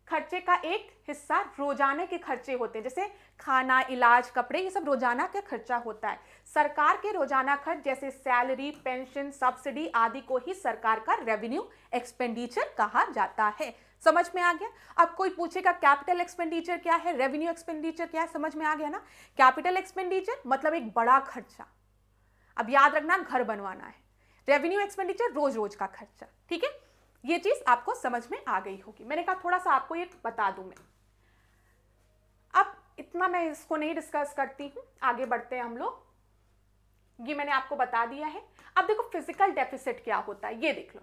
Speaker 1: खर्चे का एक हिस्सा रोजाना के खर्चे होते हैं, जैसे खाना, इलाज, कपड़े, ये सब रोजाना का खर्चा होता है। सरकार के रोजाना खर्च जैसे सैलरी, पेंशन, सब्सिडी आदि को ही सरकार का रेवेन्यू एक्सपेंडिचर कहा जाता है। समझ में आ गया। अब कोई पूछेगा कैपिटल एक्सपेंडिचर क्या है, रेवेन्यू एक्सपेंडिचर क्या है, समझ में आ गया ना। कैपिटल एक्सपेंडिचर मतलब एक बड़ा खर्चा, अब याद रखना घर बनवाना है। रेवेन्यू एक्सपेंडिचर रोज रोज का खर्चा, ठीक है, ये चीज आपको समझ में आ गई होगी। मैंने कहा थोड़ा सा आपको ये बता दूं मैं। अब इतना मैं इसको नहीं डिस्कस करती हूं, आगे बढ़ते हैं हम लोग। ये मैंने आपको बता दिया है। अब देखो फिजिकल डेफिसिट क्या होता है, ये देख लो।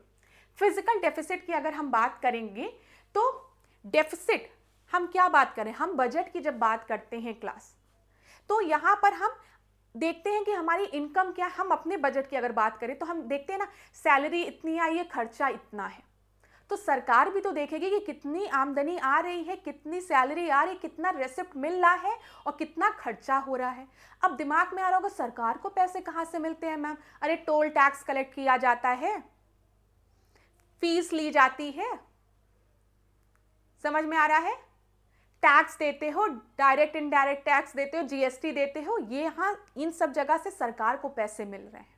Speaker 1: फिजिकल डेफिसिट की अगर हम बात करेंगे तो डेफिसिट हम क्या बात करें, हम बजट की जब बात करते हैं क्लास, तो यहां पर हम देखते हैं कि हमारी इनकम क्या। हम अपने बजट की अगर बात करें तो हम देखते हैं ना, सैलरी इतनी आई है, खर्चा इतना है, तो सरकार भी तो देखेगी कि कितनी आमदनी आ रही है, कितनी सैलरी आ रही है, कितना रेसिप्ट मिल रहा है और कितना खर्चा हो रहा है। अब दिमाग में आ रहा होगा सरकार को पैसे कहां से मिलते हैं मैम, अरे टोल टैक्स कलेक्ट किया जाता है, फीस ली जाती है, समझ में आ रहा है, टैक्स देते हो, डायरेक्ट इनडायरेक्ट टैक्स देते हो, जीएसटी देते हो, ये यहाँ इन सब जगह से सरकार को पैसे मिल रहे हैं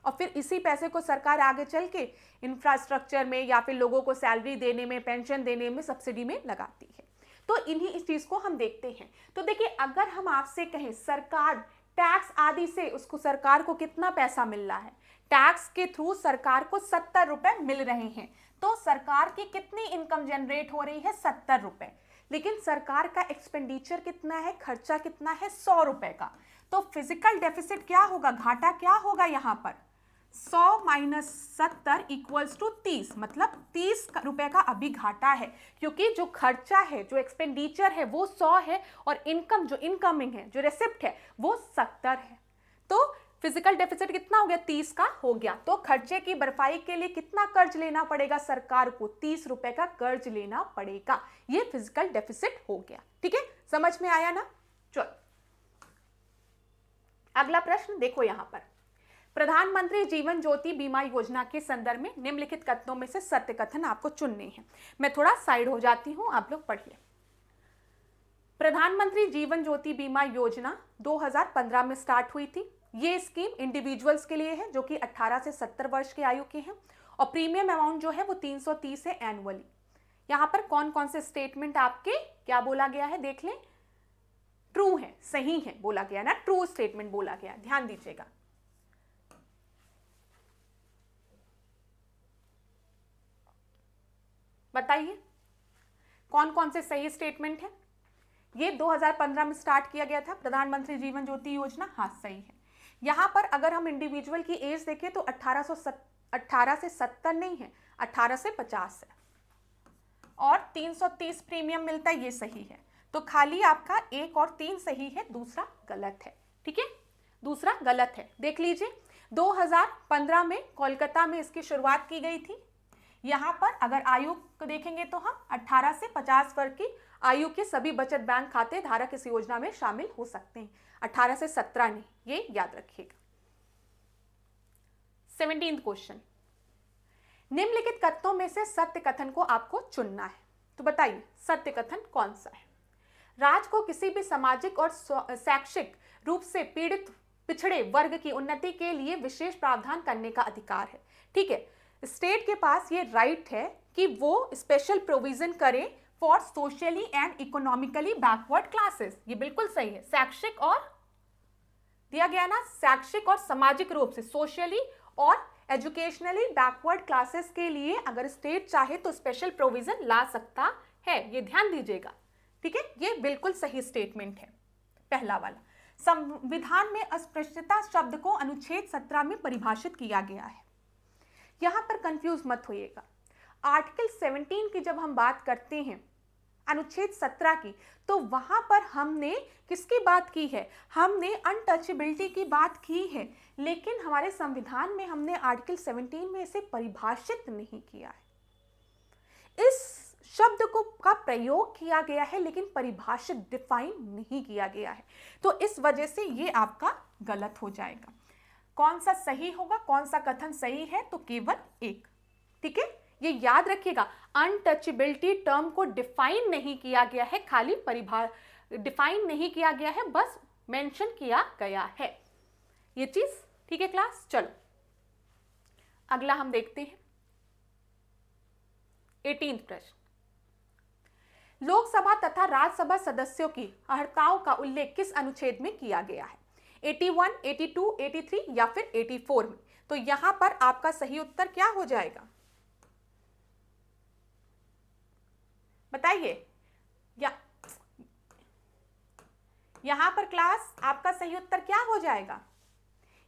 Speaker 1: और फिर इसी पैसे को सरकार आगे चल के इंफ्रास्ट्रक्चर में या फिर लोगों को सैलरी देने में, पेंशन देने में, सब्सिडी में लगाती है। तो इन्हीं इस चीज को हम देखते हैं। तो देखिए, अगर हम आपसे कहें सरकार टैक्स आदि से उसको सरकार को कितना पैसा मिल रहा है, टैक्स के थ्रू सरकार को 70 रुपए मिल रहे हैं, तो सरकार की कितनी इनकम जनरेट हो रही है? 70 रुपए। लेकिन सरकार का एक्सपेंडिचर कितना है, खर्चा कितना है? 100 रुपए का। तो फिजिकल डेफिसिट क्या होगा, घाटा क्या होगा यहाँ पर? 100 माइनस 70 इक्वल्स टू 30, मतलब 30 रुपए का अभी घाटा है, क्योंकि जो खर्चा है, जो एक्सपेंडिचर है वो 100 है और इनकम जो इनकमिंग है, जो रेसिप्ट है वो 70 है। तो फिजिकल डेफिसिट कितना हो गया? 30 का हो गया। तो खर्चे की भरपाई के लिए कितना कर्ज लेना पड़ेगा सरकार को? 30 रुपए का कर्ज लेना पड़ेगा। ये फिजिकल डेफिसिट हो गया। ठीक है, समझ में आया ना? चलो अगला प्रश्न देखो यहां पर, प्रधानमंत्री जीवन ज्योति बीमा योजना के संदर्भ में निम्नलिखित कथनों में से सत्य कथन आपको चुनने हैं। मैं थोड़ा साइड हो जाती हूं, आप लोग पढ़िए। प्रधानमंत्री जीवन ज्योति बीमा योजना 2015 में स्टार्ट हुई थी। ये स्कीम इंडिविजुअल्स के लिए है जो कि 18 से 70 वर्ष की आयु के हैं और प्रीमियम अमाउंट जो है वो 330 है एनुअली। यहां पर कौन कौन से स्टेटमेंट आपके क्या बोला गया है देख लें। ट्रू है, सही है बोला गया ना, ट्रू स्टेटमेंट बोला गया, ध्यान दीजिएगा। बताइए कौन कौन से सही स्टेटमेंट है। ये 2015 में स्टार्ट किया गया था प्रधानमंत्री जीवन ज्योति योजना, हाँ सही है। यहां पर अगर हम इंडिविजुअल की एज देखें तो 18 से 70 नहीं है, 18 से 50 है और 330 प्रीमियम मिलता है, ये सही है। तो खाली आपका 1 और 3 सही है, दूसरा गलत है। ठीक है, दूसरा गलत है, देख लीजिए। 2015 में कोलकाता में इसकी शुरुआत की गई थी। यहां पर अगर आयु को देखेंगे तो हम 18 से 50 वर्ष की आयु के सभी बचत बैंक खाते धारक इस योजना में शामिल हो सकते हैं, 18 से 17 नहीं, ये याद रखिएगा। 17वां क्वेश्चन, निम्नलिखित कथनों में से सत्य कथन को आपको चुनना है। तो बताइए सत्य कथन कौन सा है? राज्य को किसी भी सामाजिक और शैक्षिक रूप से पीड़ित पिछड़े वर्ग की उन्नति के लिए विशेष प्रावधान करने का अधिकार है। ठीक है, स्टेट के पास ये राइट है कि वो स्पेशल प्रोविजन करे for socially and economically backward classes. ये बिल्कुल सही है, शैक्षिक और दिया गया ना, शैक्षिक और सामाजिक रूप से, सोशली और एजुकेशनली बैकवर्ड क्लासेस के लिए अगर स्टेट चाहे तो स्पेशल प्रोविजन ला सकता है, ये ध्यान दीजिएगा। ठीक है, ये बिल्कुल सही स्टेटमेंट है पहला वाला। संविधान में अस्पृश्यता शब्द को अनुच्छेद 17 में परिभाषित किया गया है। यहां पर कंफ्यूज मत होइएगा। आर्टिकल 17 की जब हम बात करते हैं, अनुच्छेद 17 की, तो वहां पर हमने किसकी बात की है? हमने अनटचेबिलिटी की बात की है, लेकिन हमारे संविधान में हमने आर्टिकल 17 में इसे परिभाषित नहीं किया है। इस शब्द को का प्रयोग किया गया है लेकिन परिभाषित, डिफाइन नहीं किया गया है, तो इस वजह से ये आपका गलत हो जाएगा। कौन सा सही होगा, कौन सा कथन सही है? तो केवल एक। ठीक है, ये याद रखिएगा, अनटचेबिलिटी टर्म को डिफाइन नहीं किया गया है, खाली डिफाइन नहीं किया गया है, बस मेंशन किया गया है ये चीज। ठीक है क्लास, चलो अगला हम देखते हैं 18वां प्रश्न। लोकसभा तथा राज्यसभा सदस्यों की अर्हताओं का उल्लेख किस अनुच्छेद में किया गया है? 81, 82, 83 या फिर 84 में? तो यहां पर आपका सही उत्तर क्या हो जाएगा बताइए। यहां पर क्लास आपका सही उत्तर क्या हो जाएगा?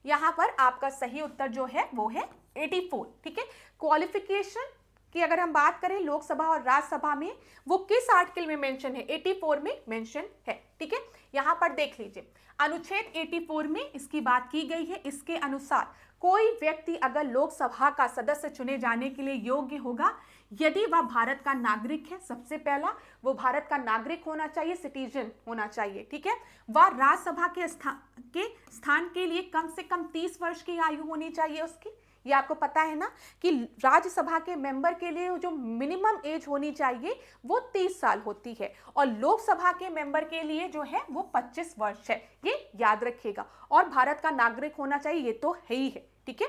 Speaker 1: यहां पर आपका सही उत्तर जो है वो है 84। ठीक है, क्वालिफिकेशन की अगर हम बात करें लोकसभा और राज्यसभा में, वो किस आर्टिकल में मेंशन है? 84 में मेंशन है। ठीक है, यहां पर देख लीजिए, अनुच्छेद 84 में इसकी बात की गई है। इसके अनुसार कोई व्यक्ति अगर लोकसभा का सदस्य चुने जाने के लिए योग्य होगा यदि वह भारत का नागरिक है। सबसे पहला, वो भारत का नागरिक होना चाहिए, सिटीजन होना चाहिए। ठीक है, वह राज्यसभा के स्थान के लिए कम से कम 30 वर्ष की आयु होनी चाहिए उसकी। ये आपको पता है ना कि राज्यसभा के मेंबर के लिए जो मिनिमम एज होनी चाहिए वो 30 साल होती है और लोकसभा के मेंबर के लिए जो है वो 25 वर्ष है, ये याद रखिएगा। और भारत का नागरिक होना चाहिए, ये तो है ही है, ठीक है।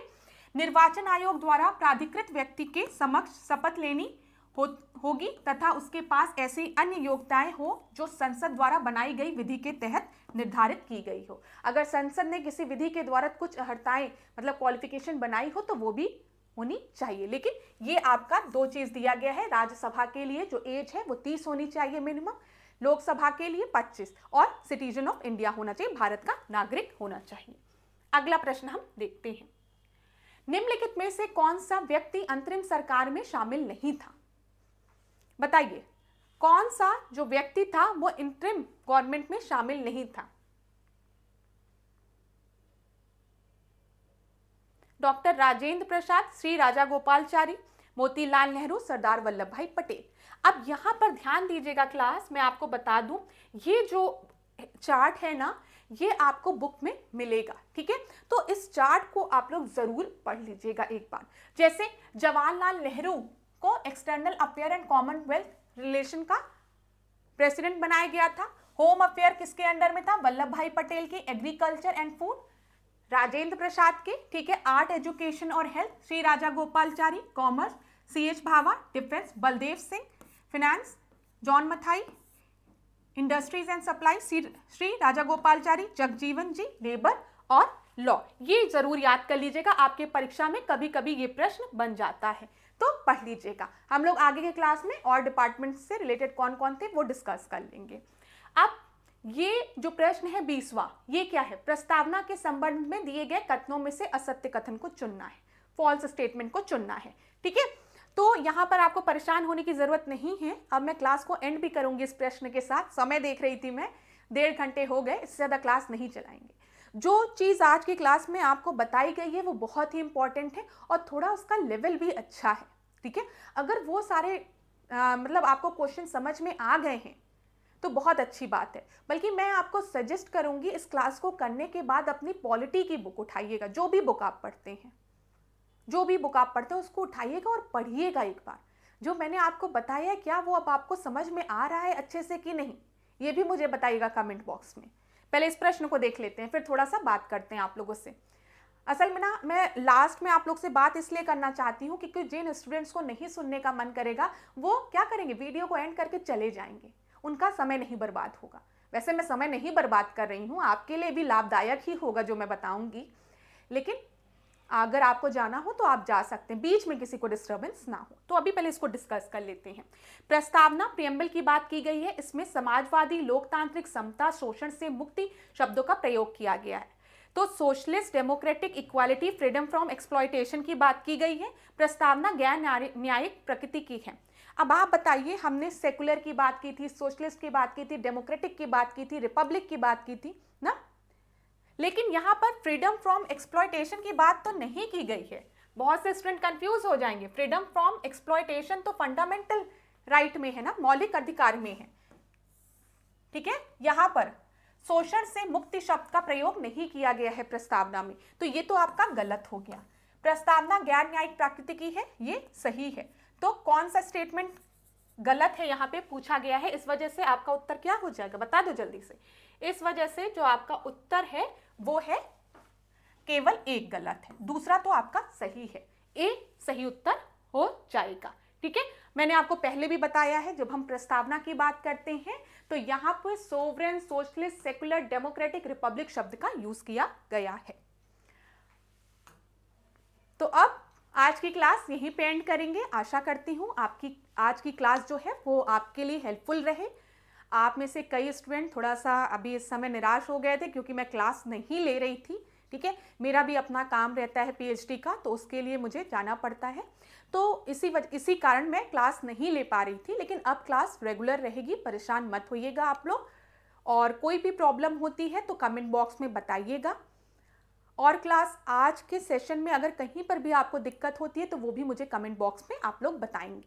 Speaker 1: निर्वाचन आयोग द्वारा प्राधिकृत व्यक्ति के समक्ष शपथ लेनी होगी तथा उसके पास ऐसी अन्य योग्यताएं हो जो संसद द्वारा बनाई गई विधि के तहत निर्धारित की गई हो। अगर संसद ने किसी विधि के द्वारा कुछ अर्हताएं मतलब क्वालिफिकेशन बनाई हो तो वो भी होनी चाहिए। लेकिन ये आपका दो चीज दिया गया है, राज्यसभा के लिए जो एज है वो 30 होनी चाहिए मिनिमम, लोकसभा के लिए 25 और सिटीजन ऑफ इंडिया होना चाहिए, भारत का नागरिक होना चाहिए। अगला प्रश्न हम देखते हैं, निम्नलिखित में से कौन सा व्यक्ति अंतरिम सरकार में शामिल नहीं था? बताइए कौन सा जो व्यक्ति था वो इंटरिम गवर्नमेंट में शामिल नहीं था? डॉक्टर राजेंद्र प्रसाद, श्री राजागोपालचारी, मोतीलाल नेहरू, सरदार वल्लभ भाई पटेल। अब यहां पर ध्यान दीजिएगा क्लास, मैं आपको बता दूं ये जो चार्ट है ना ये आपको बुक में मिलेगा, ठीक है। तो इस चार्ट को आप लोग जरूर पढ़ लीजिएगा एक बार। जैसे जवाहरलाल नेहरू को external affair and Commonwealth relation का प्रेसिडेंट बनाया गया था। होम अफेयर किसके अंडर में था? वल्लभ भाई पटेल के। Agriculture and food Rajendra Prasad के, ठीक है। आर्ट, एजुकेशन और health Shri Rajagopalachari. Commerce CH Bhabha. Defence Baldev Singh. Finance John Mathai. Industries and supply Shri Rajagopalachari. Jagjivan ji labour और लॉ। ये जरूर याद कर लीजिएगा, आपके परीक्षा में कभी कभी ये प्रश्न बन जाता है तो पढ़ लीजिएगा। हम लोग आगे के क्लास में और डिपार्टमेंट से रिलेटेड कौन कौन थे वो डिस्कस कर लेंगे। अब ये जो प्रश्न है 20वां, ये क्या है? प्रस्तावना के संबंध में दिए गए कथनों में से असत्य कथन को चुनना है, फॉल्स स्टेटमेंट को चुनना है, ठीक है। तो यहाँ पर आपको परेशान होने की जरूरत नहीं है। अब मैं क्लास को एंड भी करूंगी इस प्रश्न के साथ। समय देख रही थी मैं, 1.5 घंटे हो गए, इससे ज्यादा क्लास नहीं चलाएंगे। जो चीज आज की क्लास में आपको बताई गई है वो बहुत ही इंपॉर्टेंट है और थोड़ा उसका लेवल भी अच्छा है, ठीक है। अगर वो सारे मतलब आपको क्वेश्चन समझ में आ गए हैं तो बहुत अच्छी बात है। बल्कि मैं आपको सजेस्ट करूंगी इस क्लास को करने के बाद अपनी पॉलिटी की बुक उठाइएगा। जो भी बुक आप पढ़ते हैं, जो भी बुक आप पढ़ते हैं उसको उठाइएगा और पढ़िएगा एक बार। जो मैंने आपको बताया है क्या वो अब आपको समझ में आ रहा है अच्छे से कि नहीं, ये भी मुझे बताइएगा कमेंट बॉक्स में। पहले इस प्रश्न को देख लेते हैं, फिर थोड़ा सा बात करते हैं आप लोगों से। असल में ना मैं लास्ट में आप लोग से बात इसलिए करना चाहती हूँ क्योंकि जिन स्टूडेंट्स को नहीं सुनने का मन करेगा वो क्या करेंगे, वीडियो को एंड करके चले जाएंगे, उनका समय नहीं बर्बाद होगा। वैसे मैं समय नहीं बर्बाद कर रही हूँ, आपके लिए भी लाभदायक ही होगा जो मैं बताऊंगी, लेकिन अगर आपको जाना हो तो आप जा सकते हैं, बीच में किसी को डिस्टर्बेंस ना हो। तो अभी पहले इसको डिस्कस कर लेते हैं। प्रस्तावना प्रियम्बल की बात की गई है, इसमें समाजवादी, लोकतांत्रिक, समता, शोषण से मुक्ति शब्दों का प्रयोग किया गया है। तो socialist, democratic, equality, freedom from exploitation की बात की गई है। प्रस्तावना गैर न्यायिक प्रकृति की है। अब आप बताइए, हमने सेकुलर की बात की थी, सोशलिस्ट की बात की थी, डेमोक्रेटिक की बात की थी, रिपब्लिक की बात की थी ना, लेकिन यहाँ पर फ्रीडम फ्रॉम एक्सप्लॉयटेशन की बात तो नहीं की गई है। बहुत से स्टूडेंट कंफ्यूज हो जाएंगे। फ्रीडम फ्रॉम एक्सप्लॉयटेशन तो फंडामेंटल राइट में है ना, मौलिक अधिकार में है, ठीक है। यहाँ पर शोषण से मुक्ति शब्द का प्रयोग नहीं किया गया है प्रस्तावना में, तो ये तो आपका गलत हो गया। प्रस्तावना गैर न्यायिक प्रकृति की है, ये सही है। तो कौन सा स्टेटमेंट गलत है यहाँ पे पूछा गया है, इस वजह से आपका उत्तर क्या हो जाएगा बता दो जल्दी से। इस वजह से जो आपका उत्तर है वो है केवल एक गलत है, दूसरा तो आपका सही है। ए सही उत्तर हो जाएगा, ठीक है। मैंने आपको पहले भी बताया है, जब हम प्रस्तावना की बात करते हैं तो यहाँ पर sovereign, socialist, secular, democratic, Republic शब्द का यूज किया गया है। तो अब आज की क्लास यहीं पे एंड करेंगे। आशा करती हूँ आपकी आज की क्लास जो है वो आपके लिए हेल्पफुल रहे। आप में से कई स्टूडेंट थोड़ा सा अभी इस समय निराश हो गए थे क्योंकि मैं क्लास नहीं ले रही थी, ठीक है। मेरा भी अपना काम रहता है PhD का, तो उसके लिए मुझे जाना पड़ता है, तो इसी कारण मैं क्लास नहीं ले पा रही थी। लेकिन अब क्लास रेगुलर रहेगी, परेशान मत होइएगा आप लोग। और कोई भी प्रॉब्लम होती है तो कमेंट बॉक्स में बताइएगा। और क्लास आज के सेशन में अगर कहीं पर भी आपको दिक्कत होती है तो वो भी मुझे कमेंट बॉक्स में आप लोग बताएंगे।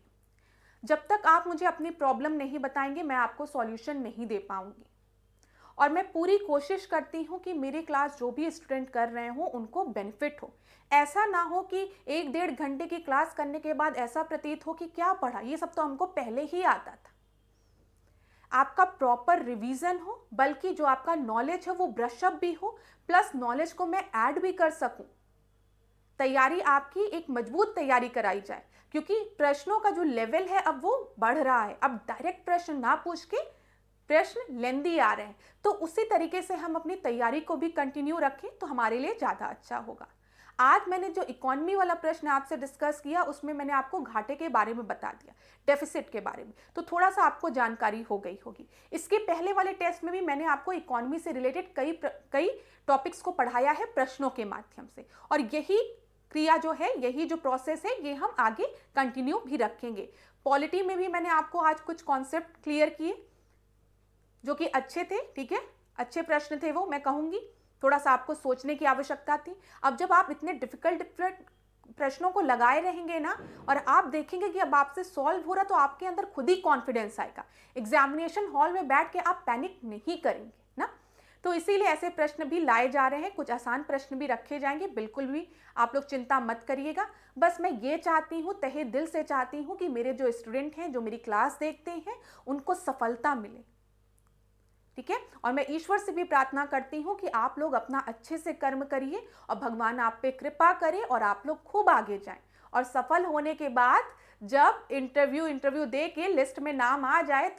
Speaker 1: जब तक आप मुझे अपनी प्रॉब्लम नहीं बताएंगे मैं आपको सॉल्यूशन नहीं दे पाऊंगी। और मैं पूरी कोशिश करती हूँ कि मेरी क्लास जो भी स्टूडेंट कर रहे हो उनको बेनिफिट हो। ऐसा ना हो कि 1-1.5 घंटे की क्लास करने के बाद ऐसा प्रतीत हो कि क्या पढ़ा, ये सब तो हमको पहले ही आता था। आपका प्रॉपर रिवीजन हो, बल्कि जो आपका नॉलेज है वो ब्रशअप भी हो, प्लस नॉलेज को मैं ऐड भी कर सकूं। तैयारी आपकी एक मजबूत तैयारी कराई जाए, क्योंकि प्रश्नों का जो लेवल है अब वो बढ़ रहा है। अब डायरेक्ट प्रश्न ना पूछ के प्रश्न लेंदी आ रहे हैं, तो उसी तरीके से हम अपनी तैयारी को भी कंटिन्यू रखें तो हमारे लिए ज़्यादा अच्छा होगा। आज मैंने जो इकोनॉमी वाला प्रश्न आपसे डिस्कस किया उसमें मैंने आपको घाटे के बारे में बता दिया, डेफिसिट के बारे में, तो थोड़ा सा आपको जानकारी हो गई होगी। इसके पहले वाले टेस्ट में भी मैंने आपको इकोनॉमी से रिलेटेड कई टॉपिक्स को पढ़ाया है प्रश्नों के माध्यम से, और यही क्रिया जो है, यही जो प्रोसेस है, ये हम आगे कंटिन्यू भी रखेंगे। पॉलिटी में भी मैंने आपको आज कुछ कॉन्सेप्ट क्लियर किए जो कि अच्छे थे, ठीक है, अच्छे प्रश्न थे वो, मैं कहूँगी थोड़ा सा आपको सोचने की आवश्यकता थी। अब जब आप इतने डिफिकल्ट प्रश्नों को लगाए रहेंगे ना, और आप देखेंगे कि अब आपसे सॉल्व हो रहा, तो आपके अंदर खुद ही कॉन्फिडेंस आएगा। एग्जामिनेशन हॉल में बैठ के आप पैनिक नहीं करेंगे ना। तो इसीलिए ऐसे प्रश्न भी लाए जा रहे हैं, कुछ आसान प्रश्न भी रखे जाएंगे, बिल्कुल भी आप लोग चिंता मत करिएगा। बस मैं ये चाहती हूँ, तहे दिल से चाहती हूँ कि मेरे जो स्टूडेंट हैं, जो मेरी क्लास देखते हैं, उनको सफलता मिले, ठीक है। और मैं ईश्वर से भी प्रार्थना करती हूँ कि आप लोग अपना अच्छे से कर्म करिए और भगवान आप पे कृपा करे और आप लोग खूब आगे जाएं। और सफल होने के बाद जब इंटरव्यू दे के लिस्ट में नाम आ जाए